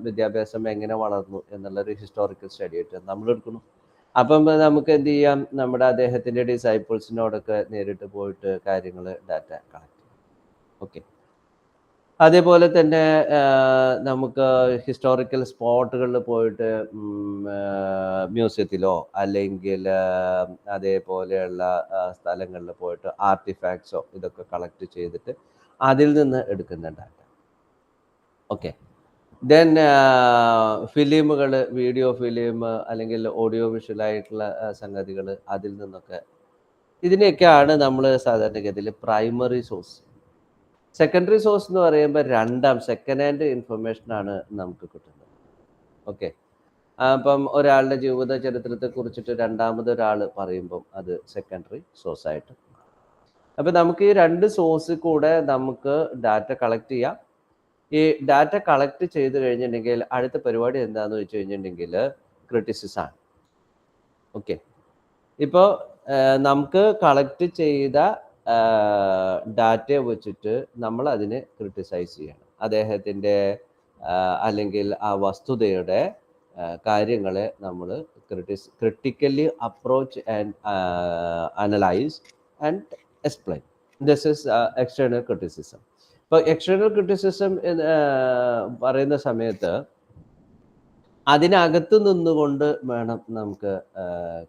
വിദ്യാഭ്യാസം എങ്ങനെ വളർന്നു എന്നുള്ളൊരു ഹിസ്റ്റോറിക്കൽ സ്റ്റഡി ആയിട്ട് നമ്മൾ എടുക്കുന്നു. അപ്പം നമുക്ക് എന്ത് ചെയ്യാം, നമ്മുടെ അദ്ദേഹത്തിൻ്റെ ഡിസൈപ്പിൾസിനോടൊക്കെ നേരിട്ട് പോയിട്ട് കാര്യങ്ങൾ ഡാറ്റ കളക്ട് ചെയ്യാം. ഓക്കെ. അതേപോലെ തന്നെ നമുക്ക് ഹിസ്റ്റോറിക്കൽ സ്പോട്ടുകളിൽ പോയിട്ട് മ്യൂസിയത്തിലോ അല്ലെങ്കിൽ അതേപോലെയുള്ള സ്ഥലങ്ങളിൽ പോയിട്ട് ആർട്ടിഫാക്ട്സോ ഇതൊക്കെ കളക്ട് ചെയ്തിട്ട് അതിൽ നിന്ന് എടുക്കുന്ന ഡാറ്റ. ഓക്കെ. ദെൻ ഫിലിമുകൾ, വീഡിയോ ഫിലിം അല്ലെങ്കിൽ ഓഡിയോ വിഷ്വലായിട്ടുള്ള സംഗതികൾ, അതിൽ നിന്നൊക്കെ ഇതിനെയൊക്കെയാണ് നമ്മൾ സാധാരണഗതിയിൽ പ്രൈമറി സോഴ്സ്. സെക്കൻഡറി സോഴ്സ് എന്ന് പറയുമ്പോൾ സെക്കൻഡ് ഹാൻഡ് ഇൻഫർമേഷനാണ് നമുക്ക് കിട്ടുന്നത്. ഓക്കെ. അപ്പം ഒരാളുടെ ജീവിത ചരിത്രത്തെ കുറിച്ചിട്ട് രണ്ടാമതൊരാൾ പറയുമ്പം അത് സെക്കൻഡറി സോഴ്സായിട്ട്. അപ്പം നമുക്ക് ഈ രണ്ട് സോഴ്സിൽ കൂടെ നമുക്ക് ഡാറ്റ കളക്ട് ചെയ്യാം. ഈ ഡാറ്റ കളക്ട് ചെയ്ത് കഴിഞ്ഞിട്ടുണ്ടെങ്കിൽ അടുത്ത പരിപാടി എന്താണെന്ന് വെച്ച് കഴിഞ്ഞിട്ടുണ്ടെങ്കിൽ ക്രിറ്റിസിസാണ്. ഓക്കെ. ഇപ്പോൾ നമുക്ക് കളക്ട് ചെയ്ത ഡാറ്റയെ വെച്ചിട്ട് നമ്മൾ അതിനെ ക്രിട്ടിസൈസ് ചെയ്യണം. അദ്ദേഹത്തിൻ്റെ അല്ലെങ്കിൽ ആ വസ്തുതയുടെ കാര്യങ്ങളെ നമ്മൾ critically approach and analyse and explain. This is external criticism. ഇപ്പോൾ എക്സ്റ്റേണൽ ക്രിറ്റിസിസം പറയുന്ന സമയത്ത് അതിനകത്ത് നിന്നുകൊണ്ട് വേണം നമുക്ക്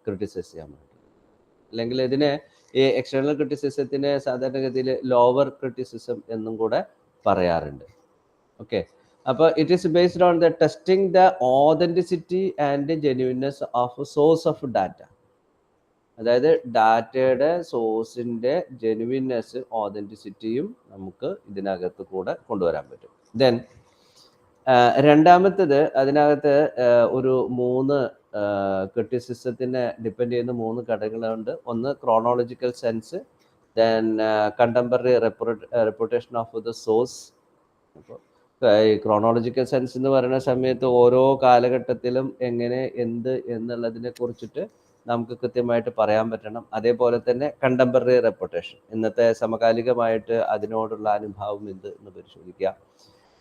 ക്രിട്ടിസൈസ് ചെയ്യാൻ വേണ്ടി. അല്ലെങ്കിൽ ഇതിനെ ഈ എക്സ്റ്റേണൽ ക്രിറ്റിസിസത്തിനെ സാധാരണഗതിയിൽ ലോവർ ക്രിറ്റിസിസം എന്നും കൂടെ പറയാറുണ്ട്. ഓക്കെ. അപ്പോൾ it is based on the testing the authenticity and ജെന്യുവിനെസ് of swords of data. അതായത് ഡാറ്റയുടെ സോഴ്സിൻ്റെ ജെന്യുവിനെസ് ഓതൻറ്റിസിറ്റിയും നമുക്ക് ഇതിനകത്ത് കൂടെ കൊണ്ടുവരാൻ പറ്റും. ദെൻ രണ്ടാമത്തേത് അതിനകത്ത് ഒരു 3 ക്രിറ്റിസിസത്തിനെ ഡിപ്പെൻഡ് ചെയ്യുന്ന 3 ഘടകങ്ങളുണ്ട്. ഒന്ന് chronological sense, then contemporary reputation of the source. അപ്പോൾ ഈ ക്രോണോളജിക്കൽ സെൻസ് എന്ന് പറയുന്ന സമയത്ത് ഓരോ കാലഘട്ടത്തിലും എങ്ങനെ എന്ത് എന്നുള്ളതിനെ കുറിച്ചിട്ട് നമുക്ക് കൃത്യമായിട്ട് പറയാൻ പറ്റണം. അതേപോലെ തന്നെ കണ്ടംപററി റെപ്യൂട്ടേഷൻ, ഇന്നത്തെ സമകാലികമായിട്ട് അതിനോടുള്ള അനുഭാവം എന്ത് എന്ന് പരിശോധിക്കുക.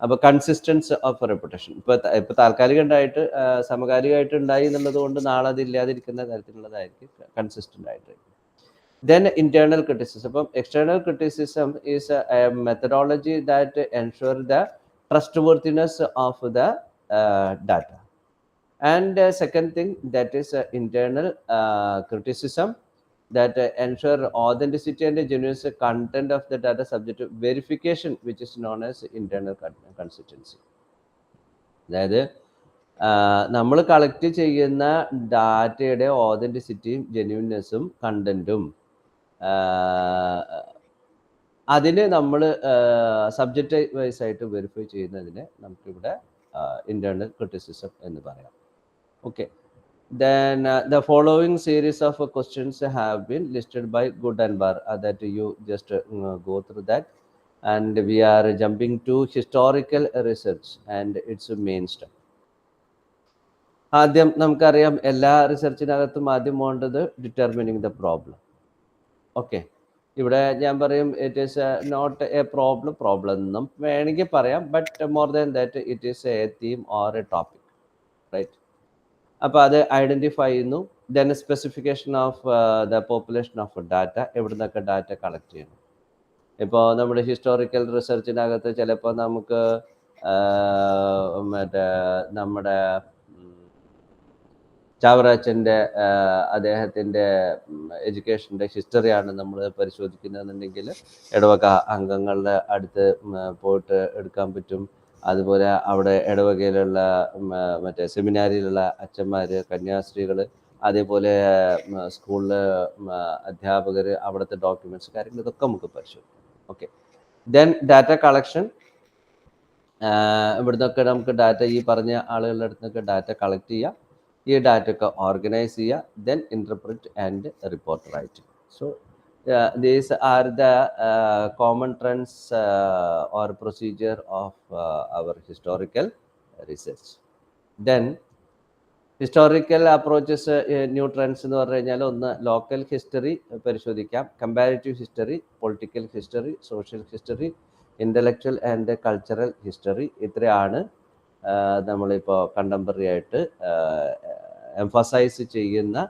അപ്പോൾ കൺസിസ്റ്റൻസ് ഓഫ് റെപ്യൂട്ടേഷൻ ഇപ്പോൾ താൽക്കാലികമായിട്ട് സമകാലികമായിട്ട് ഉണ്ടായി എന്നുള്ളത് കൊണ്ട് നാളെ അത് ഇല്ലാതിരിക്കുന്ന തരത്തിലുള്ളതായിരിക്കും, കൺസിസ്റ്റൻ്റ് ആയിട്ട്. Then internal criticism. അപ്പം external criticism is a methodology that ensure the trustworthiness of the data. And second thing, that is internal criticism that ensure authenticity and genuine content of the data subject to verification, which is known as internal consistency. അതായത് നമ്മൾ collect ചെയ്യുന്ന ഡാറ്റയുടെ ഓതൻറ്റിസിറ്റിയും ജെന്യുവിനെസ്സും കണ്ടൻറ്റും അതിന് നമ്മൾ subject vice ആയിട്ട് verify ചെയ്യുന്നതിന് നമുക്കിവിടെ internal criticism എന്ന് പറയാം. Okay, then the following series of questions have been listed by good and bad, that you just go through that, and we are jumping to historical research and its main step. ആദ്യം നമുക്കറിയാം എല്ലാ റിസർച്ചിനകത്തും ആദ്യം വേണ്ടത് determining the problem. Okay, ഇവിടെ ഞാൻ പറയും it is not a problem എന്നും വേണമെങ്കിൽ പറയാം, but more than that it is a theme or a topic, right? അപ്പോൾ അത് ഐഡൻറ്റിഫൈ ചെയ്യുന്നു. Then specification of the population of data, എവിടെ നിന്നൊക്കെ ഡാറ്റ കളക്ട് ചെയ്യണം. ഇപ്പോൾ നമ്മുടെ ഹിസ്റ്റോറിക്കൽ റിസർച്ചിനകത്ത് ചിലപ്പോൾ നമുക്ക് മറ്റേ നമ്മുടെ ചാവറാച്ചൻ്റെ അദ്ദേഹത്തിൻ്റെ എഡ്യൂക്കേഷൻ്റെ ഹിസ്റ്ററിയാണ് നമ്മൾ പരിശോധിക്കുന്നതെന്നുണ്ടെങ്കിൽ ഇടവക അംഗങ്ങളുടെ അടുത്ത് പോയിട്ട് എടുക്കാൻ പറ്റും. അതുപോലെ അവിടെ ഇടവകയിലുള്ള മറ്റേ സെമിനാരിയിലുള്ള അച്ഛന്മാർ, കന്യാസ്ത്രീകൾ, അതേപോലെ സ്കൂളിലെ അധ്യാപകർ, അവിടുത്തെ ഡോക്യുമെൻറ്റ്സ്, കാര്യങ്ങൾ ഇതൊക്കെ നമുക്ക് പരിശോധിക്കാം. Okay, then data collection. ഇവിടുന്നൊക്കെ നമുക്ക് ഡാറ്റ ഈ പറഞ്ഞ ആളുകളുടെ അടുത്ത് നിന്നൊക്കെ ഡാറ്റ കളക്ട് ചെയ്യുക, ഈ ഡാറ്റ ഒക്കെ ഓർഗനൈസ് ചെയ്യുക, then interpret and report writing. So these are the common trends or procedure of our historical research. Then historical approaches, new trends എന്ന് പറഞ്ഞു കഴിഞ്ഞാൽ ഒന്ന് ലോക്കൽ ഹിസ്റ്ററി പരിശോധിക്കാം, comparative history, political history, social history, intellectual and cultural history. ഇത്രയാണ് നമ്മളിപ്പോൾ contemporary ആയിട്ട് emphasise ചെയ്യുന്ന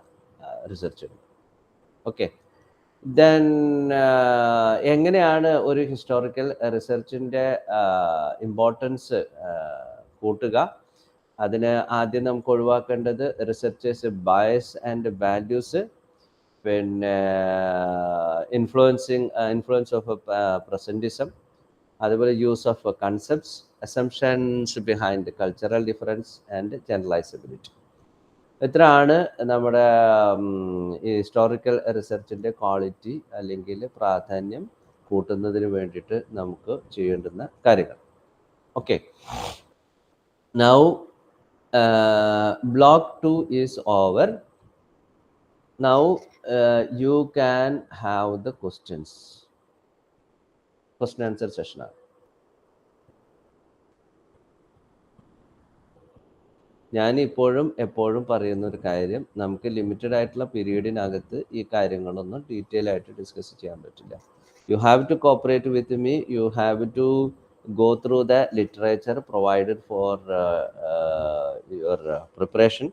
റിസർച്ചുകൾ. Okay, then എങ്ങനെയാണ് ഒരു ഹിസ്റ്റോറിക്കൽ റിസർച്ചിൻ്റെ ഇമ്പോർട്ടൻസ് കൂട്ടുക? അതിന് ആദ്യം നമുക്ക് ഒഴിവാക്കേണ്ടത് റിസർച്ചേഴ്സ് ബയസ് ആൻഡ് വാല്യൂസ്, പിന്നെ ഇൻഫ്ലുവൻസ് ഓഫ് പ്രസൻറ്റിസം, അതുപോലെ use of concepts, assumptions behind cultural difference and generalizability. ഇത്രയാണ് നമ്മുടെ ഈ ഹിസ്റ്റോറിക്കൽ റിസർച്ചിൻ്റെ ക്വാളിറ്റി അല്ലെങ്കിൽ പ്രാധാന്യം കൂട്ടുന്നതിന് വേണ്ടിയിട്ട് നമുക്ക് ചെയ്യേണ്ടുന്ന കാര്യങ്ങൾ. Okay, now block 2 is over. Now you can have the question answer session. ഞാൻ എപ്പോഴും പറയുന്ന ഒരു കാര്യം, നമുക്ക് ലിമിറ്റഡ് ആയിട്ടുള്ള പീരീഡിനകത്ത് ഈ കാര്യങ്ങളൊന്നും ഡീറ്റെയിൽ ആയിട്ട് ഡിസ്കസ് ചെയ്യാൻ പറ്റില്ല. You have to cooperate with me, you have to go through the literature provided for your preparation.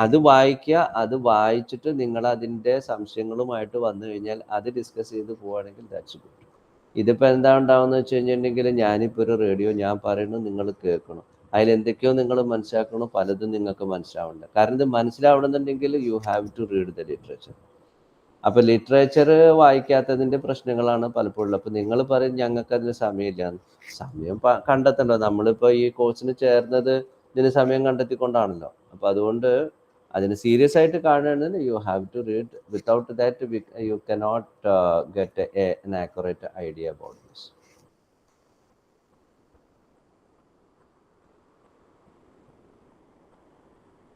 അത് വായിക്കുക, അത് വായിച്ചിട്ട് നിങ്ങൾ അതിൻ്റെ സംശയങ്ങളുമായിട്ട് വന്നു കഴിഞ്ഞാൽ അത് ഡിസ്കസ് ചെയ്ത് പോവുകയാണെങ്കിൽ ദാറ്റ്സ് ഗുഡ്. ഇതിപ്പോൾ എന്താ ഉണ്ടാവുമെന്ന് വെച്ച് കഴിഞ്ഞിട്ടുണ്ടെങ്കിൽ ഞാനിപ്പോൾ ഒരു റേഡിയോ ഞാൻ പറയുന്നു, നിങ്ങൾ കേൾക്കണം, അതിലെന്തൊക്കെയോ നിങ്ങൾ മനസ്സിലാക്കണം, പലതും നിങ്ങൾക്ക് മനസ്സിലാവണ്ട. കാരണം ഇത് മനസ്സിലാവണമെന്നുണ്ടെങ്കിൽ you have to read the literature. അപ്പോൾ ലിറ്ററേച്ചർ വായിക്കാത്തതിൻ്റെ പ്രശ്നങ്ങളാണ് പലപ്പോഴും. അപ്പോൾ നിങ്ങൾ പറയും ഞങ്ങൾക്ക് അതിന് സമയമില്ല. സമയം കണ്ടെത്തണ്ടോ? നമ്മളിപ്പോൾ ഈ കോഴ്സിന് ചേർന്നത് ഇതിന് സമയം കണ്ടെത്തിക്കൊണ്ടാണല്ലോ. അപ്പോൾ അതുകൊണ്ട് അതിന് സീരിയസ് ആയിട്ട് കാണുകയാണെങ്കിൽ you have to read. Without that you cannot get an accurate idea about this.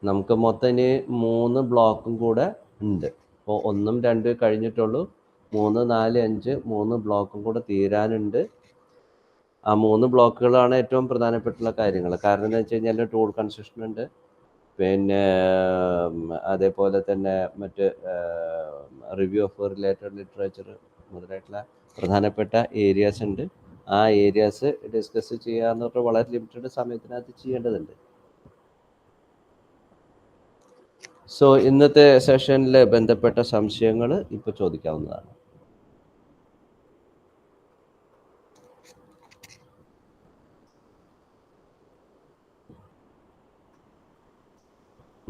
നമുക്ക് മൊത്തം ഇനി 3 ബ്ലോക്കും കൂടെ ഉണ്ട്. അപ്പോൾ 1ഉം 2ഉം കഴിഞ്ഞിട്ടുള്ളൂ. 3, 4, 5 3 ബ്ലോക്കും കൂടെ തീരാനുണ്ട്. ആ 3 ബ്ലോക്കുകളാണ് ഏറ്റവും പ്രധാനപ്പെട്ടുള്ള കാര്യങ്ങൾ. കാരണം എന്ന് വെച്ച് കഴിഞ്ഞാൽ ടൂൾ കൺസ്ട്രക്ഷൻ ഉണ്ട്, പിന്നെ അതേപോലെ തന്നെ മറ്റ് റിവ്യൂ ഓഫ് റിലേറ്റഡ് ലിറ്ററേച്ചർ മുതലായിട്ടുള്ള പ്രധാനപ്പെട്ട ഏരിയാസ് ഉണ്ട്. ആ ഏരിയാസ് ഡിസ്കസ് ചെയ്യാന്ന് പറഞ്ഞാൽ വളരെ ലിമിറ്റഡ് സമയത്തിനകത്ത് ചെയ്യേണ്ടതുണ്ട്. സോ ഇന്നത്തെ സെഷനിൽ ബന്ധപ്പെട്ട സംശയങ്ങൾ ഇപ്പോൾ ചോദിക്കാവുന്നതാണ്.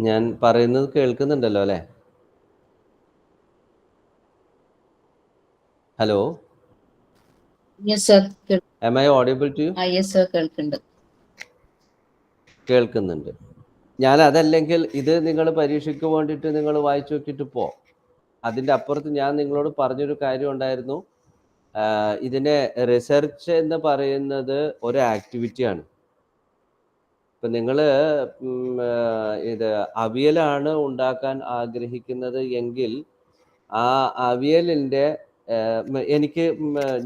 ഞാൻ പറയുന്നത് കേൾക്കുന്നുണ്ടല്ലോ അല്ലേ? Hello, yes sir. am I audible to you? Yes sir, കേൾക്കുന്നുണ്ട്. കേൾക്കുന്നുണ്ട്. ഞാൻ അതല്ലെങ്കിൽ ഇത് നിങ്ങൾ പരീക്ഷയ്ക്ക് വേണ്ടിയിട്ട് നിങ്ങൾ വായിച്ചു നോക്കിയിട്ട് പോ. അതിൻ്റെ അപ്പുറത്ത് ഞാൻ നിങ്ങളോട് പറഞ്ഞൊരു കാര്യം ഉണ്ടായിരുന്നു. ഇതിനെ റിസർച്ച് എന്ന് പറയുന്നത് ഒരു ആക്ടിവിറ്റിയാണ്. ഇപ്പം നിങ്ങൾ ഇത് അവിയലാണ് ഉണ്ടാക്കാൻ ആഗ്രഹിക്കുന്നത് എങ്കിൽ ആ അവിയലിൻ്റെ എനിക്ക്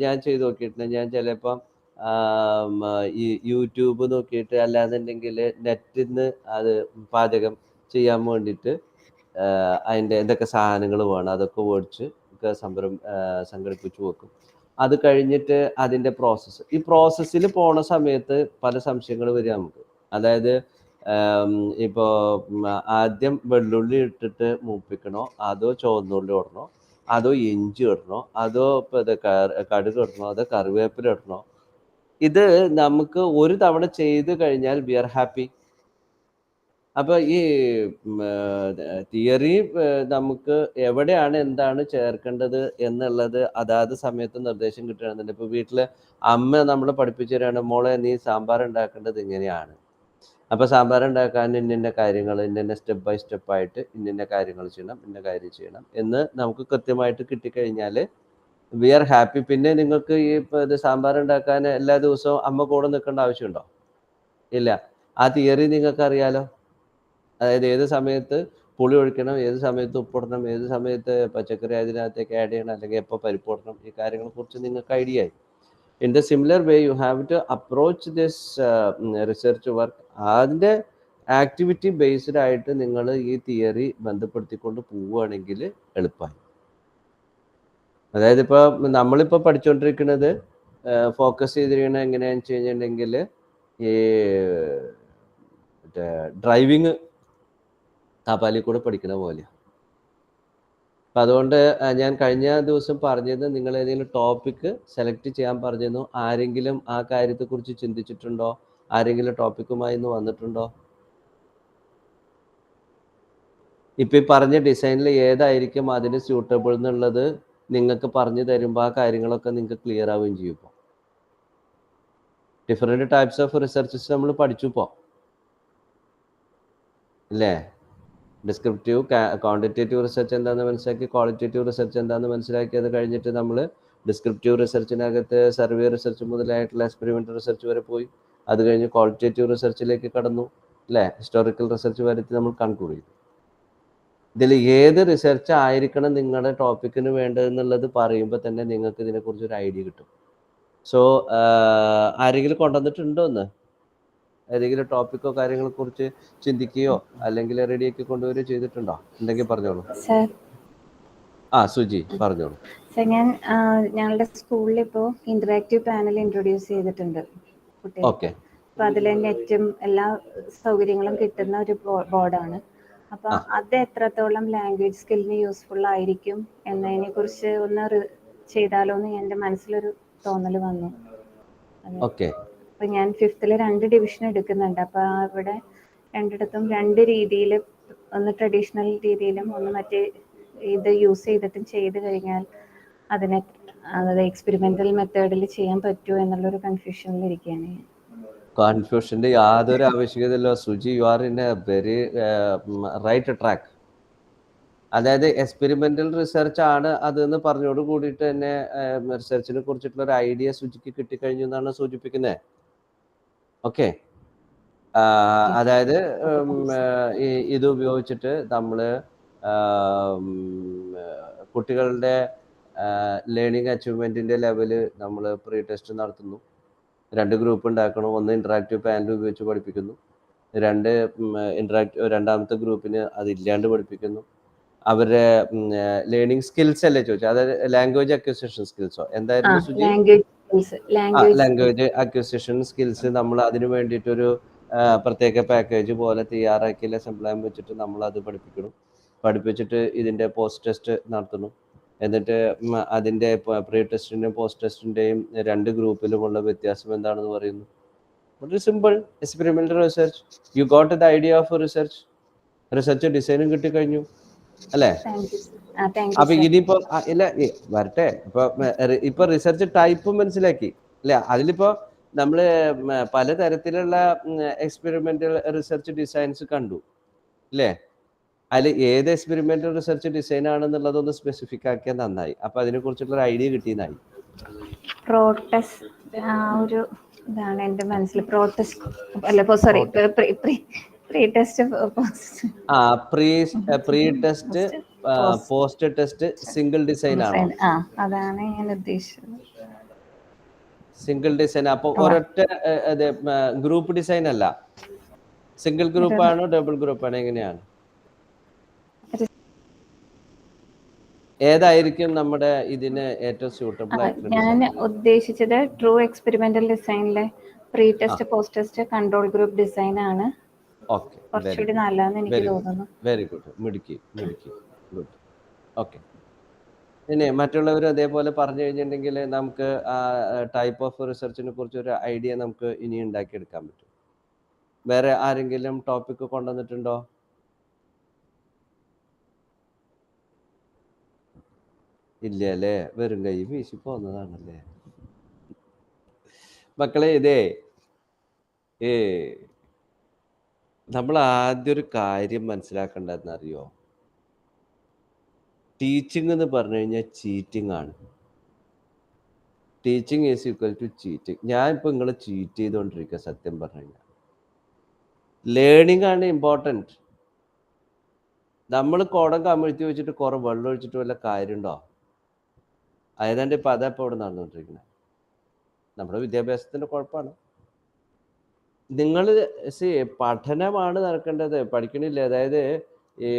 ഞാൻ ചെയ്ത് നോക്കിയിട്ടുണ്ട്. ഞാൻ ചിലപ്പം ഈ യൂട്യൂബ് നോക്കിയിട്ട് അല്ലാന്നുണ്ടെങ്കിൽ നെറ്റിൽ നിന്ന് അത് പാചകം ചെയ്യാൻ വേണ്ടിയിട്ട് അതിൻ്റെ എന്തൊക്കെ സാധനങ്ങൾ വേണം അതൊക്കെ മേടിച്ച് ഒക്കെ സംഘടിപ്പിച്ച് വെക്കും. അത് കഴിഞ്ഞിട്ട് അതിൻ്റെ പ്രോസസ്സ്, ഈ പ്രോസസ്സിൽ പോണ സമയത്ത് പല സംശയങ്ങൾ വരിക നമുക്ക്. അതായത് ഇപ്പോൾ ആദ്യം വെള്ളുള്ളി ഇട്ടിട്ട് മൂപ്പിക്കണോ, അതോ ചുവന്നുള്ളി ഇടണോ, അതോ ഇഞ്ചി ഇടണോ, അതോ ഇപ്പോൾ ഇത് കടുക് ഇടണോ, അതോ കറിവേപ്പില ഇടണോ? ഇത് നമുക്ക് ഒരു തവണ ചെയ്ത് കഴിഞ്ഞാൽ വി ആർ ഹാപ്പി. അപ്പോൾ ഈ തിയറി നമുക്ക് എവിടെയാണ് എന്താണ് ചേർക്കേണ്ടത് എന്നുള്ളത് അതാത് സമയത്ത് നിർദ്ദേശം കിട്ടുകയാണെന്നുണ്ട്. ഇപ്പോൾ വീട്ടിൽ അമ്മ നമ്മളെ പഠിപ്പിച്ചു തരാണ്, മോളെ നീ സാമ്പാർ ഉണ്ടാക്കേണ്ടത് ഇങ്ങനെയാണ്. അപ്പോൾ സാമ്പാർ ഉണ്ടാക്കാൻ ഇന്ന കാര്യങ്ങൾ ഇന്ന സ്റ്റെപ്പ് ബൈ സ്റ്റെപ്പായിട്ട് ഇന്ന കാര്യങ്ങൾ ചെയ്യണം, ഇന്ന കാര്യം ചെയ്യണം എന്ന് നമുക്ക് കൃത്യമായിട്ട് കിട്ടിക്കഴിഞ്ഞാൽ വി ആർ ഹാപ്പി. പിന്നെ നിങ്ങൾക്ക് ഈ ഇത് സാമ്പാർ ഉണ്ടാക്കാൻ എല്ലാ ദിവസവും അമ്മ കൂടെ നിൽക്കേണ്ട ആവശ്യമുണ്ടോ? ഇല്ല. ആ തിയറി നിങ്ങൾക്ക് അറിയാലോ. അതായത് ഏത് സമയത്ത് പുളി ഒഴിക്കണം, ഏത് സമയത്ത് ഉപ്പിടണം, ഏത് സമയത്ത് പച്ചക്കറി അതിനകത്തേക്ക് ആഡ് ചെയ്യണം, അല്ലെങ്കിൽ എപ്പോൾ പരിപ്പ് ഇടണം, ഈ കാര്യങ്ങളെക്കുറിച്ച് നിങ്ങൾക്ക് ഐഡിയ ആയി. In the similar way you have to approach this research work. അതിൻ്റെ ആക്ടിവിറ്റി ബേസ്ഡ് ആയിട്ട് നിങ്ങൾ ഈ തിയറി ബന്ധപ്പെടുത്തിക്കൊണ്ട് പോവുകയാണെങ്കിൽ എളുപ്പമായി. അതായത് ഇപ്പോൾ നമ്മളിപ്പോൾ പഠിച്ചുകൊണ്ടിരിക്കുന്നത് ഫോക്കസ് ചെയ്തിരിക്കുന്നത് എങ്ങനെയാണെന്ന് വെച്ച് കഴിഞ്ഞിട്ടുണ്ടെങ്കിൽ ഈ മറ്റേ ഡ്രൈവിങ് താപ്പാലിൽ കൂടെ പഠിക്കുന്ന പോലെയാണ്. അപ്പം അതുകൊണ്ട് ഞാൻ കഴിഞ്ഞ ദിവസം പറഞ്ഞത് നിങ്ങൾ ഏതെങ്കിലും ടോപ്പിക്ക് സെലക്ട് ചെയ്യാൻ പറഞ്ഞിരുന്നു. ആരെങ്കിലും ആ കാര്യത്തെക്കുറിച്ച് ചിന്തിച്ചിട്ടുണ്ടോ? ആരെങ്കിലും ടോപ്പിക്കുമായി ഇന്ന് വന്നിട്ടുണ്ടോ? ഇപ്പം ഈ പറഞ്ഞ ഡിസൈനിൽ ഏതായിരിക്കും അതിന് സ്യൂട്ടബിൾ എന്നുള്ളത് നിങ്ങൾക്ക് പറഞ്ഞു തരുമ്പോൾ ആ കാര്യങ്ങളൊക്കെ നിങ്ങൾക്ക് ക്ലിയർ ആവുകയും ചെയ്യും. ഇപ്പോൾ ഡിഫറെൻറ്റ് ടൈപ്സ് ഓഫ് റിസർച്ചസ് നമ്മൾ പഠിച്ചു ഇപ്പോൾ അല്ലേ? ഡിസ്ക്രിപ്റ്റീവ്, ക്വാണ്ടിറ്റേറ്റീവ് റിസർച്ച് എന്താണെന്ന് മനസ്സിലാക്കി, ക്വാളിറ്റേറ്റീവ് റിസർച്ച് എന്താണെന്ന് മനസ്സിലാക്കി. അത് കഴിഞ്ഞിട്ട് നമ്മൾ ഡിസ്ക്രിപ്റ്റീവ് റിസർച്ചിനകത്ത് സർവേ റിസർച്ച് മുതലായിട്ടുള്ള എക്സ്പെരിമെൻ്റൽ റിസർച്ച് വരെ പോയി. അത് കഴിഞ്ഞ് ക്വാളിറ്റേറ്റീവ് റിസർച്ചിലേക്ക് കടന്നു അല്ലേ? ഹിസ്റ്റോറിക്കൽ റിസർച്ച് വരെത്തി നമ്മൾ കൺക്ലൂഡ് ചെയ്തു. ഇതിൽ ഏത് റിസർച്ച് ആയിരിക്കണം നിങ്ങളുടെ ടോപ്പിക്കിന് വേണ്ടതെന്നുള്ളത് പറയുമ്പോൾ തന്നെ നിങ്ങൾക്ക് ഇതിനെക്കുറിച്ചൊരു ഐഡിയ കിട്ടും. സോ ആരെങ്കിലും കൊണ്ടുവന്നിട്ടുണ്ടോ എന്ന്? ഏതെങ്കിലും ടോപ്പിക്കോ കാര്യങ്ങളെക്കുറിച്ച് ചിന്തിക്കുകയോ അല്ലെങ്കിൽ റെഡിയാക്കി കൊണ്ടുവരികയോ ചെയ്തിട്ടുണ്ടോ? ഉണ്ടെങ്കിൽ പറഞ്ഞോളൂ. സർ, സുജി പറഞ്ഞോളൂ. സർ, ഞങ്ങളുടെ സ്കൂളിൽ ഇപ്പോൾ ഇന്ററാക്റ്റീവ് പാനൽ ഇൻട്രൊഡ്യൂസ് ചെയ്തിട്ടുണ്ട് കുട്ടികൾക്ക്. ഓക്കെ. അപ്പോൾ അതിൽ നെറ്റും എല്ലാ സൗകര്യങ്ങളും കിട്ടുന്ന ഒരു ബോർഡാണ്. അപ്പോൾ അത് എത്രത്തോളം ലാംഗ്വേജ് സ്കില്ലിന് യൂസ്ഫുൾ ആയിരിക്കും എന്നതിനെ കുറിച്ച് ഒന്ന് ചെയ്താലോ എന്ന് എൻ്റെ മനസ്സിലൊരു തോന്നൽ വന്നു. ഓക്കെ. അപ്പോൾ ഞാൻ 5th 2 ഡിവിഷൻ എടുക്കുന്നുണ്ട്. അപ്പോൾ അവിടെ രണ്ടിടത്തും 2 രീതിയിൽ, ഒന്ന് ട്രഡീഷണൽ രീതിയിലും ഒന്ന് മറ്റേ ഇത് യൂസ് ചെയ്തിട്ടും ചെയ്ത് കഴിഞ്ഞാൽ അതിനെ അതായത് എക്സ്പെരിമെന്റൽ മെത്തേഡിൽ ചെയ്യാൻ പറ്റുമോ എന്നുള്ളൊരു കൺഫ്യൂഷനിൽ ഇരിക്കുകയാണ് ഞാൻ. കൺഫ്യൂഷന്റെ യാതൊരു ആവശ്യകതയില്ല Suji. You are in a very right track. അതായത് എക്സ്പെരിമെന്റൽ റിസർച്ച് ആണ് അതെന്ന് പറഞ്ഞോട് കൂടിയിട്ട് തന്നെ റിസർച്ചിനെ കുറിച്ചിട്ടുള്ള ഒരു ഐഡിയ സുജിക്ക് കിട്ടിക്കഴിഞ്ഞു എന്നാണ് സൂചിപ്പിക്കുന്നത്. ഓക്കെ, അതായത് ഇത് ഉപയോഗിച്ചിട്ട് നമ്മൾ കുട്ടികളുടെ ലേണിംഗ് അച്ചീവ്മെന്റിന്റെ ലെവല് നമ്മൾ പ്രീ ടെസ്റ്റ് നടത്തുന്നു. 2 ഗ്രൂപ്പ് ഉണ്ടാക്കണം. ഒന്ന് ഇന്ററാക്റ്റീവ് പാനൽ ഉപയോഗിച്ച് പഠിപ്പിക്കുന്നു, രണ്ടാമത്തെ ഗ്രൂപ്പിന് അതില്ലാണ്ട് പഠിപ്പിക്കുന്നു. അവരുടെ ലേണിംഗ് സ്കിൽസ് അല്ലേ ചോദിച്ചത്, അതായത് ലാംഗ്വേജ് അക്വിസിഷൻ സ്കിൽസോ എന്തായിരുന്നു സുജി? ലാംഗ്വേജ് അക്വിസിഷൻ സ്കിൽസ് നമ്മൾ അതിന് വേണ്ടിയിട്ടൊരു പ്രത്യേക പാക്കേജ് പോലെ തയ്യാറാക്കിയ ലെസൺ പ്ലാൻ വെച്ചിട്ട് നമ്മൾ അത് പഠിപ്പിച്ചിട്ട് ഇതിൻ്റെ പോസ്റ്റ് ടെസ്റ്റ് നടത്തുന്നു. എന്നിട്ട് അതിൻ്റെ പ്രീ ടെസ്റ്റിൻ്റെയും പോസ്റ്റ് ടെസ്റ്റിൻ്റെയും 2 ഗ്രൂപ്പിലുമുള്ള വ്യത്യാസം എന്താണെന്ന് പറയുന്നു. വളരെ simple experimental research. You got the idea of research ഡിസൈനും കിട്ടിക്കഴിഞ്ഞു അല്ലേ? അപ്പൊ ഇനിയിപ്പോ ഇല്ല വരട്ടെ. ഇപ്പൊ റിസർച്ച് ടൈപ്പ് മനസ്സിലാക്കി അല്ലെ? അതിലിപ്പോ നമ്മള് പലതരത്തിലുള്ള എക്സ്പെരിമെന്റൽ റിസർച്ച് ഡിസൈൻസ് കണ്ടു അല്ലേ? അതിൽ ഏത് എക്സ്പെരിമെന്റൽ റിസർച്ച് ഡിസൈൻ ആണെന്നുള്ളതൊന്ന് സ്പെസിഫിക് ആക്കിയാൽ നന്നായി. അപ്പൊ അതിനെ കുറിച്ചുള്ള ഐഡിയ കിട്ടിയെന്നായി. ഒരു ഇതാണ് എന്റെ മനസ്സിൽ. Pre test post test single design ആണോ? അതാണ് ഞാൻ ഉദ്ദേശിച്ചത്. Single design. അപ്പൊ ഒരൊറ്റ ഗ്രൂപ്പ് ഡിസൈൻ അല്ല, സിംഗിൾ ഗ്രൂപ്പ് ആണോ ഡബിൾ ഗ്രൂപ്പ് ആണോ എങ്ങനെയാണ്? ഏതായിരിക്കും നമ്മുടെ ഇതിന് ഏറ്റവും സ്യൂട്ടബിൾ ആയിട്ടുള്ള? ഞാൻ ഉദ്ദേശിച്ചത് ട്രൂ എക്സ്പെരിമെന്റൽ ഡിസൈനിലെ pre test post test control group design ആണ് കുറച്ചുകൂടി നല്ലതെന്ന് എനിക്ക് തോന്നുന്നു. വെരി ഗുഡ്, മിടുക്കി ഗുഡ്. ഓക്കെ, പിന്നെ മറ്റുള്ളവർ അതേപോലെ പറഞ്ഞു കഴിഞ്ഞിട്ടുണ്ടെങ്കിൽ നമുക്ക് ടൈപ്പ് ഓഫ് റിസർച്ചിനെ കുറിച്ച് ഒരു ഐഡിയ നമുക്ക് ഇനി ഉണ്ടാക്കിയെടുക്കാൻ പറ്റും. വേറെ ആരെങ്കിലും ടോപ്പിക് കൊണ്ടുവന്നിട്ടുണ്ടോ? ഇല്ല അല്ലേ? വെറും കൈ വീശി പോന്നതാണല്ലേ മക്കളെ. നമ്മൾ ആദ്യം ഒരു കാര്യം മനസ്സിലാക്കേണ്ടതെന്ന് അറിയോ? ടീച്ചിങ് എന്ന് പറഞ്ഞു കഴിഞ്ഞാൽ ചീറ്റിംഗ് ആണ്. Teaching is equal to cheating. ഞാൻ ഇപ്പൊ നിങ്ങളെ ചീറ്റ് ചെയ്തുകൊണ്ടിരിക്കുക സത്യം പറഞ്ഞു കഴിഞ്ഞാൽ. ലേണിംഗ് ആണ് ഇമ്പോർട്ടൻറ്റ്. നമ്മൾ കുടം കമിഴ്ത്തി വെച്ചിട്ട് കുറെ വെള്ളം ഒഴിച്ചിട്ട് വല്ല കാര്യമുണ്ടോ? ഏതാണ്ട് ഇപ്പം അതാ ഇപ്പോൾ ഇവിടെ നടന്നുകൊണ്ടിരിക്കുന്നത്. നമ്മുടെ വിദ്യാഭ്യാസത്തിൻ്റെ കുഴപ്പമാണ്. നിങ്ങൾ പഠനമാണ് നടക്കേണ്ടത്, പഠിക്കണില്ല. അതായത് ഈ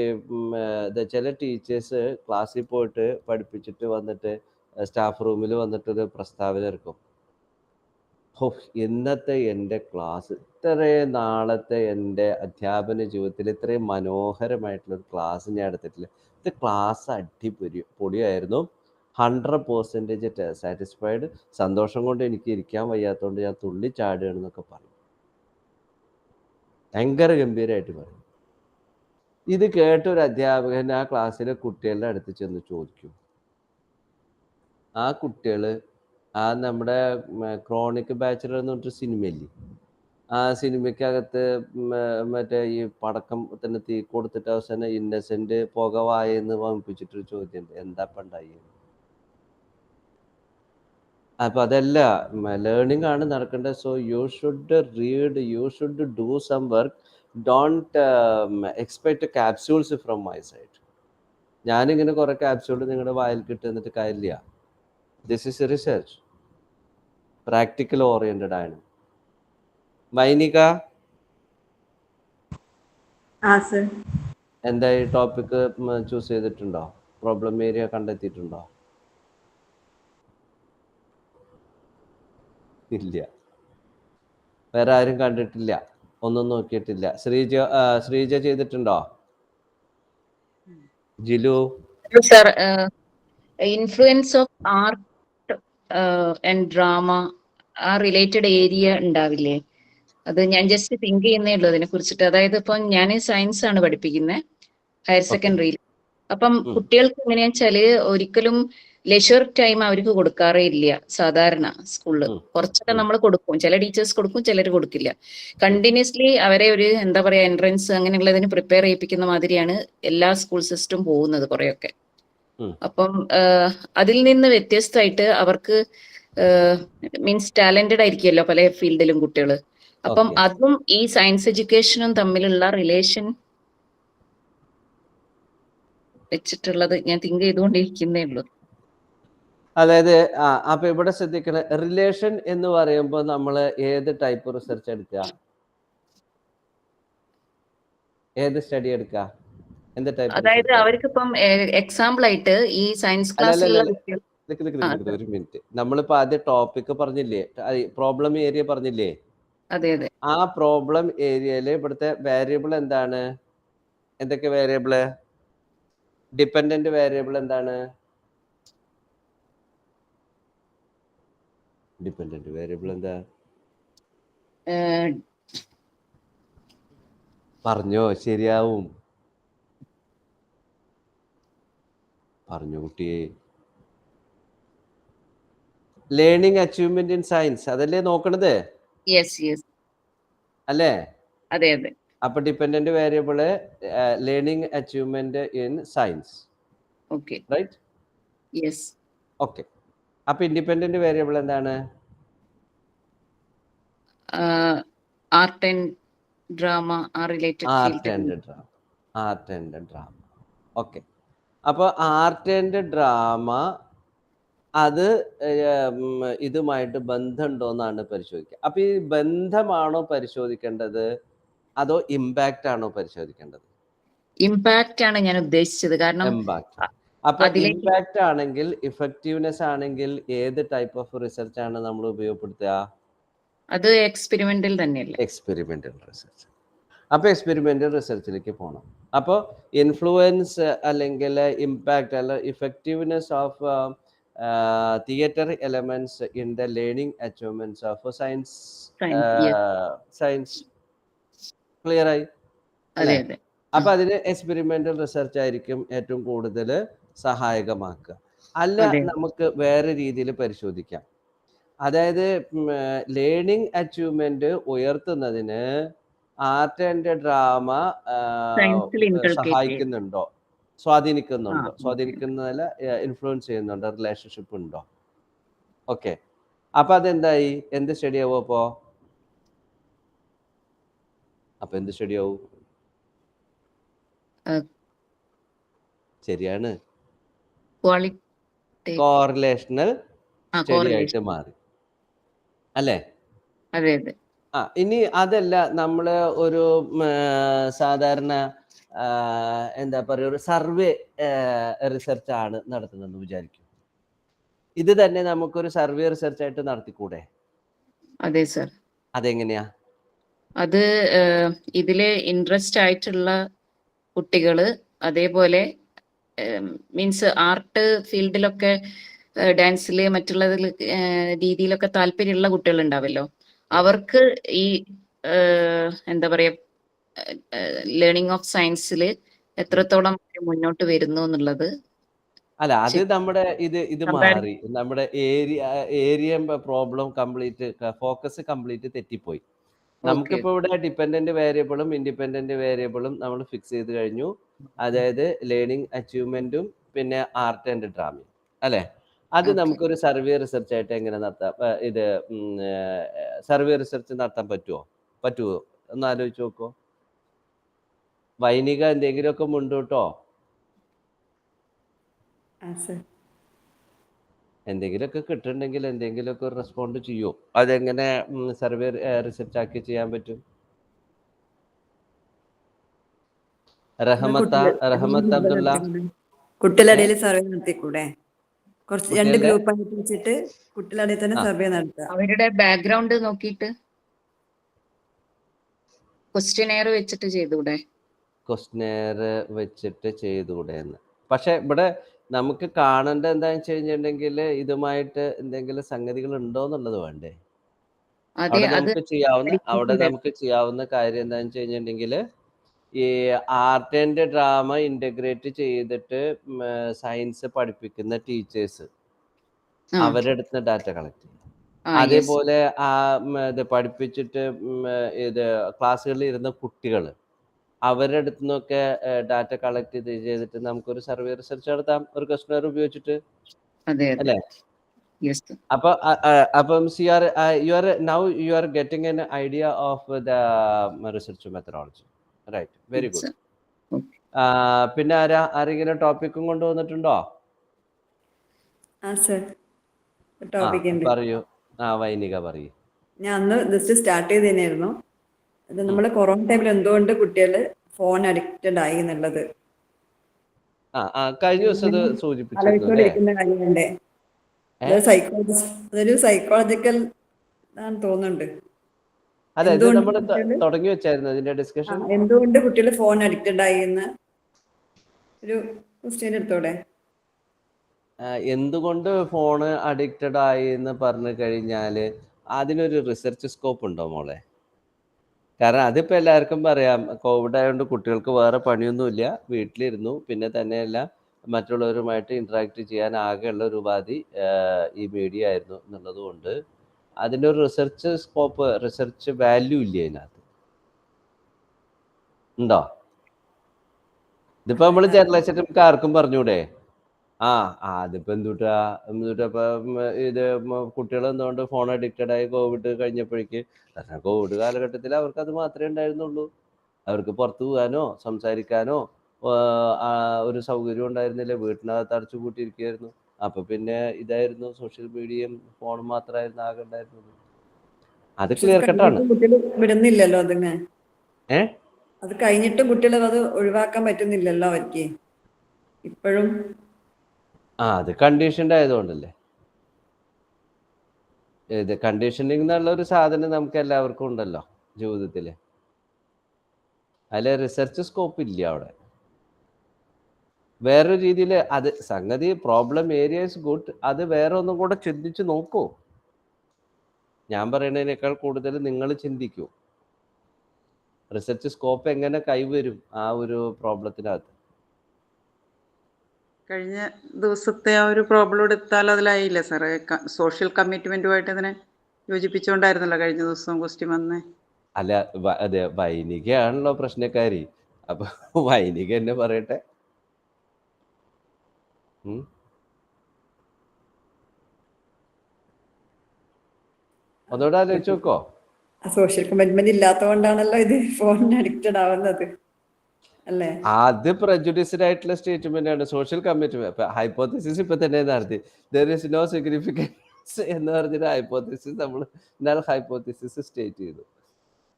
ചില ടീച്ചേഴ്സ് ക്ലാസ്സിൽ പോയിട്ട് പഠിപ്പിച്ചിട്ട് വന്നിട്ട് സ്റ്റാഫ് റൂമിൽ വന്നിട്ടൊരു പ്രസ്താവന ഇറക്കും. ഇന്നത്തെ എൻ്റെ ക്ലാസ്, ഇത്രയും നാളത്തെ എൻ്റെ അധ്യാപന ജീവിതത്തിൽ ഇത്രയും മനോഹരമായിട്ടുള്ളൊരു ക്ലാസ് ഞാൻ എടുത്തിട്ടില്ല. ഇത് ക്ലാസ് പൊടിയായിരുന്നു, 100% സാറ്റിസ്ഫൈഡ്, സന്തോഷം കൊണ്ട് എനിക്ക് ഇരിക്കാൻ വയ്യാത്തതുകൊണ്ട് ഞാൻ തുള്ളി ചാടുകയാണെന്നൊക്കെ പറയും. ഭയങ്കര ഗംഭീരമായിട്ട് പറയും. ഇത് കേട്ട ഒരു അധ്യാപകൻ ആ ക്ലാസ്സിലെ കുട്ടികളുടെ അടുത്ത് ചെന്ന് ചോദിക്കും. ആ കുട്ടികൾ നമ്മുടെ ക്രോണിക് ബാച്ചിലർ എന്ന് പറഞ്ഞിട്ട് സിനിമയില്ലേ, ആ സിനിമയ്ക്കകത്ത് മറ്റേ ഈ പടക്കത്തിന് തീ കൊടുത്തിട്ട് അവസാനം ഇന്നസെന്റ് പുകവായെന്ന് വമ്പിച്ചിട്ടൊരു ചോദ്യമുണ്ട്, എന്താ പണ്ടായി? അപ്പൊ അതല്ല, ലേണിംഗ് ആണ് നടക്കേണ്ടത്. So you should read, you should do some work. Don't expect capsules from my side. ഞാനിങ്ങനെ കുറെ ക്യാപ്സ്യൂൾ നിങ്ങളുടെ വായിൽ കിട്ടുന്നിട്ട് കാര്യമില്ല. This is research, practical oriented ആണ്. മൈനിക എന്താ ഈ ടോപ്പിക് ചൂസ് ചെയ്തിട്ടുണ്ടോ? പ്രോബ്ലം ഏരിയ കണ്ടെത്തിയിട്ടുണ്ടോ? ഇല്ല, വേറെ ആരും കണ്ടിട്ടില്ല, ഒന്നും നോക്കിയിട്ടില്ല. ശ്രീജ ചെയ്തിട്ടുണ്ടോ? Jilu? Sir, influence of art and drama, ആ റിലേറ്റഡ് ഏരിയ ഉണ്ടാവില്ലേ? അത് ഞാൻ ജസ്റ്റ് തിങ്ക് ചെയ്യുന്നേ ഉള്ളൂ അതിനെ കുറിച്ചിട്ട്. അതായത് ഇപ്പം ഞാൻ സയൻസ് ആണ് പഠിപ്പിക്കുന്നത് ഹയർ സെക്കൻഡറിയിൽ. അപ്പം ഉം. കുട്ടികൾക്ക് എങ്ങനെയാ വെച്ചാല് ഒരിക്കലും ലെഷർ ടൈം അവർക്ക് കൊടുക്കാറേ ഇല്ല സാധാരണ സ്കൂളിൽ. ഉം. കുറച്ചൊക്കെ ഉം. നമ്മൾ കൊടുക്കും, ചില ടീച്ചേഴ്സ് കൊടുക്കും, ചിലർ കൊടുക്കില്ല. കണ്ടിന്യൂസ്ലി അവരെ ഒരു എന്താ പറയാ എൻട്രൻസ് അങ്ങനെയുള്ളതിന് പ്രിപ്പയർ ചെയ്യിപ്പിക്കുന്ന മാതിരിയാണ് എല്ലാ സ്കൂൾ സിസ്റ്റം പോകുന്നത് കുറെയൊക്കെ. ഉം. അപ്പം അതിൽ നിന്ന് വ്യത്യസ്തമായിട്ട് അവർക്ക് മീൻസ് ടാലന്റഡ് ആയിരിക്കുമല്ലോ പല ഫീൽഡിലും കുട്ടികൾ. അപ്പം ഓക്കെ. അതും ഈ സയൻസ് എഡ്യൂക്കേഷനും തമ്മിലുള്ള റിലേഷൻ വെച്ചിട്ടുള്ളത് ഞാൻ തിങ്ക് ചെയ്തുകൊണ്ടിരിക്കുന്നേ ഉള്ളൂ. അതായത് അപ്പൊ ഇവിടെ ശ്രദ്ധിക്കണ റിലേഷൻ എന്ന് പറയുമ്പോൾ നമ്മൾ ഏത് ടൈപ്പ് റിസർച്ച് എടുക്കുക, ഏത് സ്റ്റഡി എടുക്കുക, എന്ത് ടൈപ്പ് അതായത് റിസർച്ച്? അവർക്ക് ഇപ്പം എക്സാമ്പിൾ ആയിട്ട് ഈ സയൻസ് അല്ല ക്ലാസ്സിലുള്ള കുട്ടികൾ. ഒരു മിനിറ്റ്. നമ്മളിപ്പോ ആദ്യം ടോപ്പിക് പറഞ്ഞില്ലേ, പ്രോബ്ലം ഏരിയ പറഞ്ഞില്ലേ? അതെ അതെ. ആ പ്രോബ്ലം ഏരിയയില് ഇവിടുത്തെ വേരിയബിൾ എന്താണ്? എന്തൊക്കെ വേരിയബിള്? ഡിപ്പെൻഡന്റ് വേരിയബിൾ എന്താണ്? ഡിപ്പെൻഡന്റ് വേരിയബിൾ എന്താ? പറഞ്ഞോ, ശരിയാവും. പറഞ്ഞു കുട്ടിയെ. ലേണിംഗ് അച്ചീവ്മെന്റ് ഇൻ സയൻസ് അതല്ലേ നോക്കണത് യെസ് യെസ്, അല്ലേ? അതെ അതെ. അപ്പൊ dependent variable learning achievement in science, okay. Right? Yes. Okay. അപ്പൊ ഇൻഡിപെൻഡന്റ് വേരിയബിൾ എന്താണ്? ആർട്ട് ആൻഡ് ഡ്രാമ ആ related art and drama. Art and drama. Okay. അപ്പൊ ആർട്ട് ആൻഡ് ഡ്രാമ അത് ഇതുമായിട്ട് ബന്ധമുണ്ടോന്നാണ് പരിശോധിക്കുക. അപ്പൊ ഈ ബന്ധമാണോ പരിശോധിക്കേണ്ടത് അതോ ഇമ്പാക്റ്റ് ആണോ പരിശോധിക്കേണ്ടത്? ഇമ്പാക്റ്റ് ആണ് ഞാൻ ഉദ്ദേശിച്ചത്. കാരണം ഇമ്പാക്റ്റ്. അപ്പൊ അതിലേക്ക് ഇമ്പാക്റ്റ് ആണെങ്കിൽ ഇഫക്റ്റീവ്നെസ് ആണെങ്കിൽ ഏത് ടൈപ്പ് ഓഫ് റിസർച്ച് ആണ് നമ്മൾ ഉപയോഗപ്പെടുത്തുക? അത് എക്സ്പെരിമെന്റൽ തന്നെയല്ലേ? Experimental research. അപ്പൊ എക്സ്പെരിമെന്റൽ റിസർച്ചിലേക്ക് പോകണം. അപ്പോൾ ഇൻഫ്ലുവൻസ് അല്ലെങ്കിൽ ഇമ്പാക്റ്റ് അല്ല effectiveness of theatre elements in the learning achievements of science. Science clear ആയി അതെ അല്ലേ? അതെ. അപ്പൊ അതിന് എക്സ്പെരിമെന്റൽ റിസർച്ച് ആയിരിക്കും ഏറ്റവും കൂടുതൽ സഹായകമാക്കുക. അല്ല അതെ. നമുക്ക് വേറെ രീതിയിൽ പരിശോധിക്കാം. അതായത് ലേണിംഗ് അച്ചീവ്മെന്റ് ഉയർത്തുന്നതിന് ആർട്ട് ആൻഡ് ഡ്രാമ സയൻസിൽ ഇൻകൾക്കേറ്റ് ചെയ്യും. സഹായിക്കുന്നുണ്ടോ, ആ സ്വാധീനിക്കുന്നുണ്ടോ? ഓക്കെ. സ്വാധീനിക്കുന്നതല്ല, ഇൻഫ്ലുവൻസ് ചെയ്യുന്നുണ്ടോ, റിലേഷൻഷിപ്പ് ഉണ്ടോ? ഓക്കെ. അപ്പൊ അതെന്തായി? എന്ത് സ്റ്റഡി ആവും അപ്പോ? അപ്പൊ എന്ത് സ്റ്റഡി ആവും? ശരിയാണ്, കോറിലേഷണൽ സ്റ്റഡി ആയിട്ട് മാറി അല്ലേ? അതെ അതെ. ഇനി അതല്ല, നമ്മള് ഒരു സാധാരണ എന്താ പറയുക ഒരു സർവേ റിസർച്ച് ആണ് നടത്തുന്നതെന്ന് വിചാരിക്കും. ഇത് തന്നെ നമുക്കൊരു സർവേ റിസർച്ച് ആയിട്ട് നടത്തിക്കൂടെ? അതെ സർ. അതെങ്ങനെയാ? അത് ഇതില് ഇൻട്രസ്റ്റ് ആയിട്ടുള്ള കുട്ടികള്, അതേപോലെ മീൻസ് ആർട്ട് ഫീൽഡിലൊക്കെ ഡാൻസില് മറ്റുള്ളതിൽ രീതിയിലൊക്കെ താല്പര്യമുള്ള കുട്ടികൾ ഉണ്ടാവല്ലോ, അവർക്ക് ഈ എന്താ പറയാ ലേണിംഗ് ഓഫ് സയൻസിൽ എത്രത്തോളം മുന്നോട്ട് വരുന്നു എന്നുള്ളത്. അല്ല, അത് നമ്മുടെ ഇത് മാറി. നമ്മുടെ area problem complete, focus complete തെറ്റിപ്പോയി. നമുക്കിപ്പോ ഇവിടെ ഡിപ്പെൻഡന്റ് വേരിയബിളും ഇൻഡിപെൻഡന്റ് വേരിയബിളും നമ്മൾ ഫിക്സ് ചെയ്ത് കഴിഞ്ഞു. അതായത് ലേണിംഗ് അച്ചീവ്മെന്റും പിന്നെ ആർട്ട് ആൻഡ് ഡ്രാമയും അല്ലെ? അത് നമുക്കൊരു സർവേ റിസർച്ച് ആയിട്ട് എങ്ങനെ നടത്താം? ഇത് സർവേ റിസർച്ച് നടത്താൻ പറ്റുമോ ഒന്ന് ആലോചിച്ച് നോക്കോ. വൈനിക എന്തെങ്കിലുമൊക്കെ മുണ്ടോട്ടോ? എന്തെങ്കിലുമൊക്കെ കിട്ടുന്നുണ്ടെങ്കിൽ എന്തെങ്കിലുമൊക്കെ റെസ്പോണ്ട് ചെയ്യൂ. അതെങ്ങനെ സർവേ റിസർച്ച് ആക്കി ചെയ്യാൻ പറ്റും? റഹമത്ത് അബ്ദുള്ള, കുട്ടികളുടെ സർവേ നടത്തിക്കൂടെ? കുറച്ച് 2 ഗ്രൂപ്പായിട്ട് വെച്ചിട്ട് കുട്ടികളുടെ തന്നെ സർവേ നടത്തുക. അവരുടെ ബാക്ക്ഗ്രൗണ്ട് നോക്കിയിട്ട് ക്വസ്റ്റ്യനെയർ വെച്ചിട്ട് ചെയ്തൂടെ? ക്വസ്റ്റ്യനെയർ വെച്ചിട്ട് ചെയ്തുകൂടെ എന്ന്. പക്ഷെ ഇവിടെ നമുക്ക് കാണേണ്ട എന്താണെന്ന് വെച്ച് കഴിഞ്ഞിട്ടുണ്ടെങ്കിൽ ഇതുമായിട്ട് എന്തെങ്കിലും സംഗതികൾ ഉണ്ടോ എന്നുള്ളത് വേണ്ടേ? അവിടെ നമുക്ക് ചെയ്യാവുന്ന കാര്യം എന്താണെന്ന് വെച്ച് കഴിഞ്ഞിട്ടുണ്ടെങ്കിൽ ഈ ആർട്ട് ആൻഡ് ഡ്രാമ ഇൻ്റഗ്രേറ്റ് ചെയ്തിട്ട് സയൻസ് പഠിപ്പിക്കുന്ന ടീച്ചേഴ്സ് ആ അവരുടെ അടുത്ത് ഡാറ്റ കളക്ട് ചെയ്യും. ആ യെസ് അതേപോലെ ഇത് പഠിപ്പിച്ചിട്ട് ഇത് ക്ലാസ്സുകളിൽ ഇരുന്ന കുട്ടികൾ അവരുടെ അടുത്ത് നിന്നൊക്കെ ഡാറ്റ കളക്ട് ചെയ്തിട്ട് നമുക്കൊരു സർവേ റിസർച്ച് നടത്താം ഒരു ക്വസ്റ്റനർ ഉപയോഗിച്ചിട്ട്, അതെ അതെ അല്ലേ? യെസ് അപ്പൊ അപ്പം you are getting an idea of the research methodology, right? Very good. പിന്നെ ആരെങ്കിലും ടോപ്പിക്കും കൊണ്ടുവന്നിട്ടുണ്ടോ? ആ സർ, ആ ടോപ്പിക് ഉണ്ട്. പറയൂ. വൈനിക പറയൂ. ഞാൻ അന്ന് ജസ്റ്റ് സ്റ്റാർട്ട് ചെയ്ത് തന്നെയായിരുന്നു. അത് നമ്മൾ കൊറോണ ടൈമിൽ എന്തുകൊണ്ട് കുട്ടികൾ ഫോൺ അഡിക്റ്റഡ് ആയി എന്നുള്ളത് കഴിഞ്ഞ ദിവസം ഇത് സൂചിപ്പിച്ചിരുന്നു അല്ലേ? ആലോചിച്ചുകൊണ്ടിരിക്കുന്ന കാര്യമുണ്ട്. അതൊരു സൈക്കോളജിക്കൽ തോന്നുന്നുണ്ട്. അതെ, ഇത് എന്തുകൊണ്ട് നമ്മൾ കുട്ടികള് തുടങ്ങി വെച്ചായിരുന്നു ഇതിന്റെ ഡിസ്കഷൻ. എന്തുകൊണ്ട് കുട്ടികൾ ഫോൺ അഡിക്റ്റഡ് ആയി എന്ന് ഒരു ക്വസ്റ്റ്യൻ എടുത്തോടെ? എന്തുകൊണ്ട് ഫോണ് അഡിക്റ്റഡ് ആയി എന്ന് പറഞ്ഞു കഴിഞ്ഞാൽ അതിനൊരു റിസർച്ച് സ്കോപ്പ് ഉണ്ടോ മോളെ? കാരണം അതിപ്പോൾ എല്ലാവർക്കും പറയാം, കോവിഡ് ആയതുകൊണ്ട് കുട്ടികൾക്ക് വേറെ പണിയൊന്നുമില്ല, വീട്ടിലിരുന്നു. പിന്നെ തന്നെയല്ല, മറ്റുള്ളവരുമായിട്ട് ഇൻട്രാക്ട് ചെയ്യാൻ ആകെയുള്ള ഒരു ഉപാധി ഈ മീഡിയ ആയിരുന്നു എന്നുള്ളത് കൊണ്ട് അതിൻ്റെ ഒരു റിസർച്ച് സ്കോപ്പ്, റിസർച്ച് വാല്യൂ ഇല്ല അതിനകത്ത്. ഉണ്ടോ? ഇതിപ്പോൾ നമ്മൾ ജനറലൈസായിട്ട് നമുക്ക് ആർക്കും പറഞ്ഞൂടെ? അതിപ്പോൾ എന്തുട്ടാ ഇപ്പം ഇത് കുട്ടികൾ എന്തുകൊണ്ട് ഫോൺ അഡിക്റ്റഡ് ആയി കോവിഡ് കഴിഞ്ഞപ്പോഴേക്ക്? കാരണം കോവിഡ് കാലഘട്ടത്തിൽ അവർക്ക് അത് മാത്രമേ ഉണ്ടായിരുന്നുള്ളൂ. അവർക്ക് പുറത്തു പോകാനോ സംസാരിക്കാനോ ഒരു സൗകര്യം ഉണ്ടായിരുന്നില്ല. വീട്ടിനകത്ത് അടച്ചു പൂട്ടിയിരിക്കുകയായിരുന്നു. അപ്പോൾ പിന്നെ ഇതായിരുന്നു, സോഷ്യൽ മീഡിയയും ഫോണും മാത്രമായിരുന്നു ആകെ ഉണ്ടായിരുന്നത്. അത് ക്ലിയർ കട്ടാണ്. കുട്ടികൾ വിടുന്നില്ലല്ലോ അതിന്. ഏ അത് കഴിഞ്ഞിട്ടും കുട്ടികൾ അത് ഒഴിവാക്കാൻ പറ്റുന്നില്ലല്ലോ അവർക്ക് ഇപ്പോഴും. അത് കണ്ടീഷൻഡ് ആയതുകൊണ്ടല്ലേ. ഇത് കണ്ടീഷനിങ് എന്നുള്ള ഒരു സാധനം നമുക്ക് എല്ലാവർക്കും ഉണ്ടല്ലോ ജീവിതത്തിൽ. അതിൽ റിസർച്ച് സ്കോപ്പ് ഇല്ല അവിടെ. വേറൊരു രീതിയിൽ അത് സംഗതി പ്രോബ്ലം ഏരിയ ഇസ് ഗുഡ്. അത് വേറെ ഒന്നും കൂടെ ചിന്തിച്ച് നോക്കൂ. ഞാൻ പറയുന്നതിനേക്കാൾ കൂടുതൽ നിങ്ങൾ ചിന്തിക്കൂ. റിസർച്ച് സ്കോപ്പ് എങ്ങനെ കൈവരും ആ ഒരു പ്രോബ്ലത്തിനകത്ത്. കഴിഞ്ഞ ദിവസത്തെ ആ ഒരു പ്രോബ്ലം എടുത്താൽ അതിലായില്ലേ സാറേ? സോഷ്യൽ കമ്മിറ്റ്മെന്റുമായിട്ട് ഇതിനെ യോജിപ്പിച്ചുകൊണ്ടായിരുന്നല്ലോ കഴിഞ്ഞ ദിവസം ക്വസ്റ്റ്യൻ വന്നേ. അല്ല, അതെ, വൈനികയാണല്ലോ പ്രശ്നക്കാരി. അപ്പൊ വൈനിക എന്നെ പറയട്ടെ. ഒന്നുകൂടെ ആലോചിച്ച് നോക്കോ. സോഷ്യൽ കമ്മിറ്റ്മെന്റ് ഇല്ലാത്തതുകൊണ്ടാണല്ലോ ഇത് ഫോണിന് അഡിക്റ്റഡ് ആവുന്നത്, അല്ലേ? അത് പ്രജുഡിസ്ഡ് ആയിട്ടുള്ള സ്റ്റേറ്റ്മെന്റ് ആണ്. സോഷ്യൽ കമ്മിറ്റ്മെന്റ് ഹൈപ്പോത്തിസിസ് ഇപ്പൊ തന്നെ നടത്തി. ദർ ഇസ് നോ സിഗ്നിഫിക്കൻസ് എന്ന് പറഞ്ഞൊരു ഹൈപ്പോത്തിസിസ് നമ്മൾ എന്നാൽ ഹൈപ്പോത്തിസിസ് സ്റ്റേറ്റ് ചെയ്തു.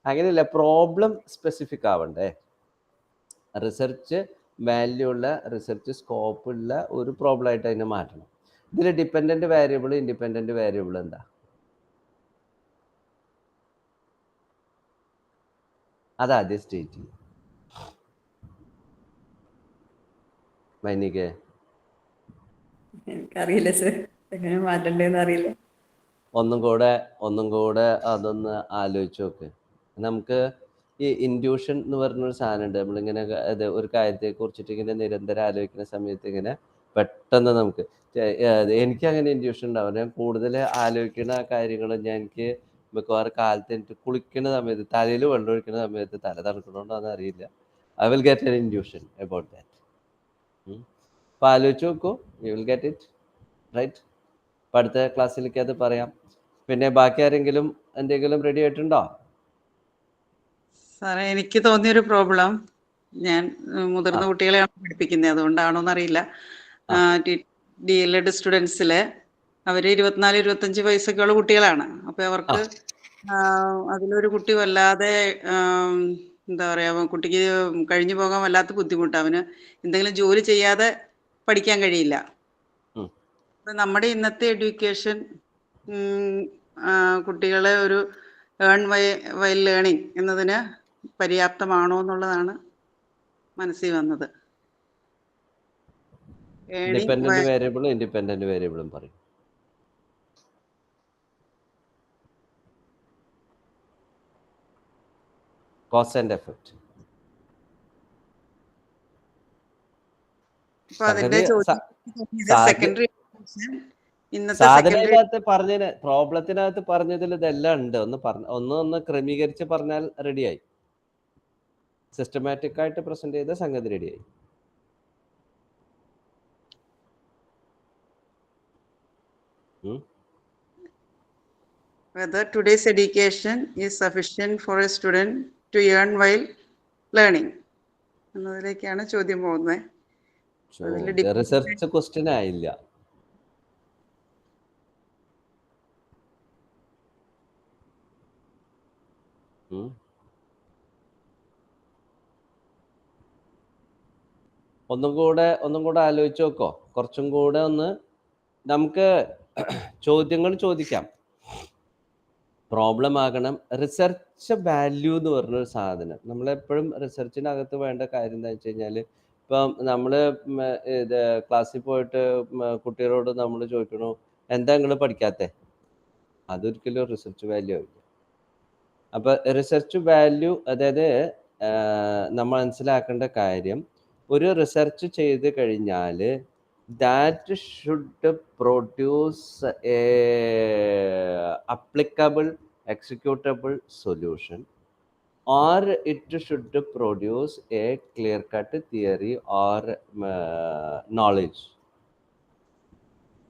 അങ്ങനെയല്ല, പ്രോബ്ലം സ്പെസിഫിക് ആവണ്ടേ? റിസർച്ച് വാല്യൂ ഉള്ള, റിസർച്ച് സ്കോപ്പ് ഉള്ള ഒരു പ്രോബ്ലം ആയിട്ട് അതിനെ മാറ്റണം. ഇതിൽ ഡിപ്പെൻഡന്റ് വേരിയബിൾ ഇൻഡിപെൻഡന്റ് വേരിയബിൾ എന്താ? അതാദ്യം സ്റ്റേറ്റ് ചെയ്യും. വൈനികേ, എനിക്കറിയില്ല സർ, എങ്ങനെ മാറ്റണ്ടേന്ന് അറിയില്ല. ഒന്നും കൂടെ അതൊന്ന് ആലോചിച്ച് നോക്ക്. നമുക്ക് ഈ ഇൻഡ്യൂഷൻ എന്ന് പറഞ്ഞൊരു സാധനമുണ്ട്. നമ്മളിങ്ങനെ ഒരു കാര്യത്തെ കുറിച്ചിട്ട് ഇങ്ങനെ നിരന്തരം ആലോചിക്കുന്ന സമയത്ത് ഇങ്ങനെ പെട്ടെന്ന് നമുക്ക് എനിക്ക് അങ്ങനെ ഇൻഡ്യൂഷൻ ഉണ്ടാവും. ഞാൻ കൂടുതൽ ആലോചിക്കുന്ന കാര്യങ്ങൾ എനിക്ക് മിക്കവാറും കാലത്ത് എനിക്ക് കുളിക്കുന്ന സമയത്ത്, തലയിൽ വെള്ളം ഒഴിക്കുന്ന സമയത്ത്, തല തണുക്കണോണ്ടോന്ന് അറിയില്ല, I will get an induction about that. അപ്പോൾ ആലോചിച്ച് നോക്കൂ, you will get it, right? അപ്പം അടുത്ത ക്ലാസ്സിലേക്ക് അത് പറയാം. പിന്നെ ബാക്കി ആരെങ്കിലും എന്തെങ്കിലും റെഡി ആയിട്ടുണ്ടോ? സാറേ, എനിക്ക് തോന്നിയൊരു പ്രോബ്ലം, ഞാൻ മുതിർന്ന കുട്ടികളെയാണ് പഠിപ്പിക്കുന്നത്, അതുകൊണ്ടാണോന്ന് അറിയില്ല. DLED സ്റ്റുഡൻസില് അവര് 24-25 വയസ്സൊക്കെയുള്ള കുട്ടികളാണ്. അപ്പൊ അവർക്ക് അതിലൊരു കുട്ടി വല്ലാതെ എന്താ പറയാ, കുട്ടിക്ക് കഴിഞ്ഞു പോകാൻ വല്ലാത്ത ബുദ്ധിമുട്ട്. അവന് എന്തെങ്കിലും ജോലി ചെയ്യാതെ പഠിക്കാൻ കഴിയില്ല. അപ്പൊ നമ്മുടെ ഇന്നത്തെ എഡ്യൂക്കേഷൻ കുട്ടികളെ ഒരു ഏൺ വൈൽ ലേണിംഗ് എന്നതിന് പര്യാപ്തമാണോ എന്നുള്ളതാണ് മനസ്സിൽ വന്നത്. ഡിപെൻഡന്റ് വേരിയബിളും ഇൻഡിപെൻഡന്റ് വേരിയബിളും പറയും. Cause and effect. അപ്പൊ അതിന്റെ സംഗതി ചോദ്യം സെക്കൻഡറി ഇന്നത്തെ സാധന സെക്കൻഡറി ഇതിനകത്ത് പറഞ്ഞതിന് പ്രോബ്ലത്തിനകത്ത് പറഞ്ഞതിൽ ഇതെല്ലാം ഉണ്ട്. ഒന്ന് ക്രമീകരിച്ച് പറഞ്ഞാൽ റെഡിയായി. സിസ്റ്റമാറ്റിക് ആയിട്ട് പ്രസന്റ് ചെയ്ത സംഗതി റെഡിയായി. whether today's education is sufficient for a student to earn while learning എന്നതിലേക്കാണ് ചോദ്യം പോകുന്നത്. റിസർച്ച് ക്വസ്റ്റ്യൻ ആയില്ല. ഒന്നും കൂടെ ആലോചിച്ച് നോക്കോ. കുറച്ചും കൂടെ ഒന്ന് നമുക്ക് ചോദ്യങ്ങൾ ചോദിക്കാം. പ്രോബ്ലം ആകണം. റിസർച്ച് വാല്യൂ എന്ന് പറഞ്ഞൊരു സാധനം നമ്മളെപ്പോഴും റിസർച്ചിനകത്ത് വേണ്ട കാര്യം എന്താ വെച്ച് കഴിഞ്ഞാൽ, ഇപ്പം നമ്മൾ ഇത് ക്ലാസ്സിൽ പോയിട്ട് കുട്ടികളോട് നമ്മൾ ചോദിക്കണു എന്താ നിങ്ങൾ പഠിക്കാത്തേ, അതൊരിക്കലും റിസർച്ച് വാല്യൂ ആവില്ല. അപ്പം റിസർച്ച് വാല്യൂ, അതായത് നമ്മൾ മനസ്സിലാക്കേണ്ട കാര്യം, ഒരു റിസർച്ച് ചെയ്ത് കഴിഞ്ഞാൽ that should produce A applicable executable solution or it should produce A clear cut theory or knowledge.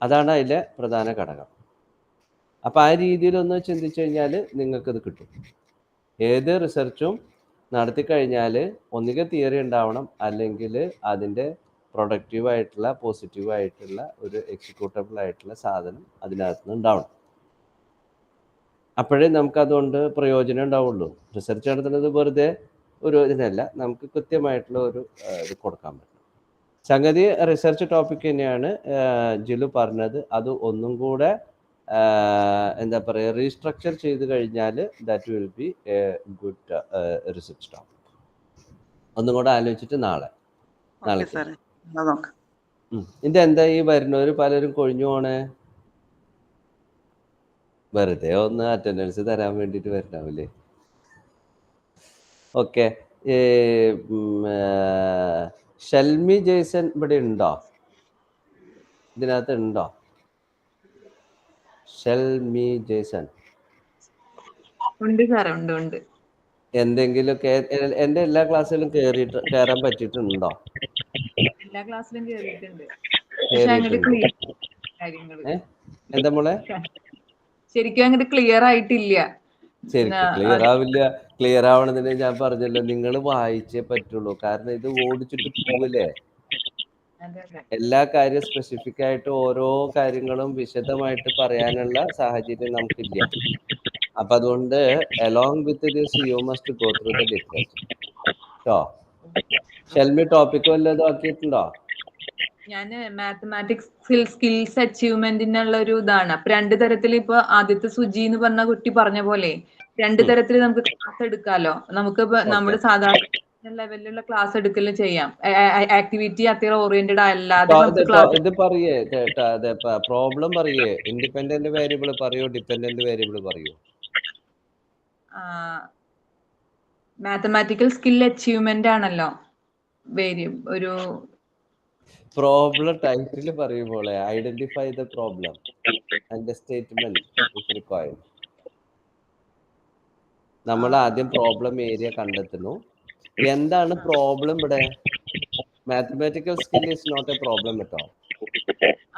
അതാണ് അതിലെ പ്രധാന ഘടകം. അപ്പം ആ രീതിയിലൊന്ന് ചിന്തിച്ചു കഴിഞ്ഞാൽ നിങ്ങൾക്കത് കിട്ടും. ഏത് റിസർച്ചും നടത്തി കഴിഞ്ഞാൽ ഒന്നുകിൽ തിയറി ഉണ്ടാവണം, അല്ലെങ്കിൽ അതിൻ്റെ പ്രൊഡക്റ്റീവായിട്ടുള്ള പോസിറ്റീവായിട്ടുള്ള ഒരു എക്സിക്യൂട്ടബിൾ ആയിട്ടുള്ള സാധനം അതിനകത്ത് നിന്ന് ഉണ്ടാവണം. അപ്പോഴേ നമുക്കതുകൊണ്ട് പ്രയോജനം ഉണ്ടാവുള്ളൂ. റിസർച്ച് നടത്തുന്നത് വെറുതെ ഒരു ഇതിനല്ല, നമുക്ക് കൃത്യമായിട്ടുള്ള ഒരു ഇത് കൊടുക്കാൻ പറ്റും. സംഗതി റിസർച്ച് ടോപ്പിക് തന്നെയാണ് ജിലു പറഞ്ഞത്. അത് ഒന്നും കൂടെ എന്താ പറയുക, റീസ്ട്രക്ചർ ചെയ്ത് കഴിഞ്ഞാൽ that will be A good research topic. ഒന്നും കൂടെ ആലോചിച്ചിട്ട് നാളെ ഇതെന്താ ഈ വരുന്നവർ പലരും കൊഴിഞ്ഞു പോണേ? വെറുതെ ഒന്ന് അറ്റൻഡൻസ് തരാൻ വേണ്ടിയിട്ട് വരണാവില്ലേ? ഓക്കെ. ഷൽമി ജെയ്സൺ ഇവിടെ ഉണ്ടോ? ഇതിനകത്ത് ഉണ്ടോ ഷൽമി ജെയ്സൺ? ഉണ്ട് സാറേ, ഉണ്ട്. എന്തെങ്കിലും എന്റെ എല്ലാ ക്ലാസ്സിലും കയറാൻ പറ്റിയിട്ടുണ്ടോ? എല്ലാ ക്ലാസ്സിലും കേറിയിട്ടുണ്ട്. എന്താ മോളെ? ശരിക്കും അങ്ങോട്ട് ക്ലിയർ ആയിട്ടില്ല. ശരിക്കും ക്ലിയർ ആവില്ല. ക്ലിയർ ആവണതിന് ഞാൻ പറഞ്ഞല്ലോ, നിങ്ങൾ വായിച്ചേ പറ്റുള്ളൂ. കാരണം ഇത് ഓടിച്ചിട്ട് പോവില്ലേ. എല്ലാ കാര്യം സ്പെസിഫിക് ആയിട്ട് ഓരോ കാര്യങ്ങളും വിശദമായിട്ട് പറയാനുള്ള സാഹചര്യം നമുക്കില്ല. അപ്പൊ അതുകൊണ്ട് along with this you must go through the literature കേട്ടോ. ഷെൽമി ടോപ്പിക് വല്ലതും ആക്കിയിട്ടുണ്ടോ? ഞാൻ മാത്തമാറ്റിക്സ് സ്കിൽസ് അച്ചീവ്മെന്റിനുള്ള ഒരു ഇതാണ്. അപ്പൊ 2 തരത്തിൽ, ഇപ്പൊ ആദ്യത്തെ സുജി എന്ന് പറഞ്ഞ കുട്ടി പറഞ്ഞ പോലെ 2 തരത്തിൽ നമുക്ക് ക്ലാസ് എടുക്കാലോ. നമുക്ക് നമ്മുടെ സാധാരണ ലെവലിലുള്ള ക്ലാസ് എടുക്കലും ചെയ്യാം. ആക്ടിവിറ്റി അത്ര ഓറിയന്റഡ് അല്ലാതെ ഇത് പറയേ കേട്ടാ. അതെ, പ്രോബ്ലം പറയേ. ഇൻഡിപെൻഡന്റ് വേരിയബിൾ പറയോ, ഡിപെൻഡന്റ് വേരിയബിൾ പറയോ? മാത്തമാറ്റിക്കൽ സ്കിൽ അച്ചീവ്മെന്റ് ആണല്ലോ ഒരു പ്രോബ്ലം ടൈറ്റിൽ പറയുമ്പോളെ identify the problem and the statement if required. നമ്മൾ ആദ്യം പ്രോബ്ലം ഏരിയ കണ്ടെത്തുന്നു. എന്താണ് പ്രോബ്ലം ഇവിടെ? Mathematical skill is not a problem at all.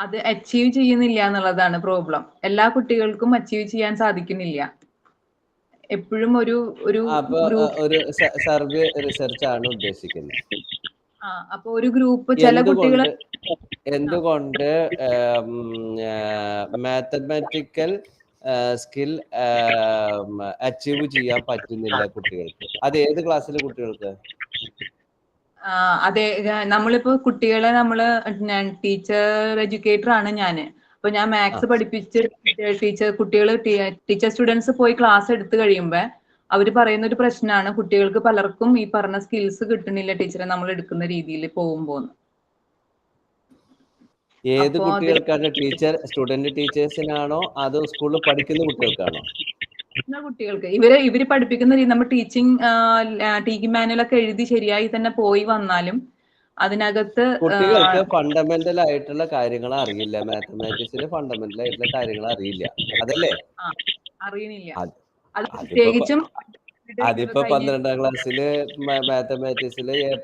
അത് അച്ചീവ് ചെയ്യുന്നില്ല എന്നുള്ളതാണ് പ്രോബ്ലം. എല്ലാ കുട്ടികൾക്കും അച്ചീവ് ചെയ്യാൻ സാധിക്കുന്നില്ല. എപ്പോഴും ഒരു സർവേ റിസർച്ച് ആണ് ഉദ്ദേശിക്കുന്നത്. അപ്പൊ ഒരു ഗ്രൂപ്പ് ചില കുട്ടികൾ എന്തുകൊണ്ട് മാത്തമാറ്റിക്കൽ സ്കിൽ അച്ചീവ് ചെയ്യാൻ പറ്റുന്നില്ല കുട്ടികൾക്ക്? അത് ഏത് ക്ലാസ്സിലെ കുട്ടികൾക്ക്? അതെ, നമ്മളിപ്പോ കുട്ടികളെ ടീച്ചർ എഡ്യൂക്കേറ്റർ ആണ് ഞാന്. അപ്പൊ ഞാൻ മാത്സ് പഠിപ്പിച്ച് ടീച്ചർ സ്റ്റുഡൻസ് പോയി ക്ലാസ് എടുത്തു കഴിയുമ്പോ അവര് പറയുന്ന ഒരു പ്രശ്നമാണ്, കുട്ടികൾക്ക് പലർക്കും ഈ പറഞ്ഞ സ്കിൽസ് കിട്ടുന്നില്ല ടീച്ചറെ നമ്മൾ എടുക്കുന്ന രീതിയിൽ പോകുമ്പോ. ഏത് കുട്ടികൾക്കാണ്? സ്റ്റുഡന്റ് ടീച്ചേഴ്സിനാണോ അതോ സ്കൂളിൽ പഠിക്കുന്ന കുട്ടികൾക്കാണോ? കുട്ടികൾക്ക് ഇവര് പഠിപ്പിക്കുന്ന രീതി, നമ്മൾ ടീച്ചിങ് മാനുവൽ ഒക്കെ എഴുതി ശരിയായി തന്നെ പോയി വന്നാലും അതിനകത്ത് കുട്ടികൾക്ക് ഫണ്ടമെന്റൽ ആയിട്ടുള്ള കാര്യങ്ങൾ അറിയില്ല, മാത്തമാറ്റിക്സിലെ ഫണ്ടമെന്റൽ ആയിട്ടുള്ള കാര്യങ്ങൾ അറിയില്ല, അതല്ലേ? അറിയണില്ല. അത് അത് അതിപ്പോ പ്രത്യേകിച്ചും അതിപ്പോ 12ാം ക്ലാസ്സില് മാത്തമാറ്റിക്സില് A++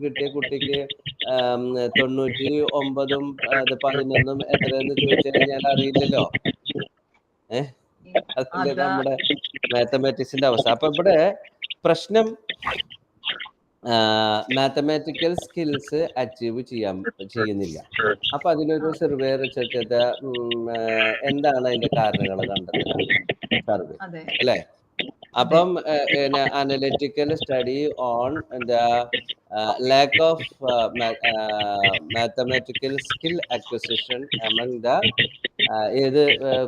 കിട്ടിയ കുട്ടിക്ക് 99ഉം 11ഉം എത്രയെന്ന് ചോദിച്ചു കഴിഞ്ഞാൽ അറിയില്ലല്ലോ. അതല്ലേ അതാ നമ്മുടെ മാത്തമാറ്റിക്സിന്റെ അവസ്ഥ. അപ്പൊ ഇവിടെ പ്രശ്നം മാത്തമാറ്റിക്കൽ സ്കിൽസ് അച്ചീവ് ചെയ്യുന്നില്ല. അപ്പൊ അതിനൊരു സർവേ റിസർച്ച് എന്താണ് അതിന്റെ കാരണങ്ങൾ കണ്ടെത്തുക, സർവേ അതെ അല്ലേ? അപ്പം analytical study on lack of mathematical skill acquisition among the ഏത്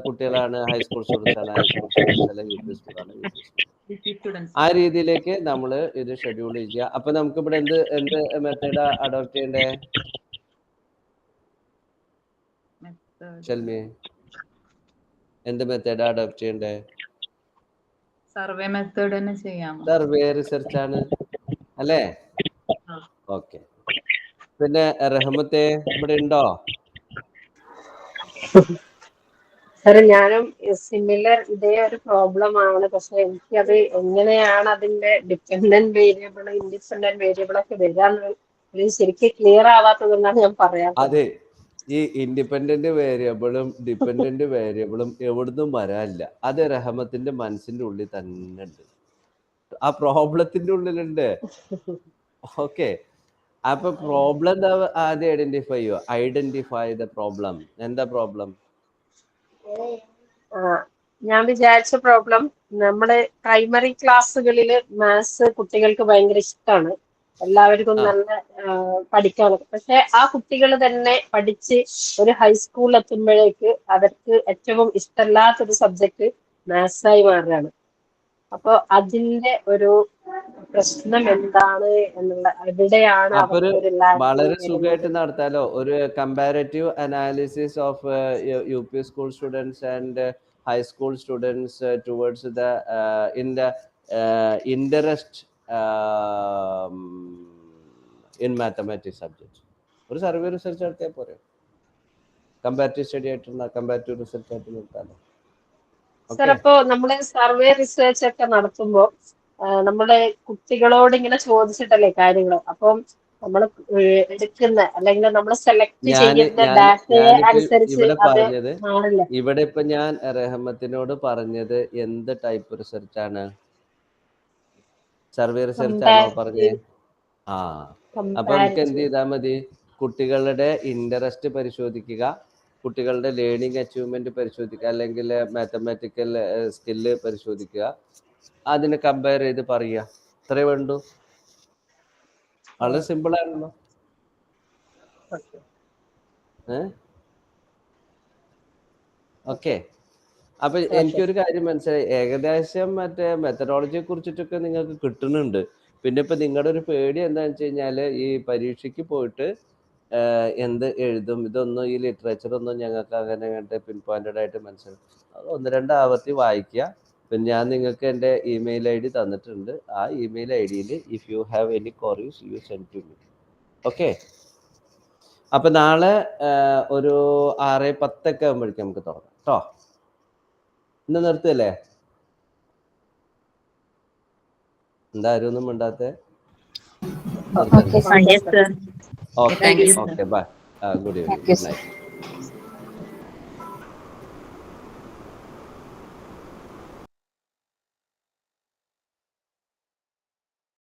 കുട്ടികളാണ്? ഹൈസ്കൂൾ സ്റ്റുഡൻസ് ആണ്, ഹൈസ്കൂൾ സ്റ്റുഡൻസ് അല്ല യു പി സ്കൂളാണ്, യു പി സ്കൂൾ. സ്റ്റുഡൻസ്. ആ രീതിയിലേക്ക് നമ്മൾ ഇത് ഷെഡ്യൂൾ ചെയ്യുക. അപ്പൊ നമുക്ക് ഇവിടെ എന്ത് മെത്തേഡ് അഡോപ്റ്റ് ചെയ്യണ്ടേ? ഷെൽമി, എന്ത് മെത്തേഡ് അഡോപ്റ്റ് ചെയ്യണ്ടേ? സർവേ മെത്തേഡ് തന്നെ ചെയ്യാമോ? സർവേ റിസർച്ച് ആണ് അല്ലേ? ഓക്കെ. പിന്നെ റഹ്മത്തെ ഇവിടെ ഉണ്ടോ? സാർ ഞാനും സിമിലർ ഇതേ ഒരു പ്രോബ്ലം ആണ്. പക്ഷെ എനിക്കത് എങ്ങനെയാണ് അതിന്റെ ഡിപെൻഡന്റ് വേരിയബിൾ ഇൻഡിപെൻഡന്റ് വേരിയബിൾ ഒക്കെ വരിക ശരിക്കും ക്ലിയർ ആവാത്തതെന്നാണ് ഞാൻ പറയാൻ. അതെ, ഈ ഇൻഡിപെൻഡന്റ് വേരിയബിളും ഡിപെൻഡന്റ് വേരിയബിളും എവിടുന്നും വരാനില്ല. അത് റഹ്മത്തിന്റെ മനസ്സിന്റെ ഉള്ളിൽ തന്നെ ഉണ്ട്, ആ പ്രോബ്ലത്തിന്റെ ഉള്ളിലുണ്ട്. ഓക്കെ, അപ്പൊ പ്രോബ്ലം ആദ്യം ഐഡന്റിഫൈ ദ പ്രോബ്ലം. എന്താ പ്രോബ്ലം? ഞാൻ വിചാരിച്ച പ്രോബ്ലം, നമ്മുടെ പ്രൈമറി ക്ലാസ്സുകളിൽ മാത്സ് കുട്ടികൾക്ക് ഭയങ്കര ഇഷ്ടമാണ്, എല്ലാവർക്കും നല്ല പഠിക്കാനൊക്കെ. പക്ഷെ ആ കുട്ടികൾ തന്നെ പഠിച്ച് ഒരു ഹൈസ്കൂളിൽ എത്തുമ്പോഴേക്ക് അവർക്ക് ഏറ്റവും ഇഷ്ടമല്ലാത്തൊരു സബ്ജക്ട് മാത്സ് ആയി മാറുകയാണ്. അപ്പൊ അതിന്റെ ഒരു പ്രശ്നം എന്താണ് എന്നുള്ള, എവിടെയാണ് വളരെ സുഖമായിട്ട് നടത്താലോ ഒരു comparative analysis of U P school students and high school students towards the interest in mathematics subject. ഒരു സർവേ റിസർച്ച് നടത്തിയാൽ പോരെ? കമ്പാരറ്റീവ് സ്റ്റഡി ആയിട്ടുള്ള കമ്പാരറ്റീവ് റിസർച്ച് ആയിട്ട് നിർത്താലോ. സാർ, അപ്പോ നമ്മള് സർവേ റിസർച്ച് ഒക്കെ നടത്തുമ്പോൾ നമ്മുടെ കുട്ടികളോട് ഇങ്ങനെ ചോദിച്ചിട്ടല്ലേ കാര്യങ്ങൾ, അപ്പം നമ്മൾ എടുക്കുന്ന അല്ലെങ്കിൽ നമ്മൾ സെലക്ട് ചെയ്യുന്ന ഡാറ്റയെ അനുസരിച്ച് ഇവിടെ ഇപ്പൊ ഞാൻ റഹ്മത്തിനോട് പറഞ്ഞത് എന്ത് ടൈപ്പ് റിസർച്ച് ആണ്? സർവേ റിസർച്ച് ആണോ പറഞ്ഞേ? അപ്പൊ നമുക്ക് എന്ത് ചെയ്താൽ മതി? കുട്ടികളുടെ ഇൻട്രസ്റ്റ് പരിശോധിക്കുക, കുട്ടികളുടെ ലേണിംഗ് അച്ചീവ്മെന്റ് പരിശോധിക്കുക, അല്ലെങ്കിൽ മാത്തമാറ്റിക്കൽ സ്കില്ല് പരിശോധിക്കുക, അതിനെ കമ്പയർ ചെയ്ത് പറയുക. ഇത്രേ വേണ്ടു. വളരെ സിമ്പിൾ ആണല്ലോ. ഓക്കെ, അപ്പൊ എനിക്കൊരു കാര്യം മനസ്സിലായി, ഏകദേശം മറ്റേ മെത്തഡോളജിയെ കുറിച്ചിട്ടൊക്കെ നിങ്ങൾക്ക് കിട്ടുന്നുണ്ട്. പിന്നെ ഇപ്പൊ നിങ്ങളുടെ ഒരു പേടി എന്താണെന്ന് വെച്ച് കഴിഞ്ഞാല് ഈ പരീക്ഷയ്ക്ക് പോയിട്ട് എന്ത് എഴുതും, ഇതൊന്നും ഈ ലിറ്ററേച്ചറൊന്നും ഞങ്ങൾക്ക് അങ്ങനെ പിൻ പോയിന്റഡ് ആയിട്ട് മനസ്സിലാവും. അത് 1-2 ആവർത്തി വായിക്കുക. പിന്നെ ഞാൻ നിങ്ങൾക്ക് എൻ്റെ ഇമെയിൽ ID തന്നിട്ടുണ്ട്. ആ ഇമെയിൽ IDയിൽ if you have any queries you send to me. Okay, അപ്പൊ നാളെ ഒരു 6:10 ആകുമ്പോഴേക്കും നമുക്ക് തുടങ്ങാം കേട്ടോ. ഇന്ന് നിർത്തുകയല്ലേ? എന്തായാലും ഒന്നും മിണ്ടാത്തെ? Okay, bye. Good evening, good night.